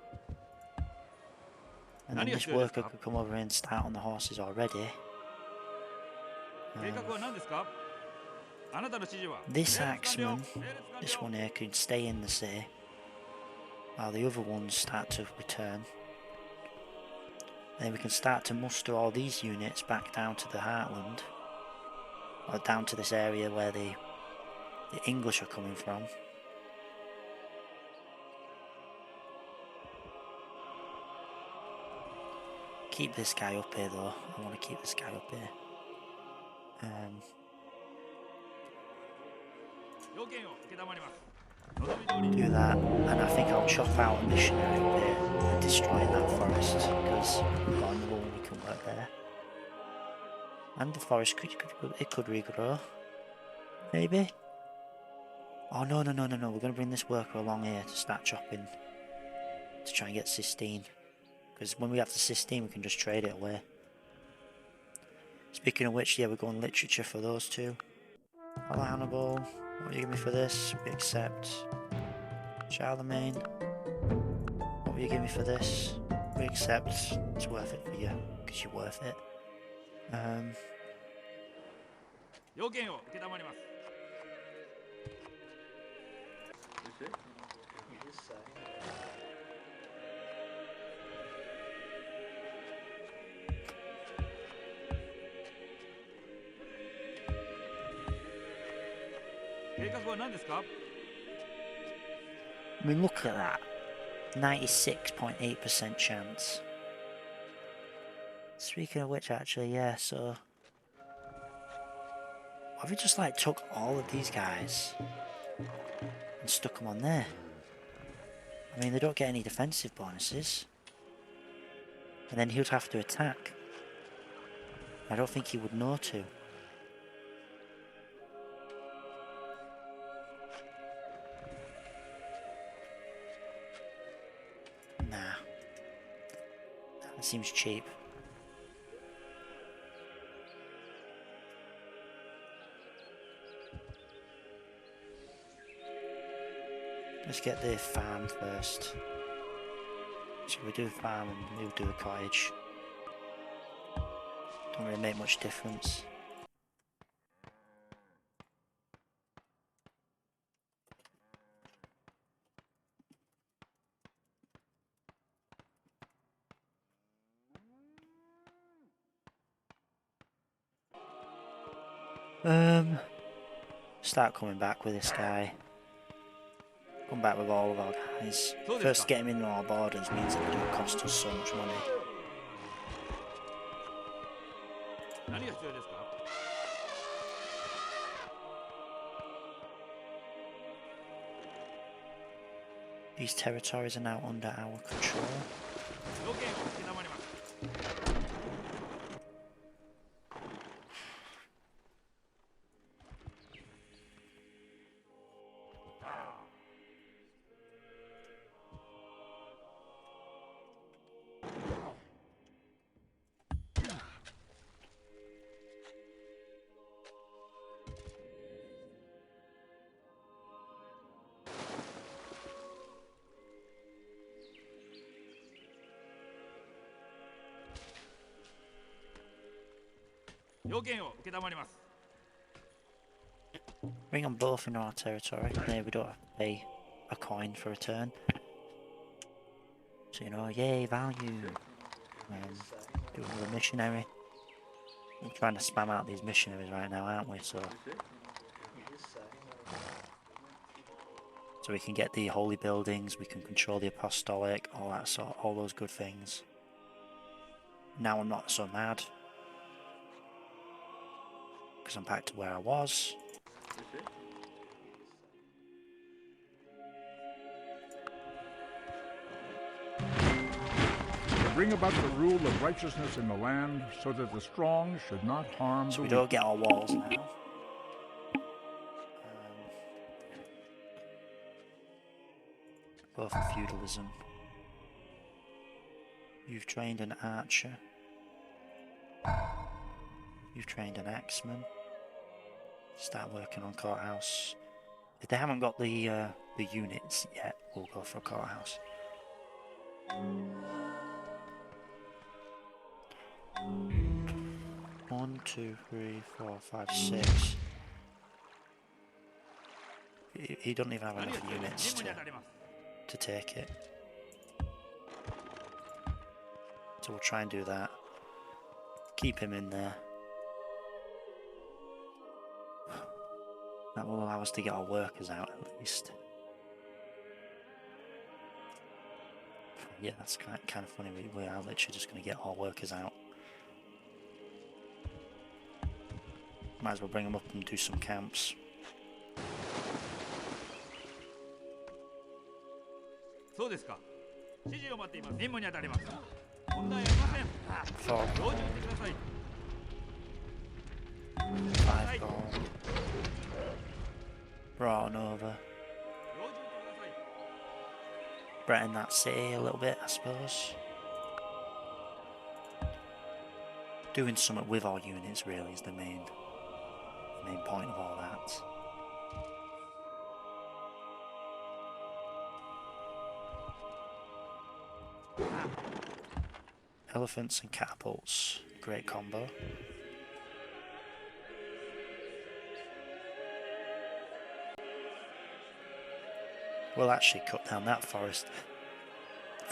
and then this worker could come over and start on the horses already. 計画は何ですか。あなたの指示は。 This 並列完了 axeman, this one here, can stay in the city, while the other ones start to return. Then we can start to muster all these units back down to the heartland, or down to this area where the English are coming from. Keep this guy up here though. I want to keep this guy up here. 要件を受けたまります。望み通りに。 Do that, and I think I'll chop out a missionary up here and destroy that forest because we've got another one we can work there. And the forest could regrow, maybe. Oh no! We're going to bring this worker along here to start chopping to try and get Sistine. Because when we have the Sistine, we can just trade it away. Speaking of which, yeah, we're going literature for those two. Hello Hannibal, what will you give me for this? We accept. Charlemagne, what will you give me for this? We accept. It's worth it for you, because you're worth it. 要件を受けたまります。計画は何ですか。 I mean, look at that. 96.8% chance. Speaking of which, actually, yeah, so... What if we just, like, took all of these guys and stuck them on there? I mean, they don't get any defensive bonuses. And then he would have to attack. I don't think he would know to. Nah. That seems cheap. Let's get the farm first. Shall we do a farm and we'll do a cottage? Don't really make much difference. Start coming back with this guy. Come back with all of our guys. First, get him in our borders means that it don't cost us so much money. 何が必要ですか。 These territories are now under our control. 要件を受けたまります。 要件を受けたまります。 Bring them both into our territory. There, we don't have to pay a coin for a turn. So, you know, yay, value. Do another missionary. We're trying to spam out these missionaries right now, aren't we? So we can get the holy buildings, we can control the apostolic, all that sort, all those good things. Now I'm not so mad because I'm back to where I was. To bring about the rule of righteousness in the land, so that the strong should not harm So the we weak. don't get our walls now. Go for feudalism. You've trained an archer. You've trained an axeman. Start working on courthouse. If they haven't got the units yet, we'll go for a courthouse. One, two, three, four, five, six. He doesn't even have enough units to take it. So we'll try and do that. Keep him in there. That will allow us to get our workers out at least. Yeah, that's kind of funny. We are literally just going to get our workers out. Might as well bring them up and do some camps. Soですか。指示を待っています。任務に当たります。問題ありません。同時にしてください。 5 gold. Brought on over. Threaten that city a little bit, I suppose. Doing something with our units really is the main point of all that. Elephants and catapults, great combo. We'll actually cut down that forest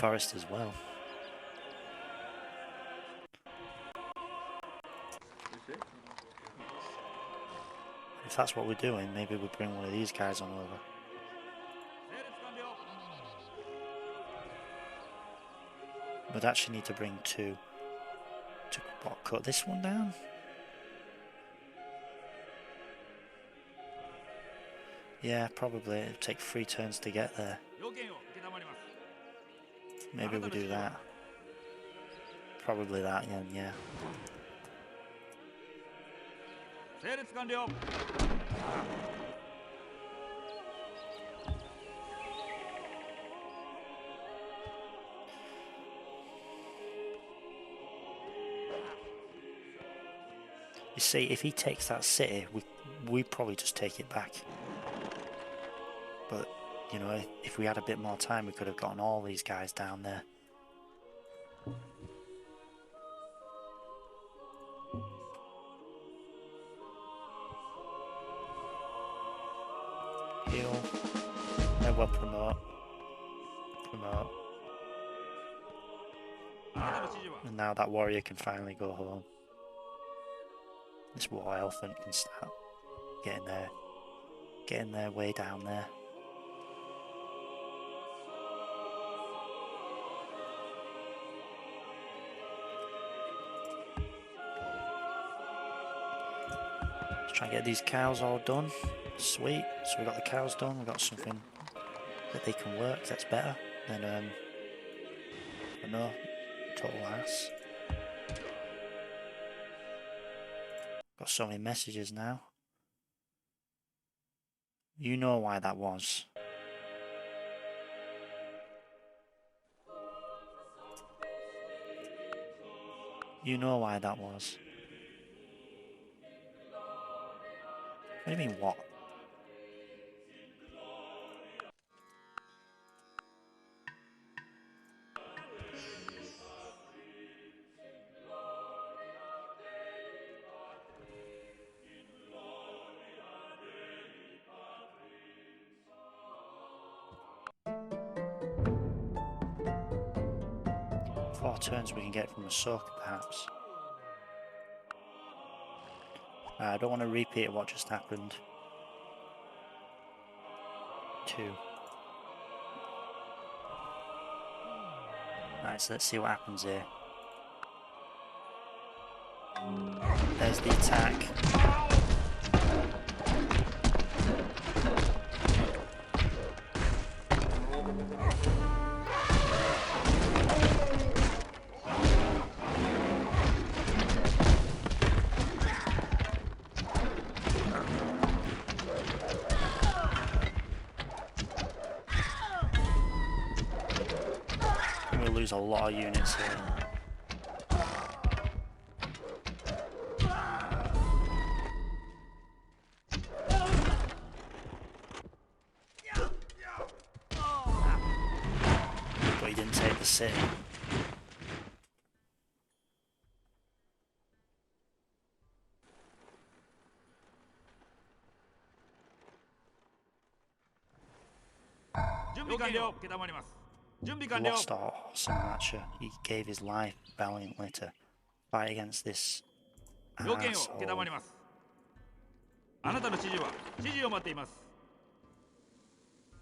as well. If that's what we're doing, maybe we'll bring one of these guys on over. We'd actually need to bring two to what, cut this one down? Yeah, probably. It'll take 3 turns to get there. Maybe we do that. Probably that, yeah. You see, if he takes that city, we probably just take it back. But, you know, if we had a bit more time, we could have gotten all these guys down there. Heal. No, well, promote. Promote. And now that warrior can finally go home. This war elephant can start getting their way down there. Let's try and get these cows all done. Sweet. So we got the cows done. We got something that they can work. That's better than I don't know, total ass. Got so many messages now. You know why that was. You know why that was. What do you mean, what? 4 turns we can get from Ahsoka, perhaps. I don't want to repeat what just happened. 2. Right, so let's see what happens here. There's the attack. We'll lose a lot of units here. But he didn't take the city. He lost a horse and Archer. He gave his life valiantly to fight against this asshole. あなたの指示は指示を待っています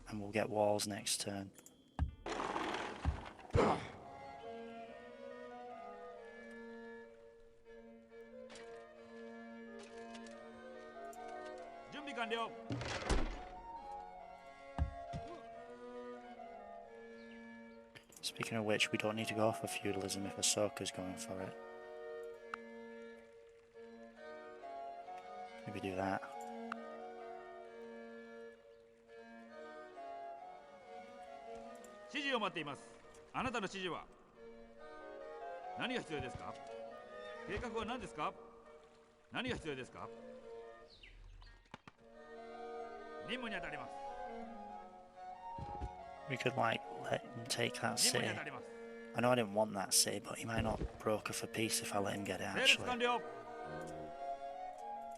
And we'll get walls next turn. Speaking of which, we don't need to go for feudalism if Ahsoka's going for it. Maybe do that. We could like let him take that city. I know I didn't want that city, but he might not broker for peace if I let him get it actually.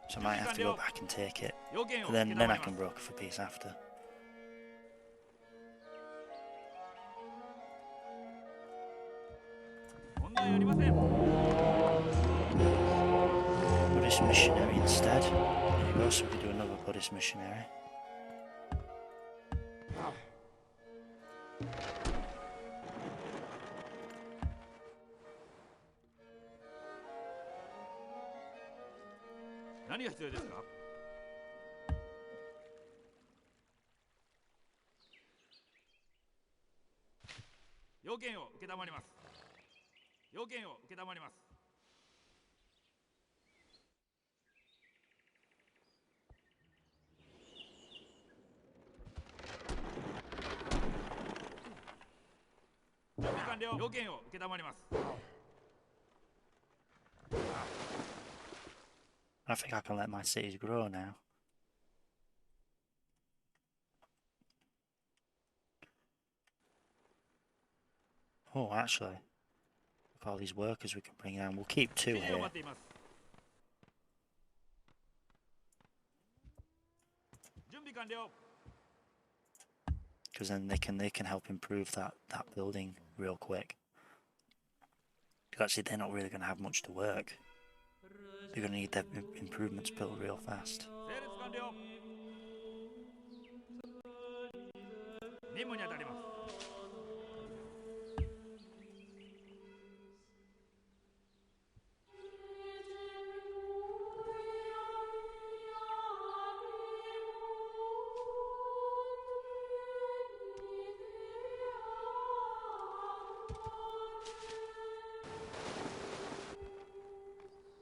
So I might have to go back and take it. But then I can broker for peace after. Buddhist missionary instead. There you go, so we can do another Buddhist missionary. I think I can let my cities grow now. Oh, actually, look at all these workers we can bring down. We'll keep 2 here. Because then they can help improve that building real quick. Because actually they're not really going to have much to work. They're going to need their improvements built real fast.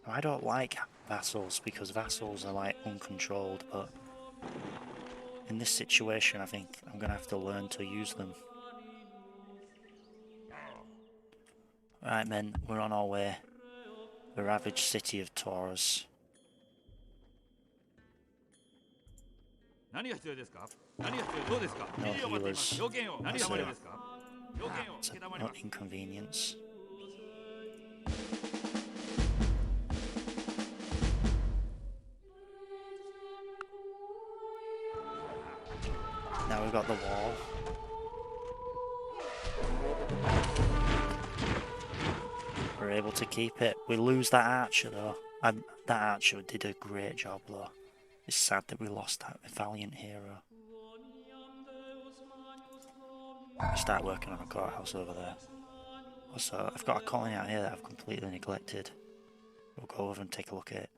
I don't like vassals because vassals are like uncontrolled, but in this situation I think I'm going to have to learn to use them. Right men, we're on our way. The ravaged city of Taurus. No healers. That's an inconvenience. Now we've got the wall. to keep it. We lose that archer though. That archer did a great job though. It's sad that we lost that valiant hero. Start working on a courthouse over there. Also, I've got a colony out here that I've completely neglected. We'll go over and take a look at it.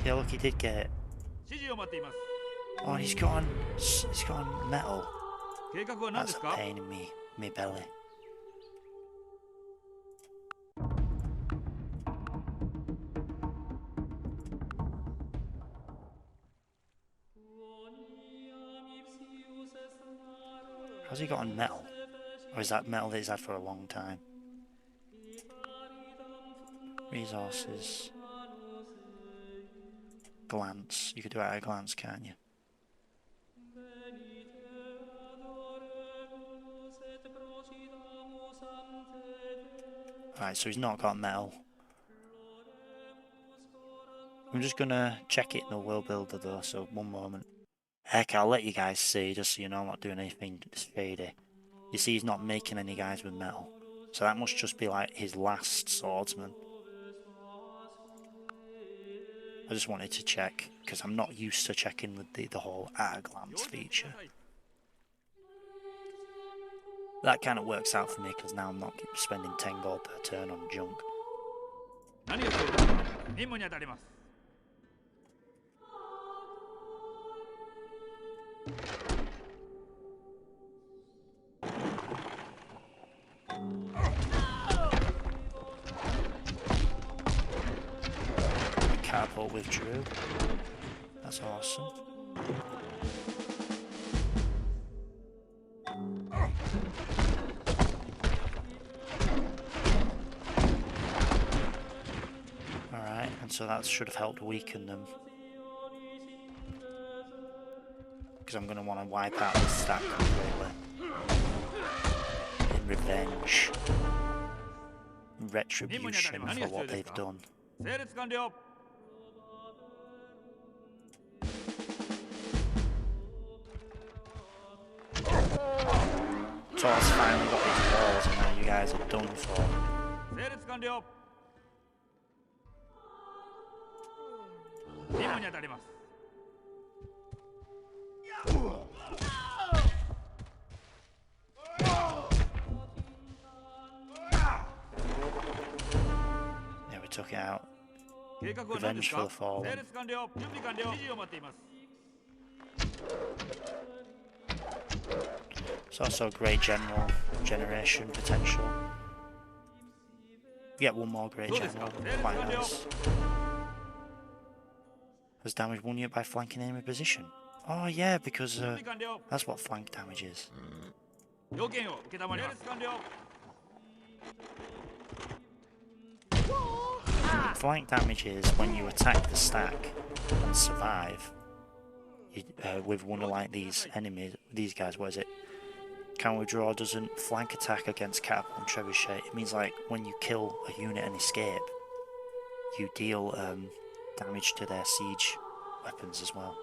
Yeah, look, he did get it. Oh, he's gone metal. That's a pain in me belly. How's he got on metal? Or is that metal that he's had for a long time? Resources. Glance. You could do it at a glance, can't you? Alright, so he's not got metal. I'm just gonna check it in the world builder though, so one moment. Heck, I'll let you guys see, just so you know I'm not doing anything shady. You see he's not making any guys with metal. So that must just be like his last swordsman. I just wanted to check, because I'm not used to checking the whole at a glance feature. That kind of works out for me, because now I'm not spending 10 gold per turn on junk. Catapult withdrew. That's awesome. Alright, and so that should have helped weaken them. Because I'm going to want to wipe out this stack completely. In revenge. Retribution for what they've done. Thor's finally got his walls and now you guys are done for. Yeah, we took it out. Revenge for the fallen. It's also a great general generation potential. Get one more great general, quite nice. Has damage 1 unit by flanking enemy position? Oh yeah, because that's what flank damage is. Flank damage is when you attack the stack and survive. With one of like these enemies, these guys, what is it? Counter withdraw doesn't flank attack against catapult and trebuchet. It means like when you kill a unit and escape, you deal damage to their siege weapons as well.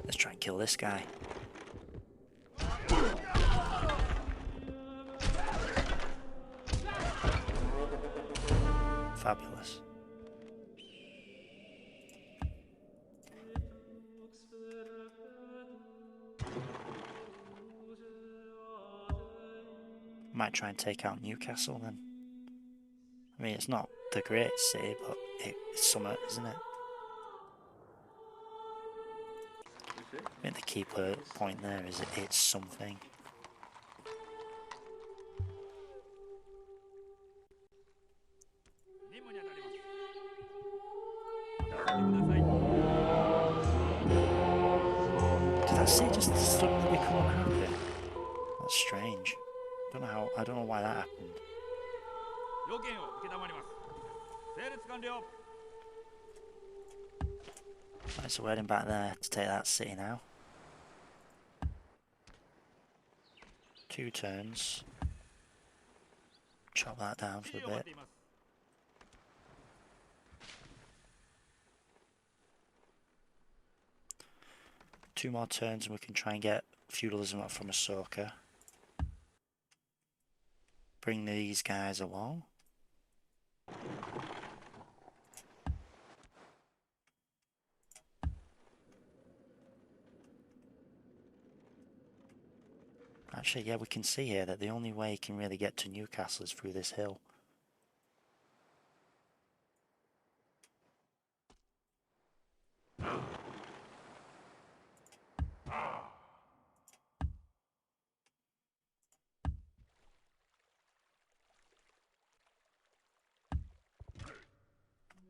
Let's try and kill this guy. Fabulous. Might try and take out Newcastle then. I mean, it's not the great city, but it's something, isn't it? I think the key point there is it's something. Did that city just suddenly become a cracker? That's strange. I don't know why that happened. 要件を承ります。整列完了。 Right, so we're heading back there to take that city now. 2 turns. Chop that down 指 for a 示を待っ bit. ています。 2 more turns and we can try and get feudalism up from Ahsoka. Bring these guys along. Actually, yeah, we can see here that the only way you can really get to Newcastle is through this hill.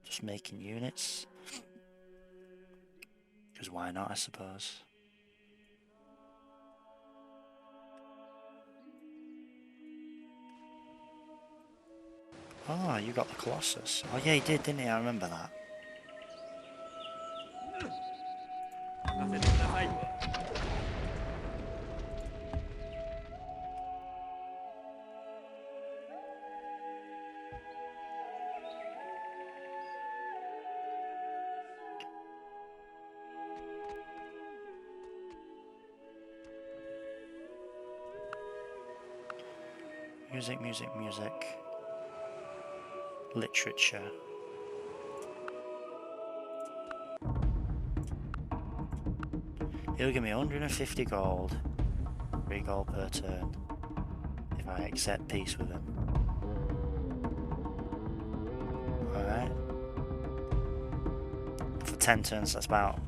Just making units. Because why not, I suppose. Oh, you got the Colossus. Oh yeah, he did, didn't he? I remember that. 任せてください。 Music, music, music. Literature. He'll give me 150 gold. 3 gold per turn. If I accept peace with him. Alright. For 10 turns, that's about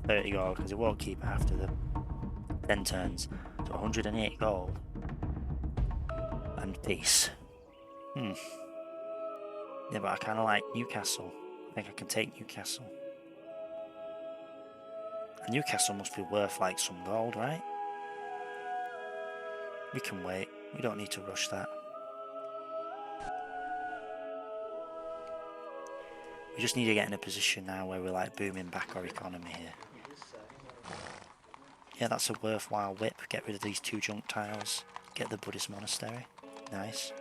30 gold, because it won't keep after the 10 turns. So 108 gold. And peace. Yeah, but I kind of like Newcastle. I think I can take Newcastle. And Newcastle must be worth like some gold, right? We can wait. We don't need to rush that. We just need to get in a position now where we're like booming back our economy here. Yeah, that's a worthwhile whip. Get rid of these 2 junk tiles. Get the Buddhist monastery. Nice.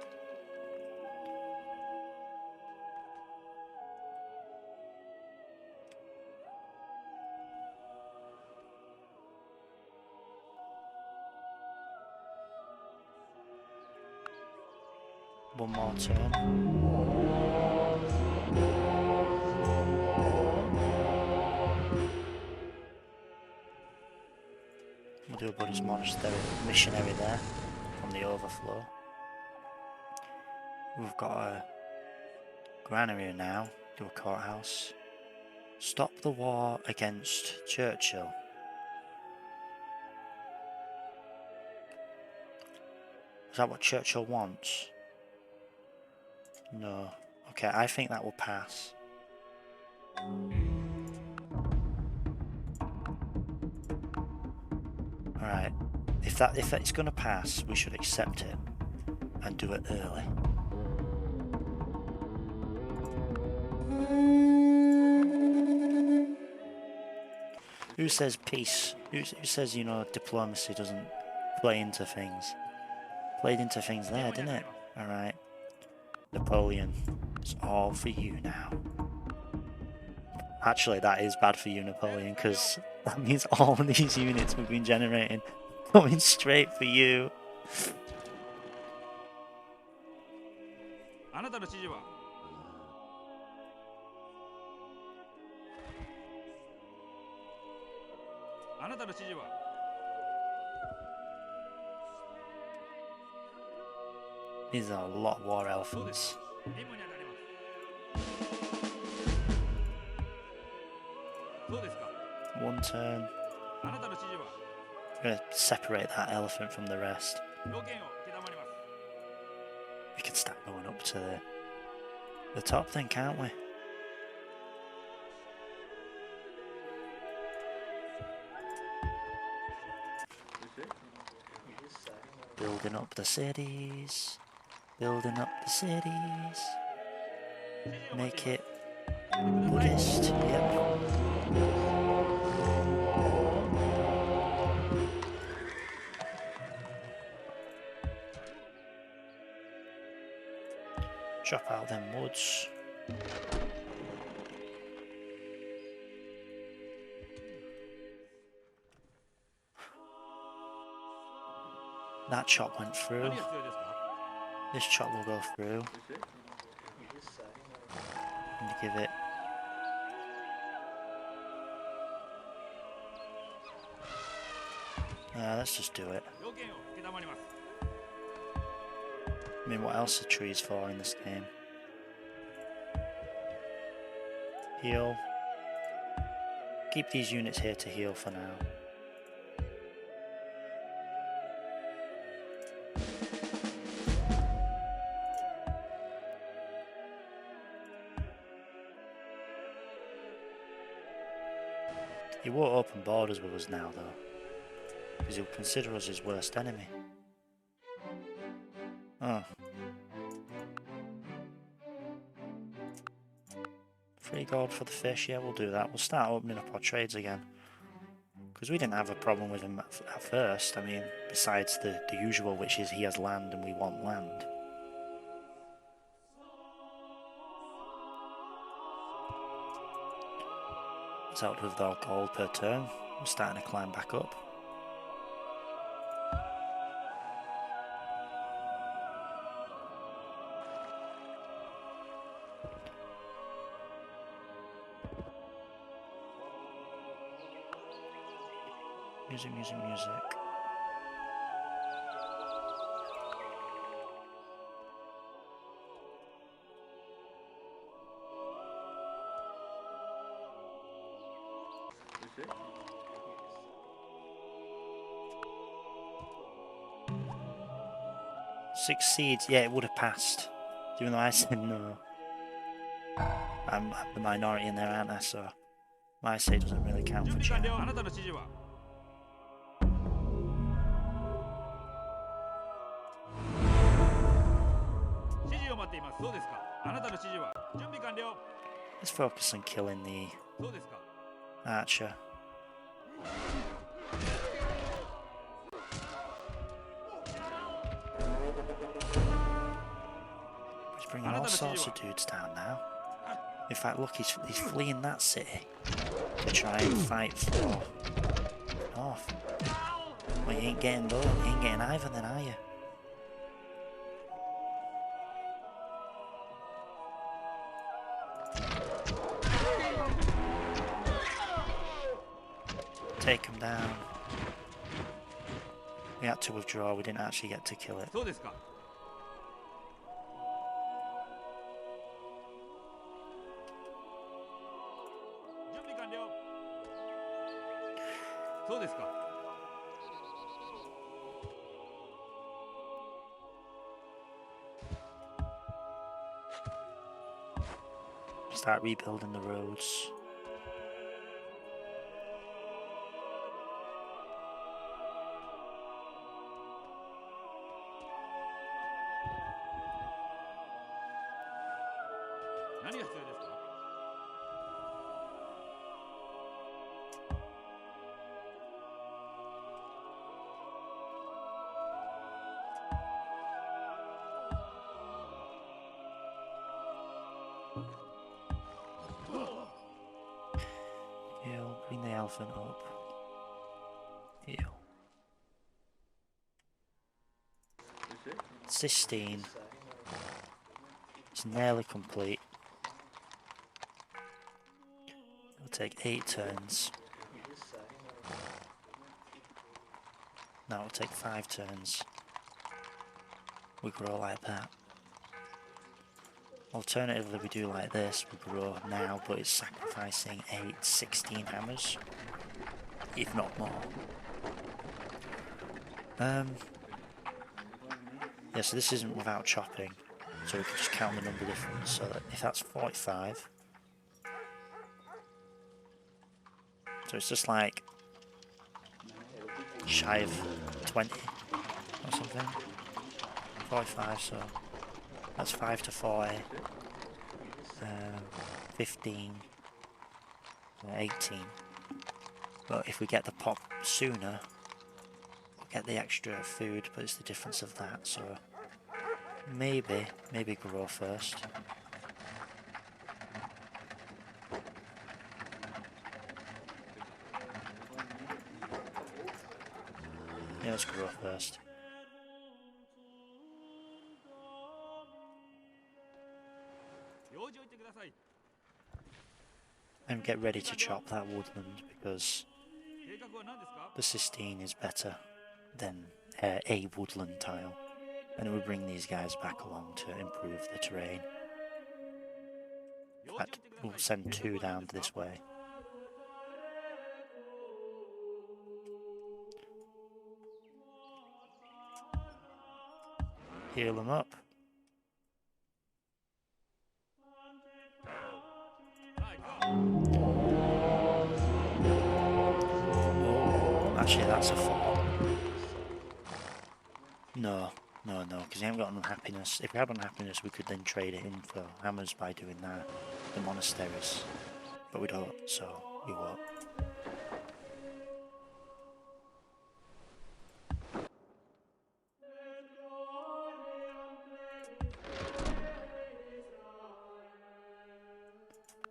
One more turn. We'll do a Buddhist monastery missionary there from the overflow. We've got a granary now. Do a courthouse. Stop the war against Churchill. Is that what Churchill wants? No. Okay, I think that will pass. Alright. If it's gonna pass, we should accept it and do it early. Who says peace? Who says, you know, diplomacy doesn't play into things? Played into things there, didn't it? Alright. Napoleon. It's all for you now. Actually, that is bad for you, Napoleon, because that means all of these units we've been generating going straight for you. あなたの指示は。 あなたの指示は。 These are a lot of war elephants. 任務に当たります。そうですか。 One turn. あなたの指示は。 We're gonna separate that elephant from the rest. 要件を承ります。 We can start going up to the top then, can't we? Building up the cities. Building up the cities. Make it Buddhist. Yep. Chop out them woods. That chop went through. 何が必要ですか？ This chop will go through. And give it. Let's just do it. 要件を承ります。 I mean, what else are trees for in this game? Heal. Keep these units here to heal for now. He won't open borders with us now, though, because he'll consider us his worst enemy. Oh. Free gold for the fish, yeah, we'll do that. We'll start opening up our trades again. Because we didn't have a problem with him at first, I mean, besides the usual, which is he has land and we want land. It's helped with our gold per turn. We're starting to climb back up. Music, music, music. Succeeds, yeah, it would have passed. Even though I said no. I'm the minority in there, aren't I? So my say doesn't really count for 準備完 chat. 了。あなたの指示は？ 指示を待っています。そうですか。あなたの指示は？準備完了。 Let's focus on killing the そうですか。 archer. He's bringing all sorts of dudes down now. In fact, look, he's fleeing that city to try and fight for North. Well, you ain't getting both. You ain't getting either then, are you? Take him down. We had to withdraw, we didn't actually get to kill it. そうですか。 準備完了。そうですか。 Start rebuilding the roads. Heal, bring the elephant up. Heal. 16. It's nearly complete. It'll take 8 turns. Now it'll take 5 turns. We grow like that. Alternatively, we do like this, we grow now, but it's sacrificing 8, 16 hammers, if not more. Yeah, so this isn't without chopping, so we can just count the number difference, so that if that's 45, so it's just like shy of 20 or something, 45, so That's 5 to 40. 15. 18. But if we get the pop sooner, we'll get the extra food, but it's the difference of that, so maybe grow first. Yeah, let's grow first. And get ready to chop that woodland because the cystine is better than a woodland tile, and it would bring these guys back along to improve the terrain. In fact, we'll send 2 down this way. Heal them up. Oh, actually that's a 4. No, because he hasn't got unhappiness. If we had unhappiness, we could then trade it in for hammers by doing that, the monasteries. But we don't, so we won't.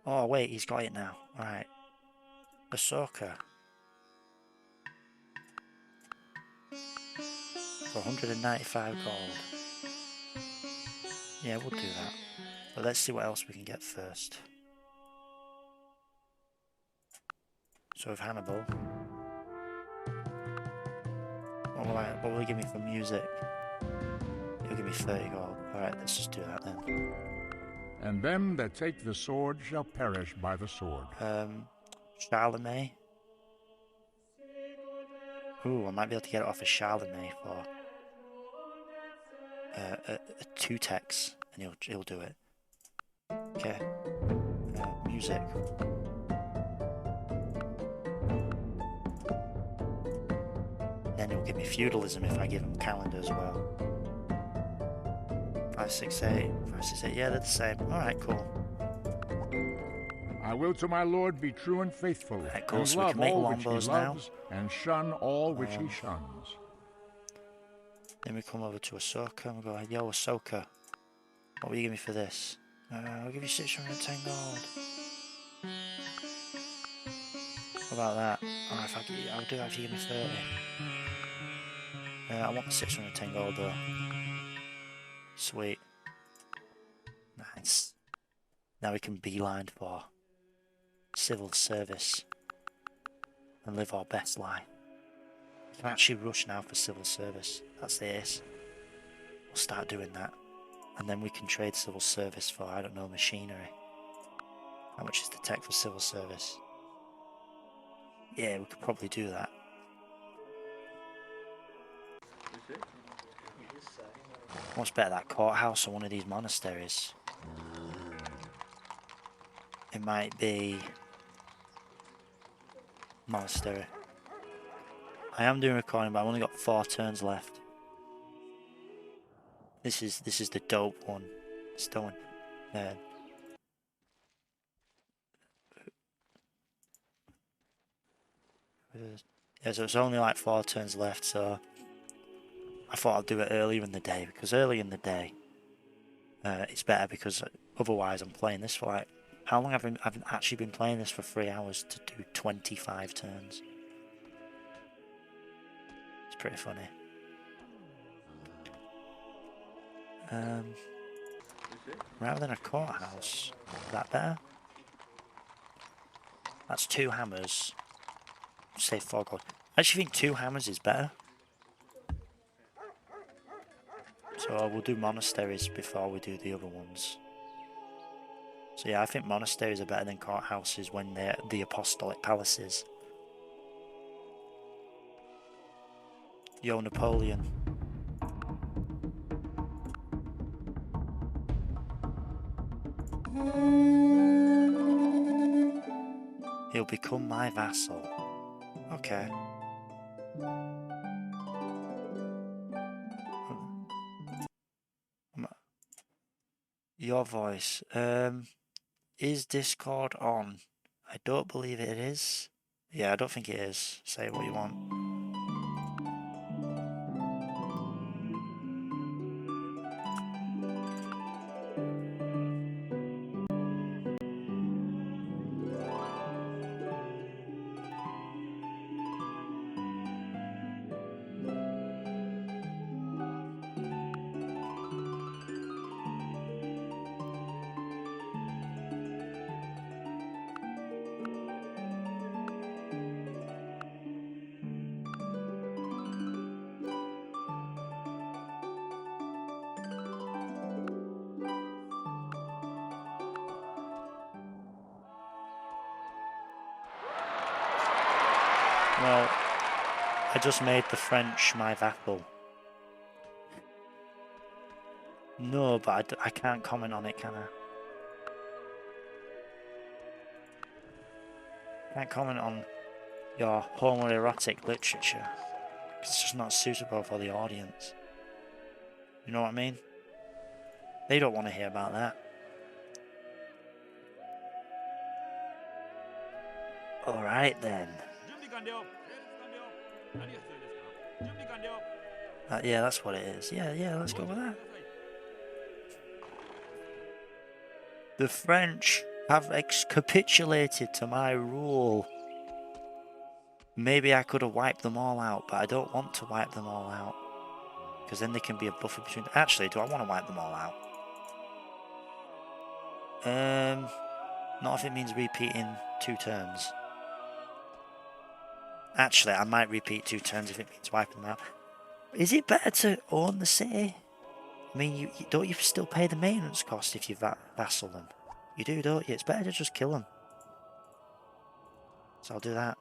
Oh wait, he's got it now. Alright. Ahsoka. For 195 gold. Yeah, we'll do that. But let's see what else we can get first. So with Hannibal. What will he give me for music? He'll give me 30 gold. Alright, let's just do that then. And them that take the sword shall perish by the sword. Charlemagne. Ooh, I might be able to get it off of Charlemagne for a 2 tex, and he'll do it. Okay. Music. Then he'll give me feudalism if I give him calendar as well. 568, 568. Yeah, they're the same. Alright, cool. I will to my lord be true and faithful, Right, cool. and So we love can make all which he lombos now. loves, and shun all which he shuns. Then we come over to Ahsoka and we go, yo, Ahsoka, what will you give me for this? I'll give you 610 gold. What about that? Oh, I'll do that if you give me 30. I want the 610 gold though. Sweet. Nice. Now we can beeline for civil service and live our best life. We can actually rush now for civil service. That's the ace. We'll start doing that. And then we can trade civil service for, I don't know, machinery. How much is the tech for civil service? Yeah, we could probably do that. What's better, that courthouse or one of these monasteries? It might be monastery. I am doing recording, but I've only got 4 turns left. This is the dope one. Stone. Yeah, so it's only like 4 turns left, so I thought I'd do it earlier in the day, because early in the day it's better, because otherwise I'm playing this for like, how long I've actually been playing this for 3 hours to do 25 turns. It's pretty funny. Rather than a courthouse, is that better? That's 2 hammers. Save 4 gold. I actually think 2 hammers is better. So we'll do monasteries before we do the other ones. So yeah, I think monasteries are better than courthouses when they're the apostolic palaces. Yo, Napoleon. He'll become my vassal. Okay. Your voice. Is Discord on? I don't believe it is. Yeah, I don't think it is. Say what you want. Well, I just made the French my vassal. No, but I can't comment on it, can I? Can't comment on your homoerotic literature. It's just not suitable for the audience. You know what I mean? They don't want to hear about that. Alright then. 準備完了。整列完了。何が必要ですか？準備完了。 Yeah, that's what it is. Yeah, let's go with that. The French have capitulated to my rule. Maybe I could have wiped them all out, but I don't want to wipe them all out. Because then there can be a buffer between... Actually, do I want to wipe them all out? Not if it means repeating 2 turns. Actually, I might repeat 2 turns if it means wiping them out. Is it better to own the city? I mean, don't you still pay the maintenance cost if you vassal them? You do, don't you? It's better to just kill them. So I'll do that.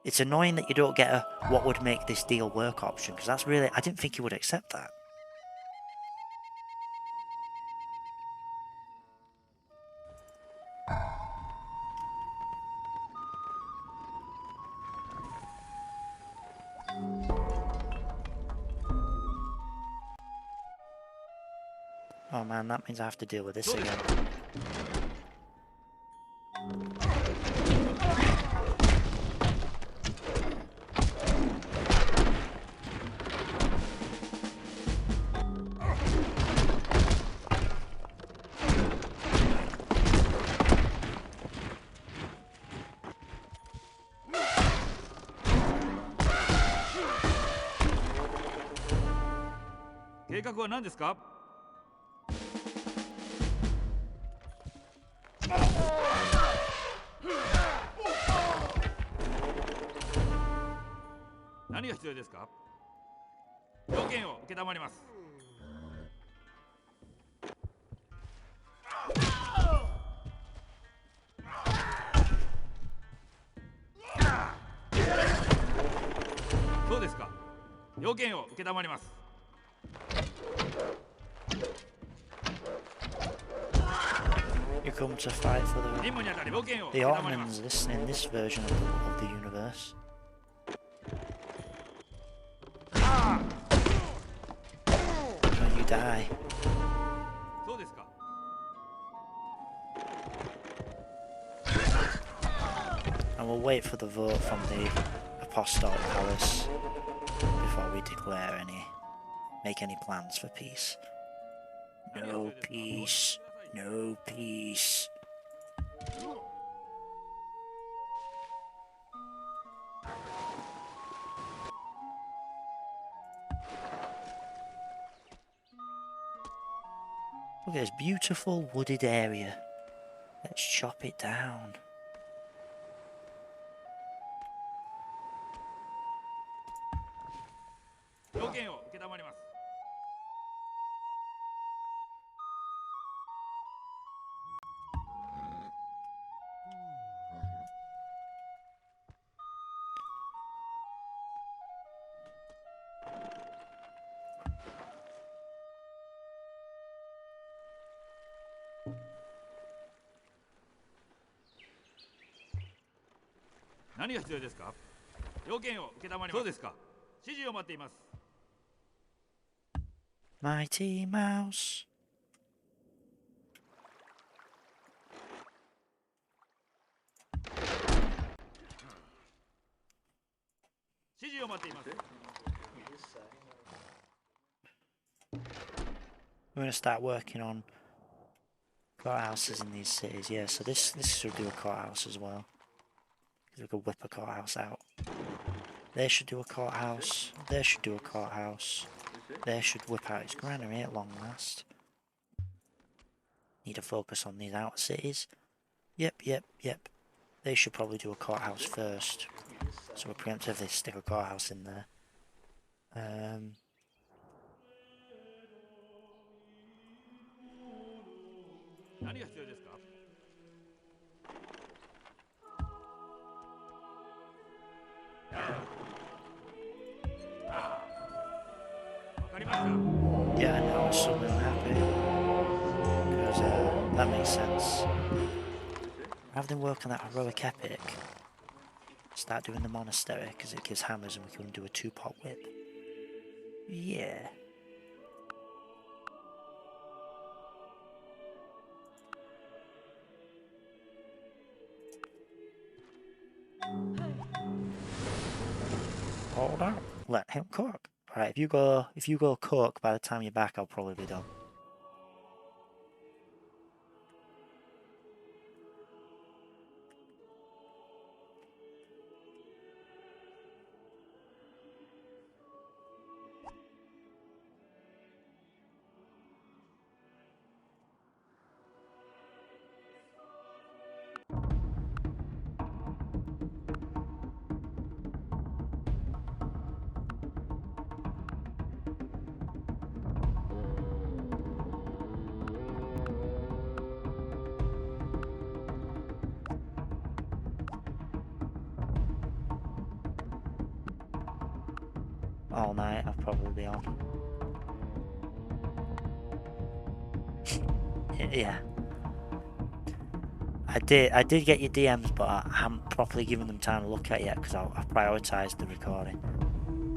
It's annoying that you don't get a what would make this deal work option, because that's really... I didn't think you would accept that. Oh man, that means I have to deal with this again. "計画は何ですか?" 何が必要ですか? 要件を承ります。そうですか。要件を承ります。 You come to fight for 任務にあたり要件を the 承ります。 Ottomans in this version of the universe. When you die. そうですか。 And we'll wait for the vote from the Apostolic Palace before we make any plans for peace. No peace. No peace. Look at this beautiful wooded area. Let's chop it down. "何が必要ですか?" 要件を承ります。そうですか。指示を待っています。Mighty Mouse. 指示を待っています。 We're gonna start working on courthouses in these cities. Yeah, so this should do a courthouse as well. We could whip a courthouse out. They should do a courthouse. They should do a courthouse. They should whip out its granary at long last. Need to focus on these outer cities. Yep. They should probably do a courthouse first. So we preemptively stick a courthouse in there. 何が必要ですか。わかりました。 Yeah, I know, I'm suddenly unhappy. Because that makes sense. Rather than work on that heroic epic, start doing the monastery because it gives hammers and we can do a 2-pot whip. Yeah. Hold on. Let him cook. Alright, if you go cook, by the time you're back I'll probably be done. All night I'll probably be on. Yeah. I did get your DMs, but I haven't properly given them time to look at yet because I've prioritised the recording.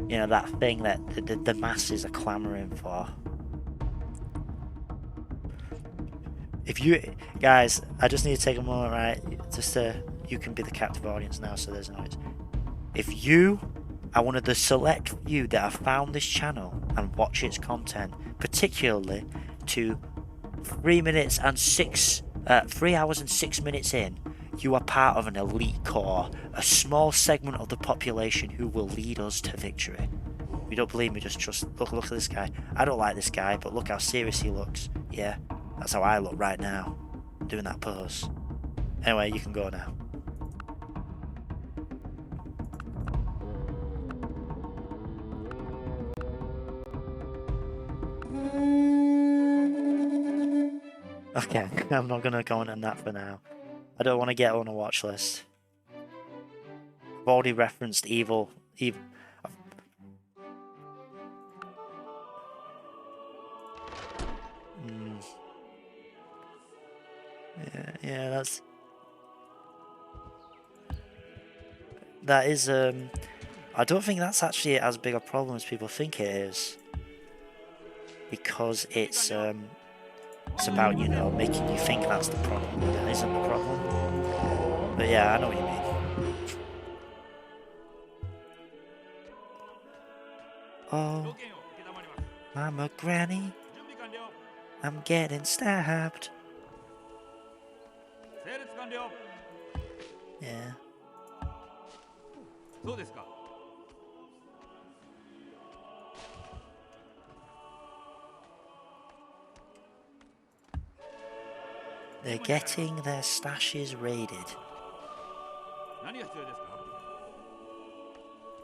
You know, that thing that the masses are clamouring for. If you guys, I just need to take a moment, right? Just you can be the captive audience now, so there's noise. If you are one of the select few that have found this channel and watch its content, particularly to 3 hours and 6 minutes in, you are part of an elite core, a small segment of the population who will lead us to victory. If you don't believe me, just trust. Look at this guy. I don't like this guy, but look how serious he looks. Yeah, that's how I look right now, doing that pose. Anyway, you can go now. Okay, I'm not gonna go on that for now. I don't want to get on a watch list. I've already referenced evil. Yeah, that is I don't think that's actually as big a problem as people think it is, because it's about, you know, making you think that's the problem, but that isn't the problem. But yeah, I know what you mean. Oh, Mama Granny, I'm getting stabbed. Yeah. そうですか。 They're getting their stashes raided. 何が必要ですか。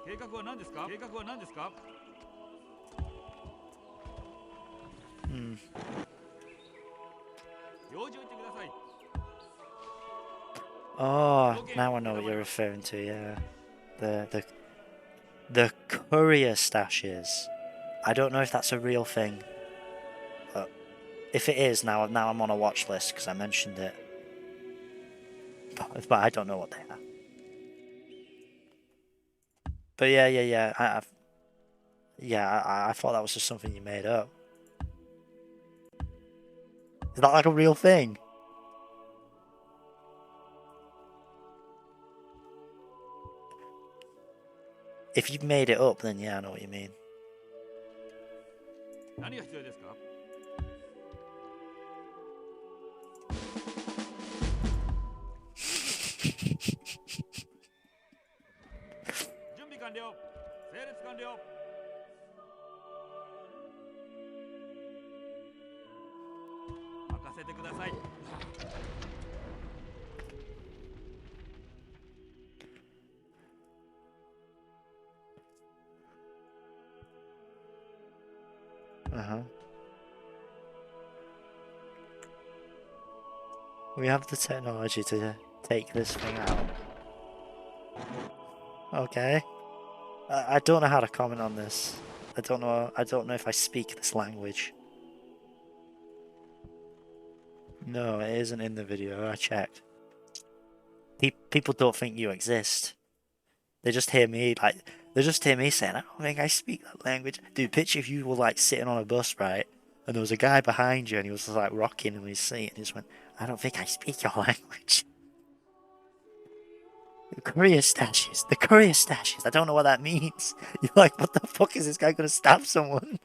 計画は何ですか。計画は何ですか。用事を言ってください。 Oh, now I know what you're referring to. Yeah, the courier stashes. I don't know if that's a real thing, but if it is, now I'm on a watch list because I mentioned it. But I don't know what they are. But yeah. I thought that was just something you made up. Is that like a real thing? If you've made it up, then yeah, I know what you mean. 何が必要ですか？準備完了。整列完了。任せてください。Uh-huh. We have the technology to take this thing out. Okay. I don't know how to comment on this. I don't know if I speak this language. No, it isn't in the video. I checked. People don't think you exist. They just hear me saying, I don't think I speak that language. Dude, picture if you were like sitting on a bus, right? And there was a guy behind you and he was like rocking in his seat and he just went, I don't think I speak your language. The courier stashes. The courier stashes. I don't know what that means. You're like, what the fuck is this guy gonna stab someone?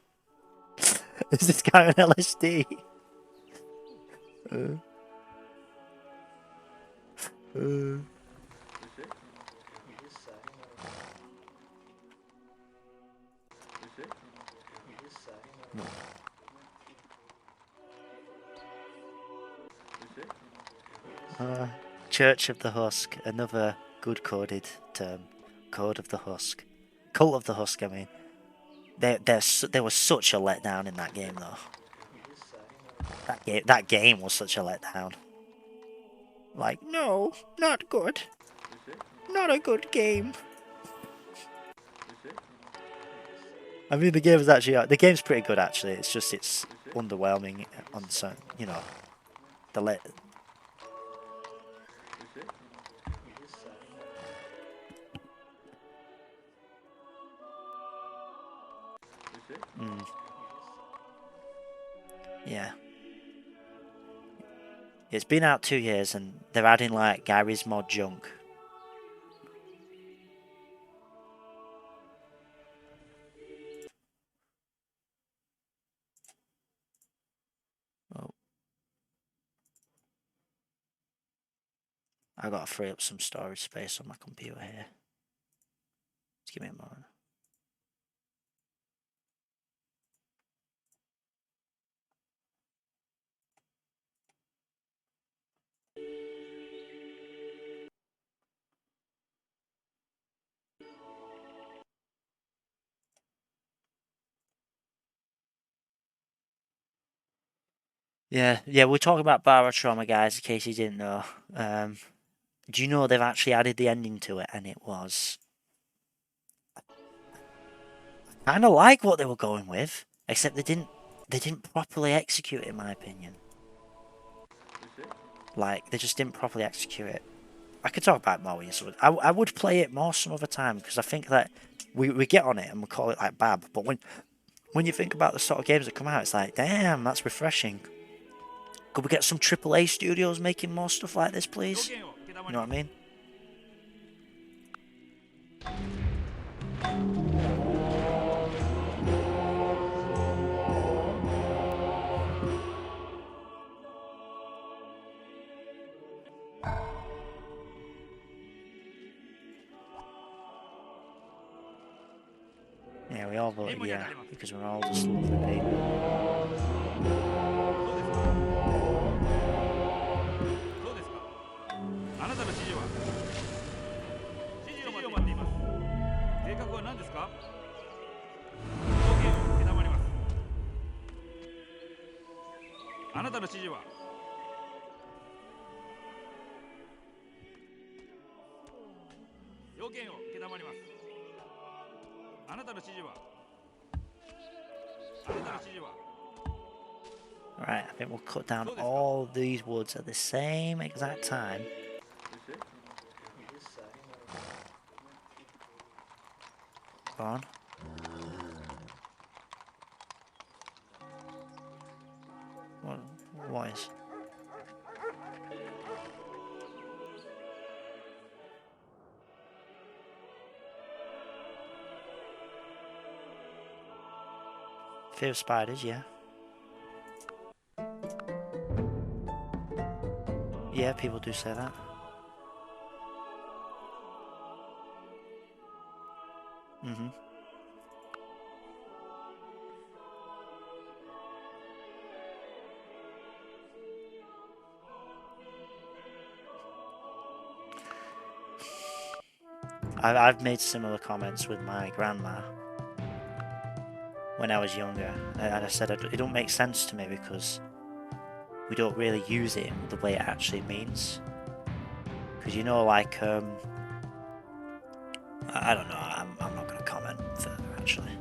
Is this guy on LSD? Uh, uh. Church of the Husk, another good coded term. Code of the Husk. Cult of the Husk, I mean. There was such a letdown in that game, though. That game was such a letdown. Like, no, not good. Not a good game. I mean, the game's pretty good actually. It's just it's underwhelming on some, you know, the let. Yeah. It's been out 2 years and they're adding like Gary's mod junk. Oh. I gotta free up some storage space on my computer here. Just give me a moment. Yeah, we're talking about Barotrauma, guys, in case you didn't know. Do you know they've actually added the ending to it, and it was kind of like what they were going with, except they didn't properly execute it, in my opinion. Like they just didn't properly execute it. I could talk about it more. So I would play it more some other time because I think that we get on it and we call it like Bab, but when you think about the sort of games that come out, it's like, damn, that's refreshing. Could we get some AAA studios making more stuff like this, please? You know what I mean? Yeah, we all voted yeah, because we're all just lovely people. そうですか。あなたの指示は？指示を待っています。計画は何ですか？条件を承ります。あなたの指示は？要件を承ります。あなたの指示は？あなたの指示は？ Right, I think we'll cut down all these woods at the same exact time. Go on. What is? Fear of spiders, yeah. Yeah, people do say that. Mm-hmm. I've made similar comments with my grandma when I was younger, and I said it don't make sense to me because we don't really use it in the way it actually means. Because you know, like I don't know. I'm not going to comment further actually.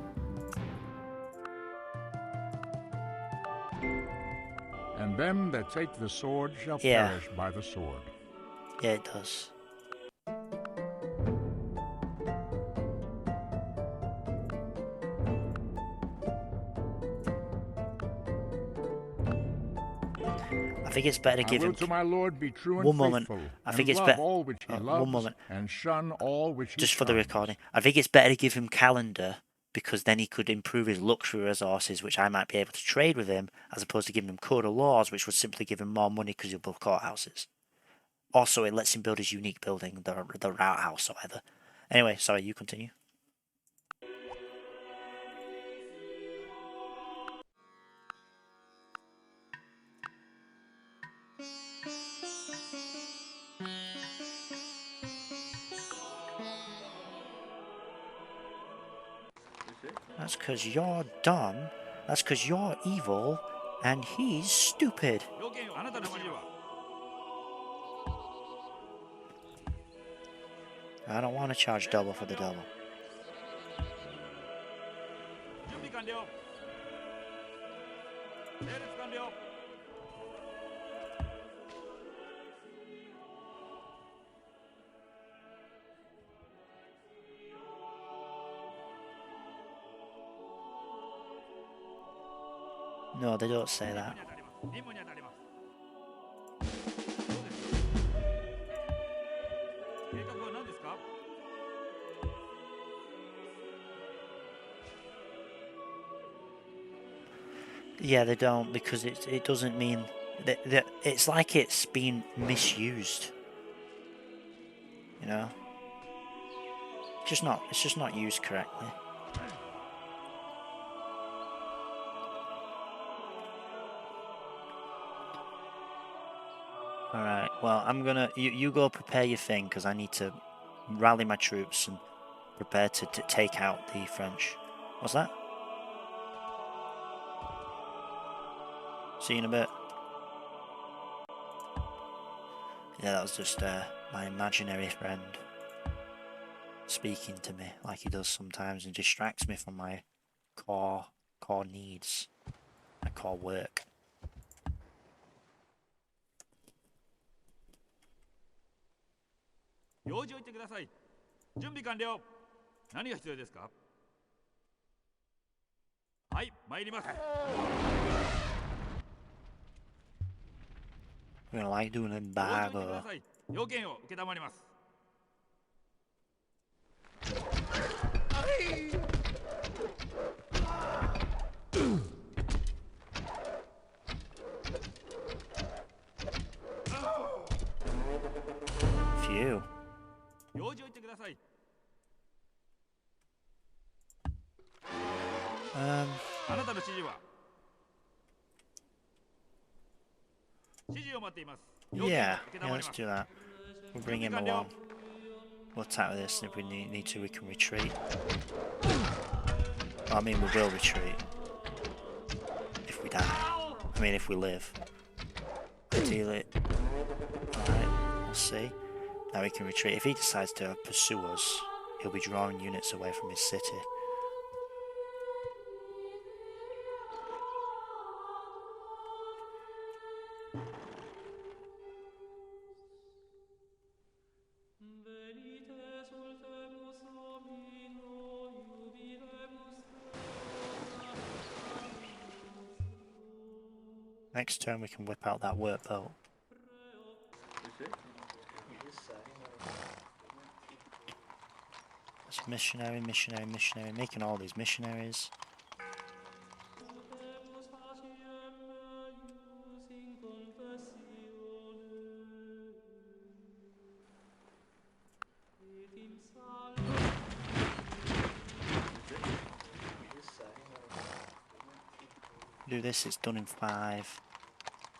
And them that take the sword shall Yeah. perish by the sword. Yeah, it does. I think it's better to I give will him. to my Lord be true and One moment. faithful, I and think it's love better. all which he One loves, moment. and shun all which he Just for the shuns. recording. I think it's better to give him calendar because then he could improve his luxury resources, which I might be able to trade with him, as opposed to giving him code of laws, which would simply give him more money because he'll build courthouses. Also, it lets him build his unique building, the route house or whatever. Anyway, sorry, you continue. That's because you're dumb. That's because you're evil, and he's stupid. 要件よあなたの指示は I don't want to charge double for the double. 準備完了整列完了 No, they don't say that. 任務に当たりますどうですか計画は何ですか Yeah, they don't because it doesn't mean that it's like it's been misused. You know, it's just not used correctly. All right. Well, I'm gonna you go prepare your thing because I need to rally my troops and prepare to take out the French. What's that? See you in a bit. Yeah, that was just my imaginary friend speaking to me like he does sometimes and distracts me from my core needs, my core work. 用事を言ってください準備完了何が必要ですかはい参ります We're gonna like doing an 用事を言ってく embargo. ださい要件を承ります Phew. 用事を言ってください あなたの指示は指示を待っています Yeah, let's do that. We'll bring him along. We'll attack this, and if we need to, we can retreat. Well, I mean, we will retreat. If we die. I mean, if we live. Ideally. Alright, we'll see. Now we can retreat. If he decides to pursue us, he'll be drawing units away from his city. Next turn we can whip out that workboat. It's missionary, missionary, missionary, making all these missionaries. Do this, it's done in 5.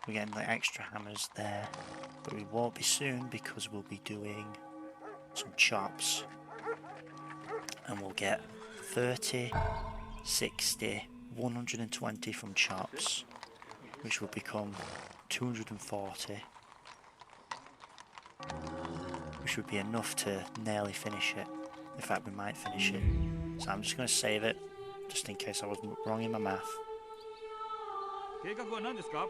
We're getting the extra hammers there, but we won't be soon because we'll be doing some chops. And we'll get 30, 60, 120 from chops, which will become 240, which would be enough to nearly finish it. In fact, we might finish it. So I'm just going to save it, just in case I was wrong in my math. 計画は何ですか？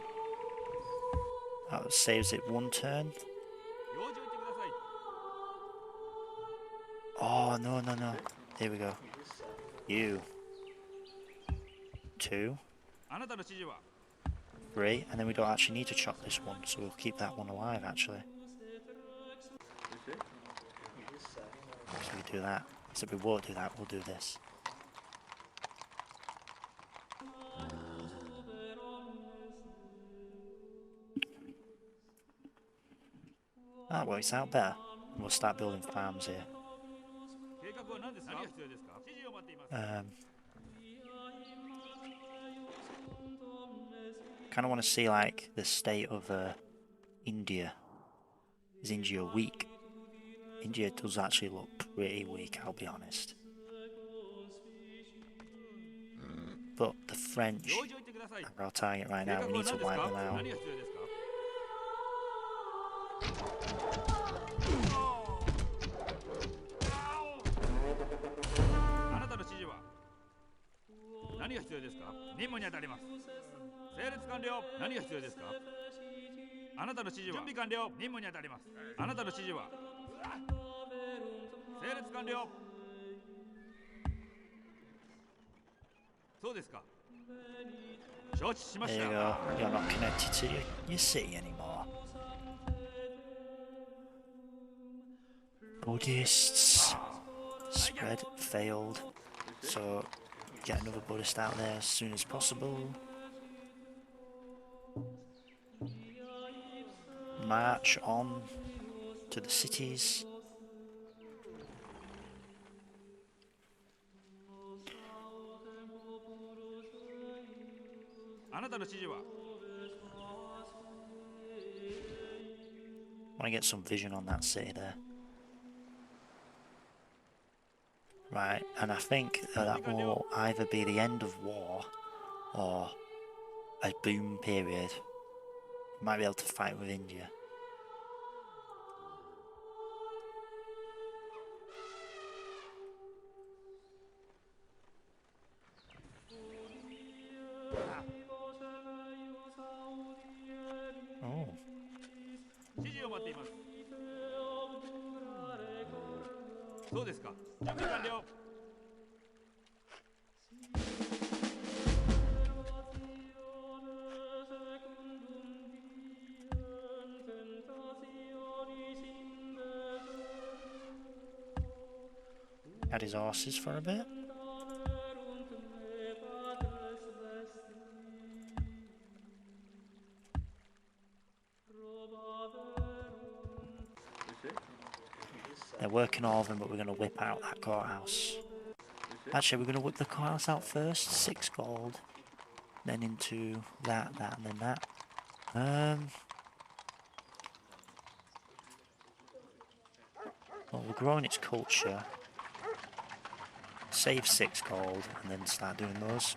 That saves it 1 turn. 用事を言ってください。 Oh, no, no, no. Here we go. You. 2, あなたの指示は 3, and then we don't actually need to chop this one, so we'll keep that one alive actually. So we do that. So we won't do that, we'll do this. That works out better. We'll start building farms here. 計画は何ですか？何が必要ですか？指示を待っています。 Kind of want to see like the state of India. Is India weak? India does actually look pretty weak, I'll be honest. But the French 用事を言ってください。 are our target right 計 now. 画 We は need to 何です wipe か？ them out. 何が必要ですか？ あなたの指示は何が必要ですか？任務に当たります。整列完了。何が必要ですか？あなたの指示は準備完了。任務に当たります。あなたの指示は整列完了。そうですか。承知しまし There た。 you go. You're not connected to your city anymore. Buddhists. Spread failed. So get another Buddhist out there as soon as possible. March on to the cities. Want to get some vision on that city there. Right, and I think that will either be the end of war or a boom period. Might be able to fight with India. Oh. 指示を待っています。そうですか。準備完了。 Had his horses for a bit. They're working all of them, but we're going to whip out that courthouse. Actually, we're going to whip the courthouse out first. 6 gold. Then into that, and then that. Well, we're growing its culture. Save 6 gold, and then start doing those.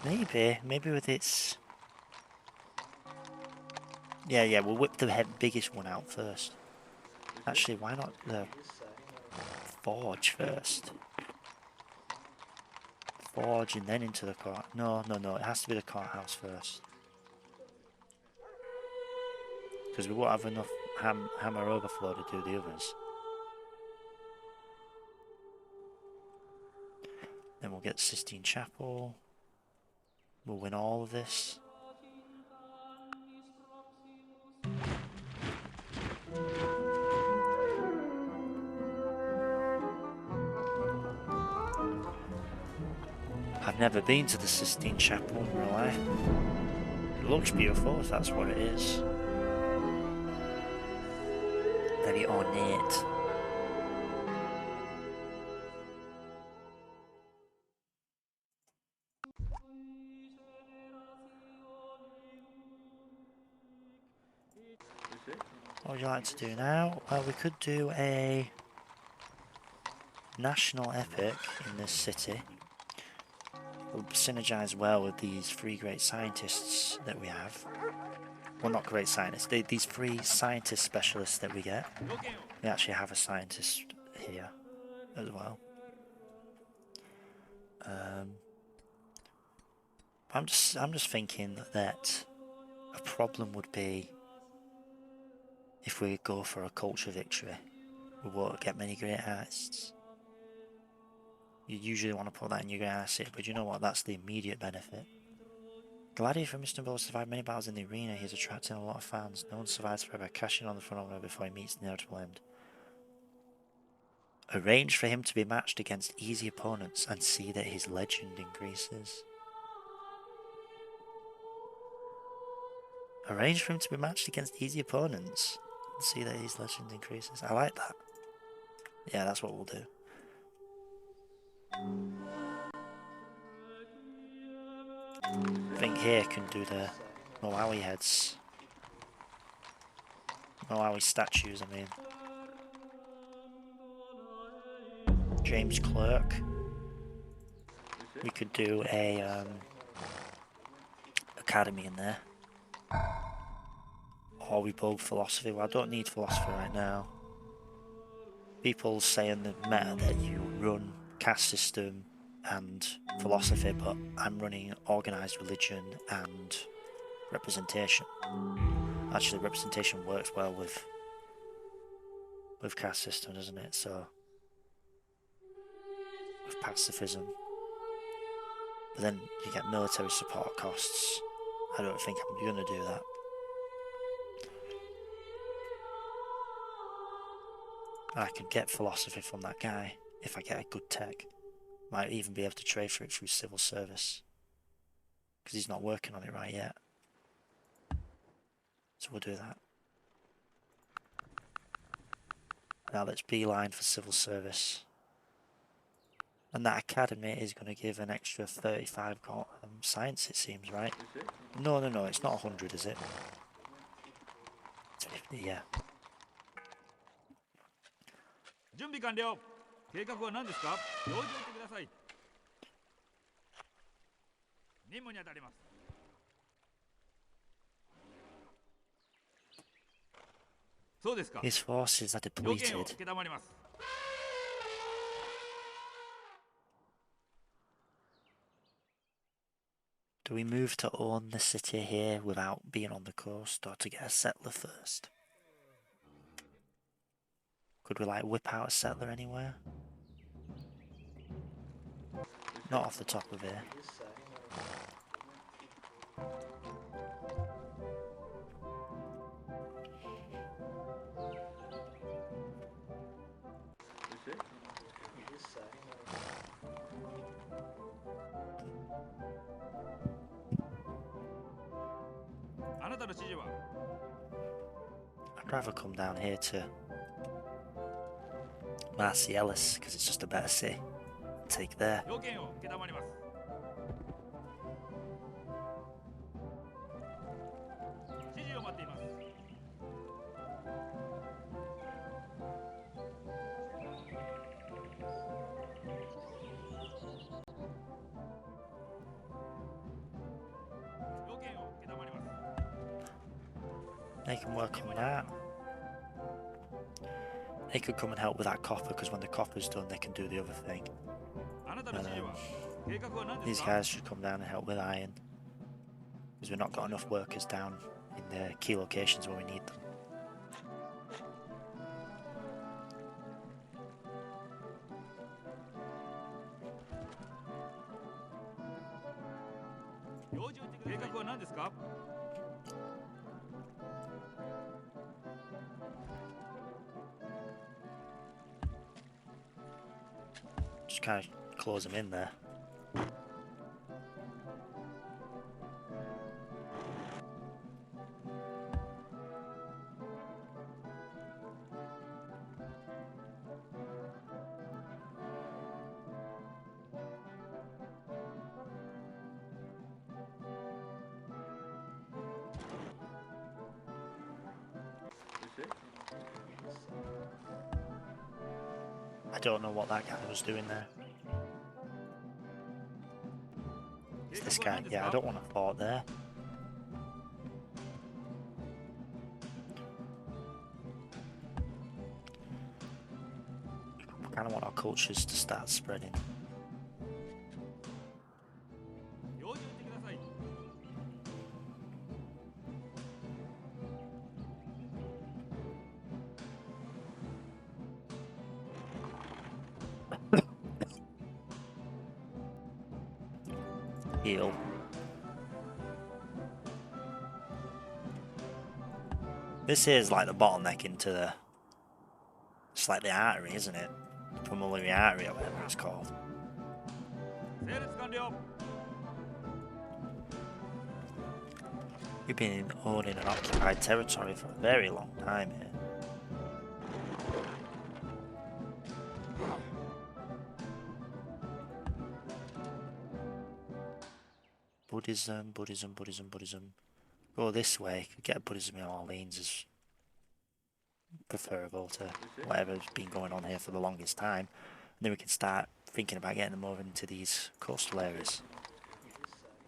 Maybe with its... Yeah, we'll whip the biggest one out first. Actually, why not the forge first? Forge and then into the court. No, it has to be the courthouse first. Because we won't have enough hammer overflow to do the others. Then we'll we'll get the Sistine Chapel. We'll win all of this. I've never been to the Sistine Chapel in real life. It looks beautiful, if that's what it is. Very ornate. What would you like to do now? Well, we could do a national epic in this city. Will synergize well with these three great scientists that we have. Well, not great scientists. These three scientist specialists that we get. We actually have a scientist here as well. I'm just thinking that a problem would be if we go for a culture victory. We won't get many great artists. You usually want to put that in your great art city, but you know what? That's the immediate benefit. Gladiator from Istanbul survived many battles in the arena. He's attracting a lot of fans. No one survives forever, crashing on the front runner before he meets the inevitable end. Arrange for him to be matched against easy opponents and see that his legend increases. Arrange for him to be matched against easy opponents and see that his legend increases. I like that. Yeah, that's what we'll do. I think here can do the Moawi heads. Moawi statues, I mean. James Clerk. We could do a academy in there. Or we build philosophy. Well, I don't need philosophy right now. People say in the meta that you run caste system and philosophy, but I'm running organised religion and representation. Actually, representation works well with caste system, doesn't it? So, with pacifism. But then you get military support costs. I don't think I'm going to do that. I could get philosophy from that guy if I get a good tech. Might even be able to trade for it through civil service. Because he's not working on it right yet. So we'll do that. Now let's beeline for civil service. And that academy is going to give an extra 35 science, it seems, right? No, it's not 100, is it? It's 50, yeah. 準備完了。計画は何ですか？用意してください。任務に当たります。そうですか。 His forces are 要件を depleted. 承ります。 Do we move to own the city here without being on the coast, or to get a settler first? Could we like whip out a settler anywhere? Not off the top of here. I'd rather come down here to Marcellus because it's just a better city. Take there. 要件を承ります。 指示を待っています。 要件を承ります。 They can work on that. They could come and help with that copper because when the copper's done, they can do the other thing. あなたの指示は計画は何で These すか？ guys should come down and help with iron because we've not got enough workers down in the key locations where we need them. 計画は何ですか？ Just kind of close them in there. I don't know what that guy was doing there. It's this guy. Yeah, I don't want a fort there. I kind of want our cultures to start spreading. Heal. This is like the bottleneck into the... It's like the artery, isn't it? Pulmonary artery or whatever it's called. We've been owning an occupied territory for a very long time here. Buddhism, Buddhism, Buddhism, Buddhism. Go this way, could get Buddhism in Orleans is preferable to whatever's been going on here for the longest time. And then we can start thinking about getting them over into these coastal areas.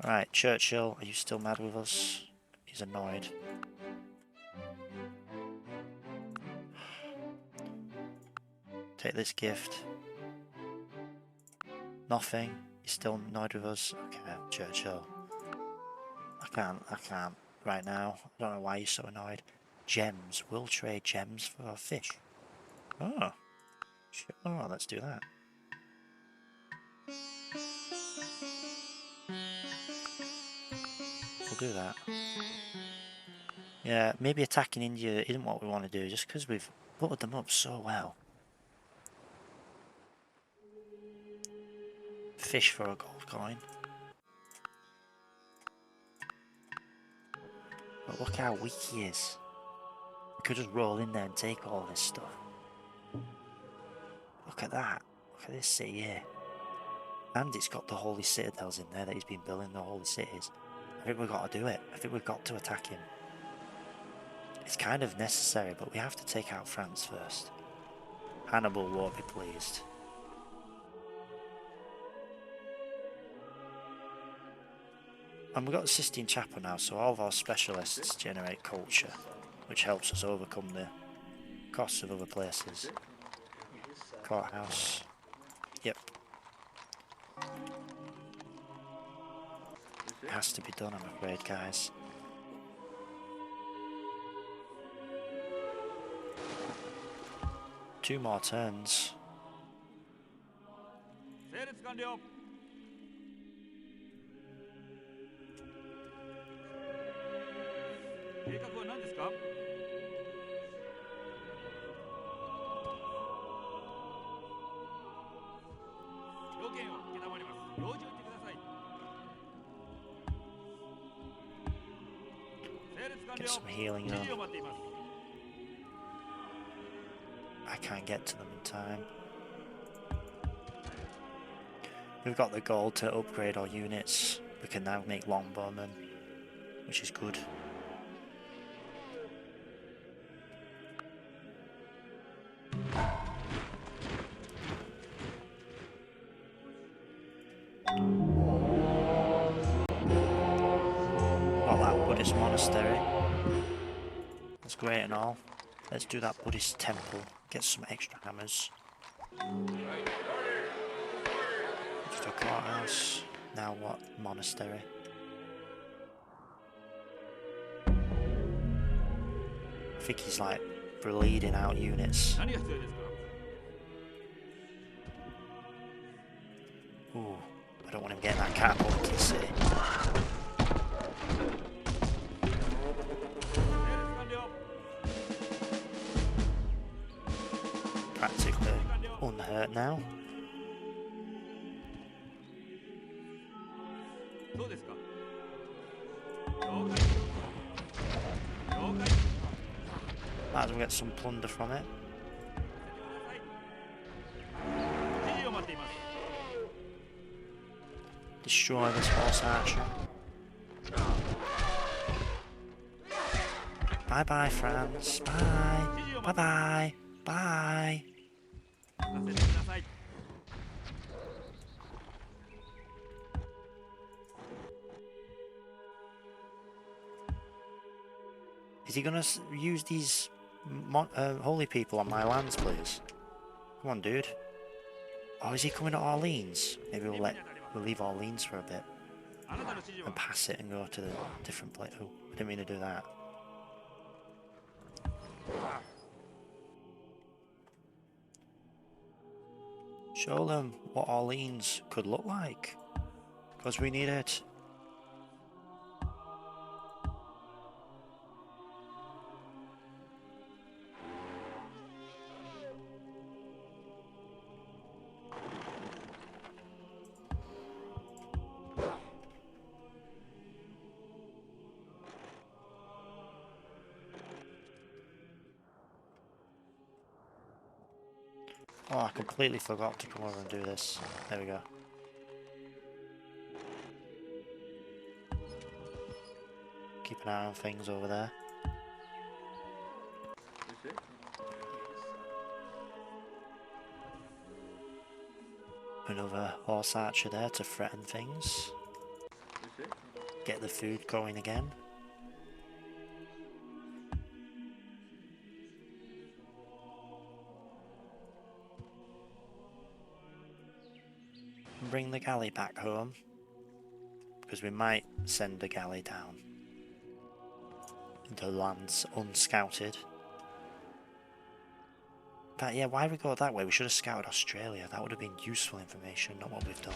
Alright, Churchill, are you still mad with us? He's annoyed. Take this gift. Nothing. You're still annoyed with us? Okay, Churchill. I can't right now. I don't know why you're so annoyed. Gems. We'll trade gems for fish. Oh. Oh, let's do that. We'll do that. Yeah, maybe attacking India isn't what we want to do, just because we've buttered them up so well. Fish for a gold coin. But look how weak he is. We could just roll in there and take all this stuff. Look at that. Look at this city here. And it's got the holy citadels in there that he's been building, the holy cities. I think we've got to do it. I think we've got to attack him. It's kind of necessary, but we have to take out France first. Hannibal won't be pleased. And we've got the Sistine Chapel now, so all of our specialists generate culture, which helps us overcome the costs of other places. Courthouse. Yep. It has to be done, I'm afraid, guys. Two more turns. Get some healing on. I can't get to them in time. We've got the gold to upgrade our units. We can now make longbowmen, which is good. Got that Buddhist monastery. That's great and all. Let's do that Buddhist temple. Get some extra hammers. Just a courthouse. Now what? Monastery. I think he's like bleeding out units. Ooh, I don't want him getting that catapult into the city. unhurt now. そうですか。了解。了解。 Might as well get some plunder from it. 指示を待っています。 Destroy this horse archer. Bye bye, France. Bye. Bye bye. Bye. 任せてください。 Is he gonna use these holy people on my lands, please? Come on, dude. Oh, is he coming to Orleans? Maybe we'll leave Orleans for a bit あなたの指示は and pass it and go to the different place. Oh, I didn't mean to do that. Show them what Orleans could look like, because we need it. Oh, I completely forgot to come over and do this. There we go. Keep an eye on things over there. Another horse archer there to threaten things. Get the food going again. Bring the galley back home, because we might send a galley down into lands unscouted. But yeah, why we go that way? We should have scouted Australia. That would have been useful information, not what we've done.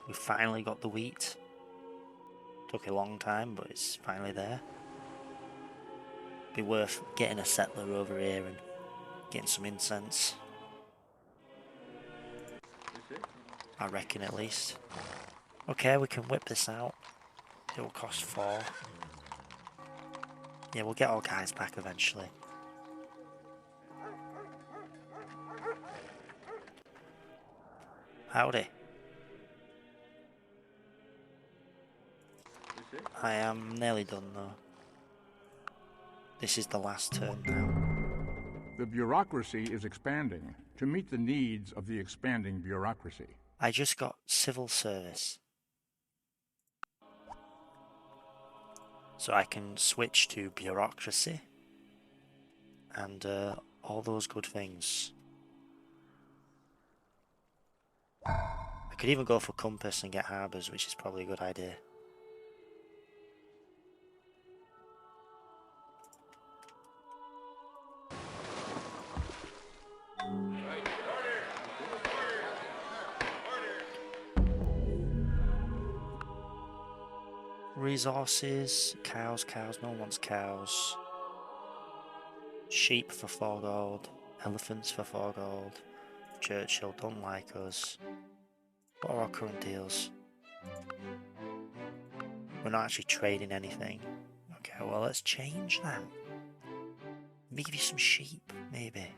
We finally got the wheat. Took a long time, but it's finally there. Be worth getting a settler over here and getting some incense. I reckon, at least. Okay, we can whip this out. It will cost 4. Yeah, we'll get our guys back eventually. Howdy. I am nearly done though. This is the last turn now. The bureaucracy is expanding to meet the needs of the expanding bureaucracy. I just got civil service. So I can switch to bureaucracy and all those good things. I could even go for compass and get harbours, which is probably a good idea. Resources, cows, no one wants cows. Sheep for 4 gold, elephants for 4 gold. Churchill don't like us. What are our current deals? We're not actually trading anything. Okay, well let's change that. Let me give you some sheep, maybe.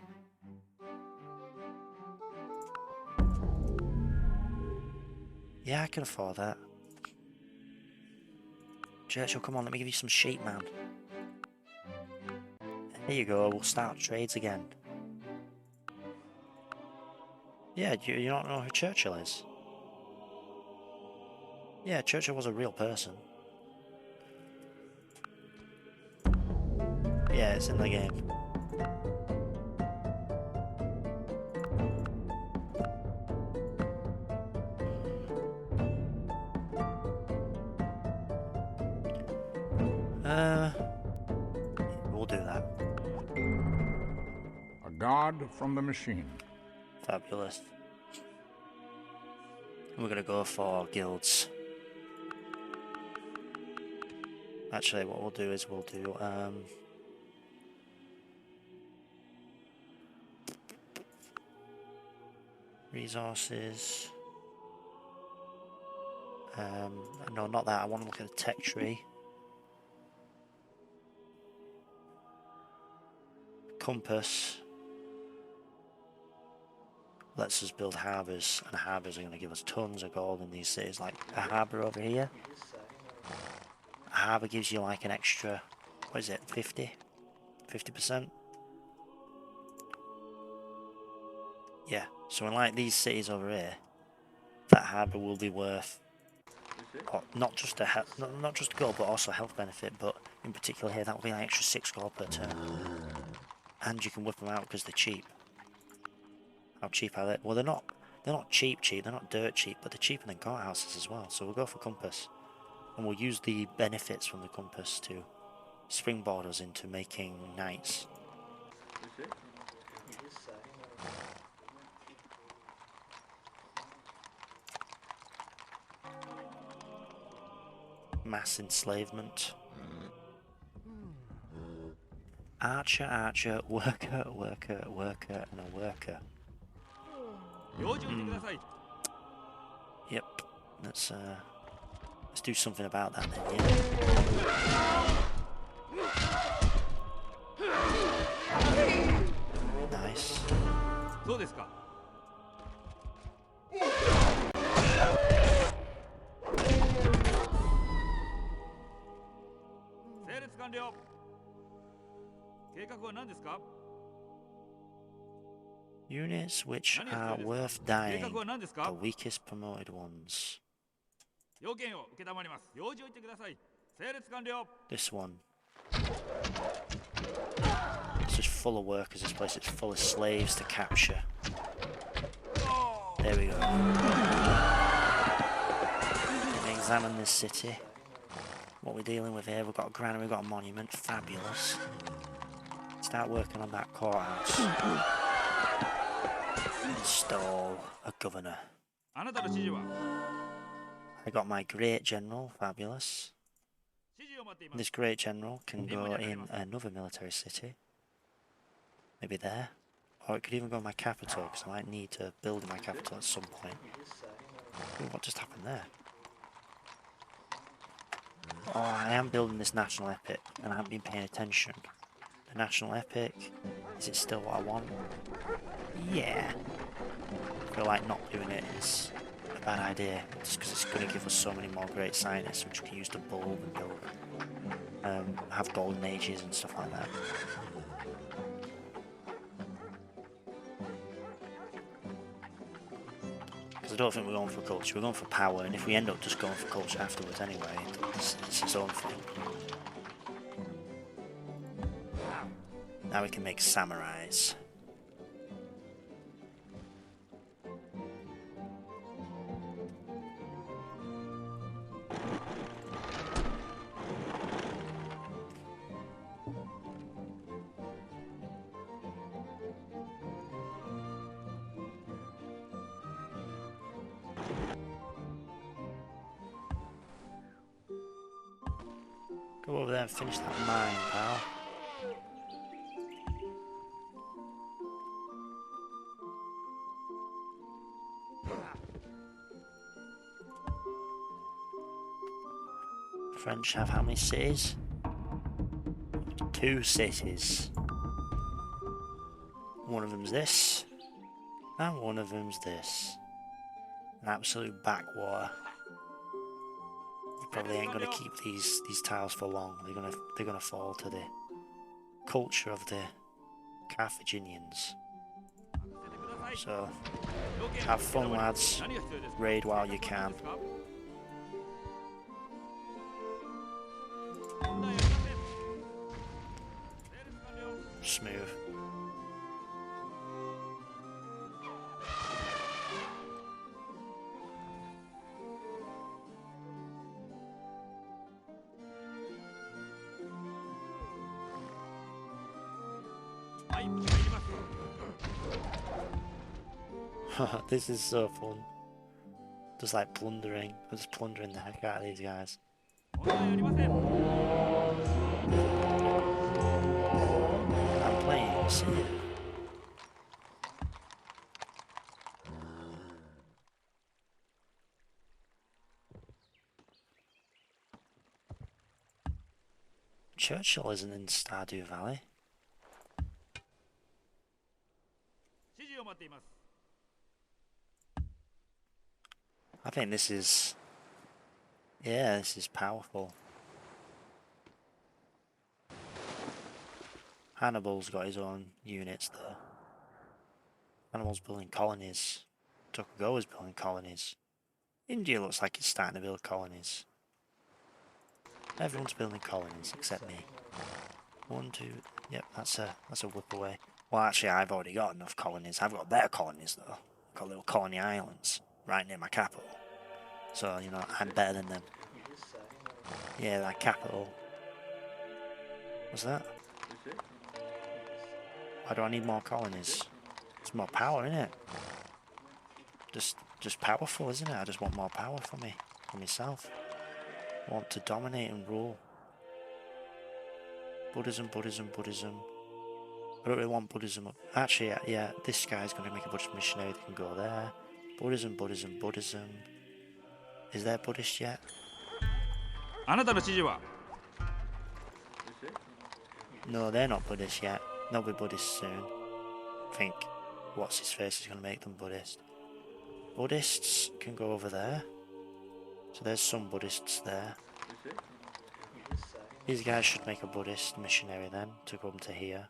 Yeah, I can afford that. Churchill, come on, let me give you some sheep, man. There you go, we'll start trades again. Yeah, do you not know who Churchill is? Yeah, Churchill was a real person. Yeah, it's in the game. We'll do that. A god from the machine. Fabulous. We're gonna go for guilds. Actually, what we'll do is we'll do resources. No, not that. I want to look at the tech tree. Compass lets us build harbours, and harbours are going to give us tons of gold in these cities. Like a harbour over here. A harbour gives you like an extra, what is it, 50%? Yeah, so in like these cities over here, that harbour will be worth not just not just gold, but also a health benefit. But in particular here, that will be like extra 6 gold per turn, and you can whip them out because they're cheap. How cheap are they? Well, they're not cheap. They're not dirt cheap, but they're cheaper than courthouses as well. So we'll go for compass, and we'll use the benefits from the compass to springboard us into making knights. Mass enslavement. Archer, archer, worker, worker, worker, and a worker. Yep. Let's do something about that then, yeah. Nice. Units which are worth dying, the weakest promoted ones. This one. It's just full of workers, this place. It's full of slaves to capture. There we go. Can examine this city. What we're dealing with here, we've got a granary, we've got a monument. Fabulous. Start working on that courthouse. Install a governor. I got my great general. Fabulous. This great general can go in another military city. Maybe there. Or it could even go in my capital, because I might need to build in my capital at some point. Ooh, what just happened there? Oh, I am building this national epic, and I haven't been paying attention. The national epic, is it still what I want? Yeah. I feel like not doing it is a bad idea, just because it's going to give us so many more great scientists, which we can use to bulb and build, have golden ages and stuff like that. Because I don't think we're going for culture, we're going for power, and if we end up just going for culture afterwards anyway, it's its own thing. Now we can make samurais. Go over there and finish that mine, pal. French have how many cities? 2 cities. One of them's this, and one of them's this. An absolute backwater. We probably ain't gonna keep these tiles for long. They're gonna fall to the culture of the Carthaginians. So have fun, lads. Raid while you can. Smooth. This is so fun. Just like plundering. I'm just plundering the heck out of these guys. city. Churchill isn't in Stardew Valley. 指示を待っています。 I think this is... Yeah, this is powerful. Hannibal's got his own units there. Hannibal's building colonies. Tokugawa's building colonies. India looks like it's starting to build colonies. Everyone's building colonies except me. 1, 2... Yep, that's a whip away. Well, actually, I've already got enough colonies. I've got better colonies, though. I've got little colony islands right near my capital. So, you know, I'm better than them. Yeah, that capital. What's that? Why do I need more colonies? It's more power, isn't it? Just powerful, isn't it? I just want more power for me, for myself. I want to dominate and rule. Buddhism, Buddhism, Buddhism. I don't really want Buddhism. Actually, yeah, this guy's going to make a Buddhist missionary that can go there. Buddhism, Buddhism, Buddhism. Is there Buddhist yet? あなたの指示は No, they're not Buddhist yet. They'll be Buddhist soon. I think what's his face is going to make them Buddhist. Buddhists can go over there. So there's some Buddhists there. These guys should make a Buddhist missionary then to come to here.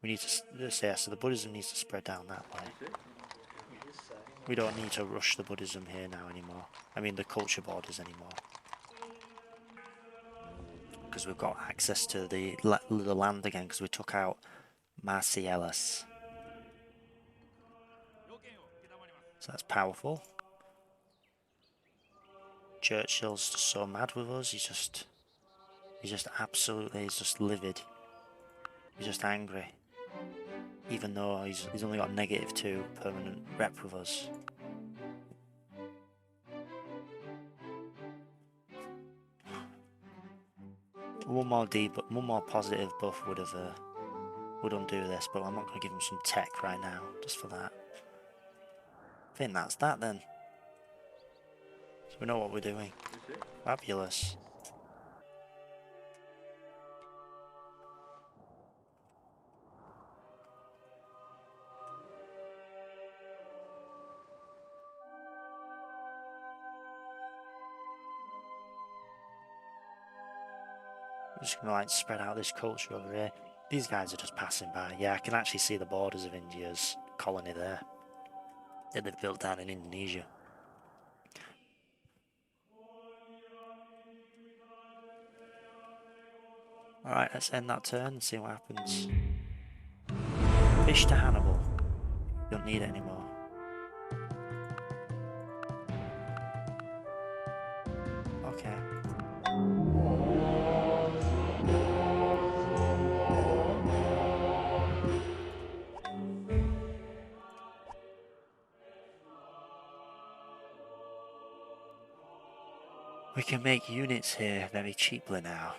We need to say so the Buddhism needs to spread down that way. We don't need to rush the Buddhism here now anymore. I mean the culture borders anymore. Because we've got access to the land again because we took out Marcellus. So that's powerful. Churchill's just so mad with us. He's just absolutely, he's just livid. He's just angry. Even though he's only got -2 permanent rep with us. One more positive buff would undo this, but I'm not going to give him some tech right now, just for that. I think that's that then. So we know what we're doing. Fabulous. I'm just gonna like spread out this culture over here. These guys are just passing by. Yeah, I can actually see the borders of India's colony there that they've built down in Indonesia. Alright, let's end that turn and see what happens. Fish to Hannibal. Don't need it anymore. Okay. We can make units here very cheaply now.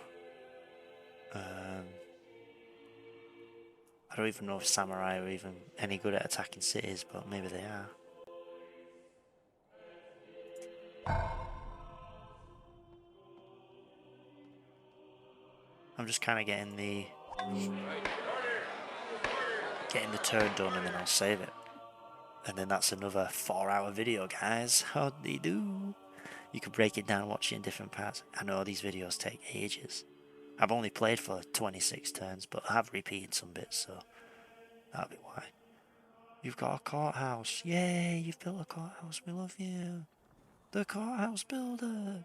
I don't even know if samurai are even any good at attacking cities, but maybe they are. I'm just kind of getting the turn done and then I'll save it. And then that's another 4-hour video, guys. How'd they do? You could break it down, watch it in different parts. I know these videos take ages. I've only played for 26 turns, but I have repeated some bits, so that'll be why. You've got a courthouse. Yay, you've built a courthouse. We love you. The courthouse builder.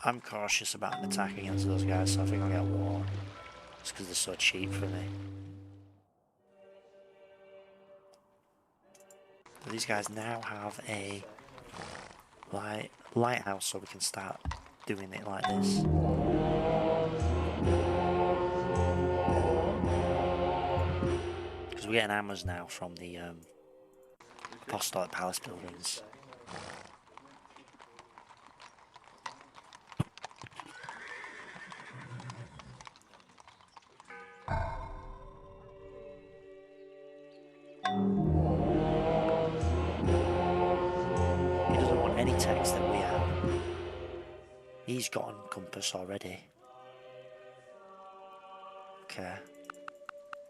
I'm cautious about an attack against those guys, so I think I'll get war. Just because they're so cheap for me. But these guys now have a lighthouse, so we can start doing it like this. Because we're getting hammers now from the Apostolic Palace buildings. He doesn't want any text that we have. He's got a compass already. Okay.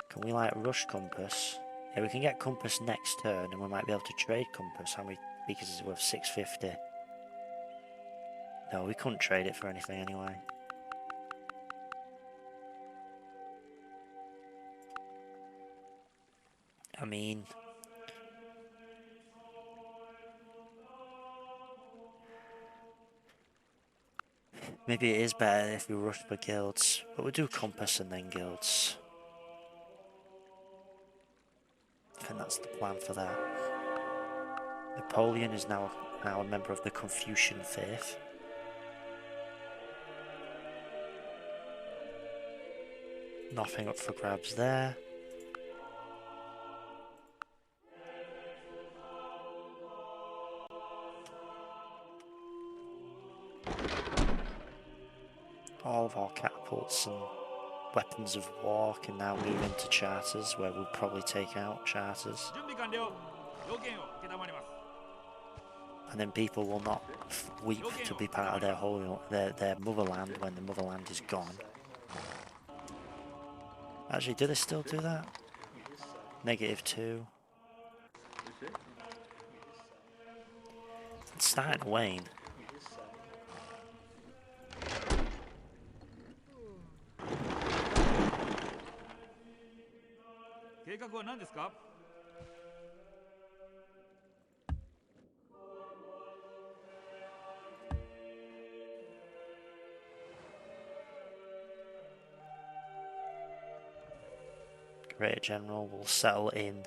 Can we like rush compass? Yeah, we can get compass next turn and we might be able to trade compass. How many? Because it's worth 650. No, we couldn't trade it for anything anyway. I mean, maybe it is better if we rush for guilds, but we'll do compass and then guilds. I think that's the plan for that. Napoleon is now a member of the Confucian faith. Nothing up for grabs there. All of our catapults and weapons of war can now move into charters, where we'll probably take out charters. 準備完了。要件を承ります。 And then people will not weep to be part of their motherland when the motherland is gone. Actually, do they still do that? -2. It's starting to wane. Great General will settle in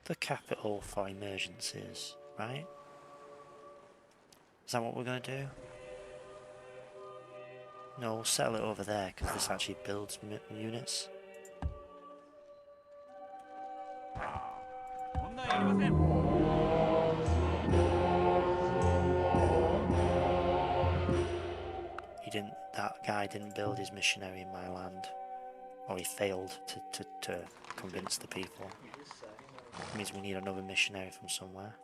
the capital for emergencies, right? Is that what we're going to do? No, we'll settle it over there because this actually builds units. 問題ありません。 That guy didn't build his missionary in my land. Or he failed to convince the people. It means we need another missionary from somewhere.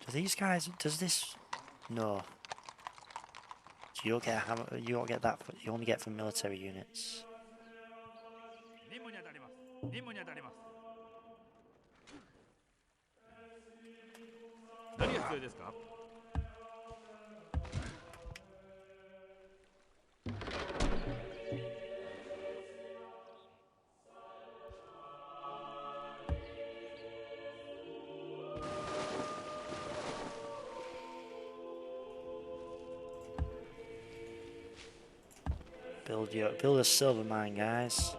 Do these guys, does this, no. So you don't get a hammer, you don't get that, you only get from military units. 任務に当たります。任務に当たります。何が必要ですか？ Build a silver mine, guys.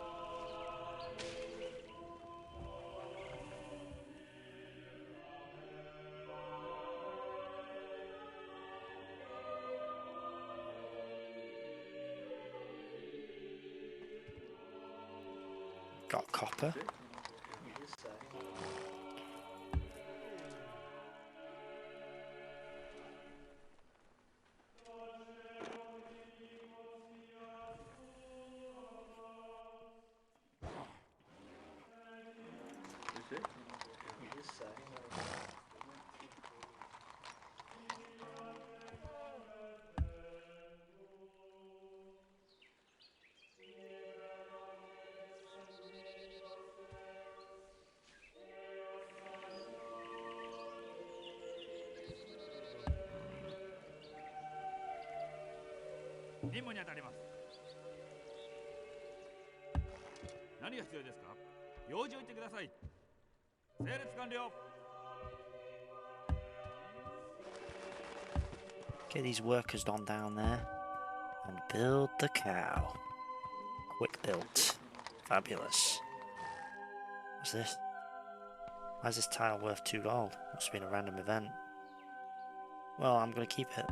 Got copper. Get these workers on down there and build the cow. Quick built. Fabulous. What's this? Why is this tile worth 2 gold? Must have been a random event. Well, I'm going to keep it.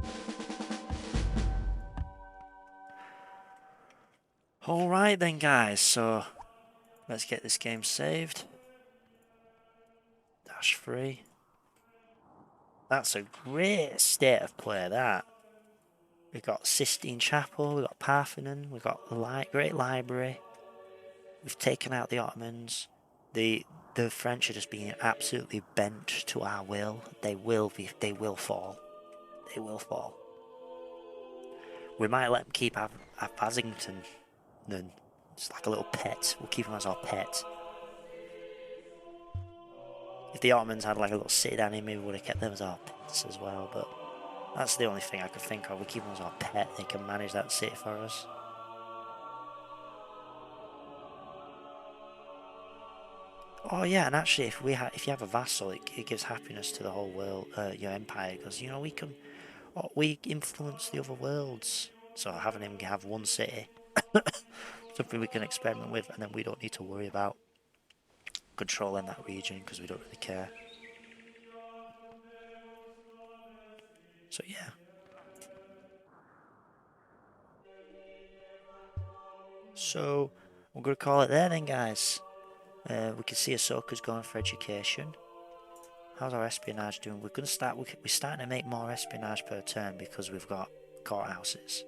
Alright then guys, so let's get this game saved. -3. That's a great state of play, that. We've got Sistine Chapel, we've got Parthenon, we've got the Great Library. We've taken out the Ottomans. The French are just being absolutely bent to our will. They will fall. They will fall. We might let them keep our Basington. Then it's like a little pet. We'll keep him as our pet. If the Ottomans had like a little city down here, maybe we would have kept them as our pets as well. But that's the only thing I could think of. We keep them as our pet. They can manage that city for us. Oh yeah, and actually, if you have a vassal, it gives happiness to the whole world, your empire. Because you know we influence the other worlds. So having him have one city, something we can experiment with, and then we don't need to worry about controlling that region because we don't really care. So yeah. So we're gonna call it there then, guys. We can see Ahsoka's going for education. How's our espionage doing? We're starting to make more espionage per turn because we've got courthouses.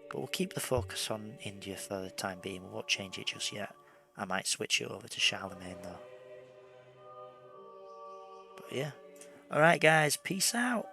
But we'll keep the focus on India for the time being. We won't change it just yet. I might switch it over to Charlemagne though. But yeah. Alright guys, peace out.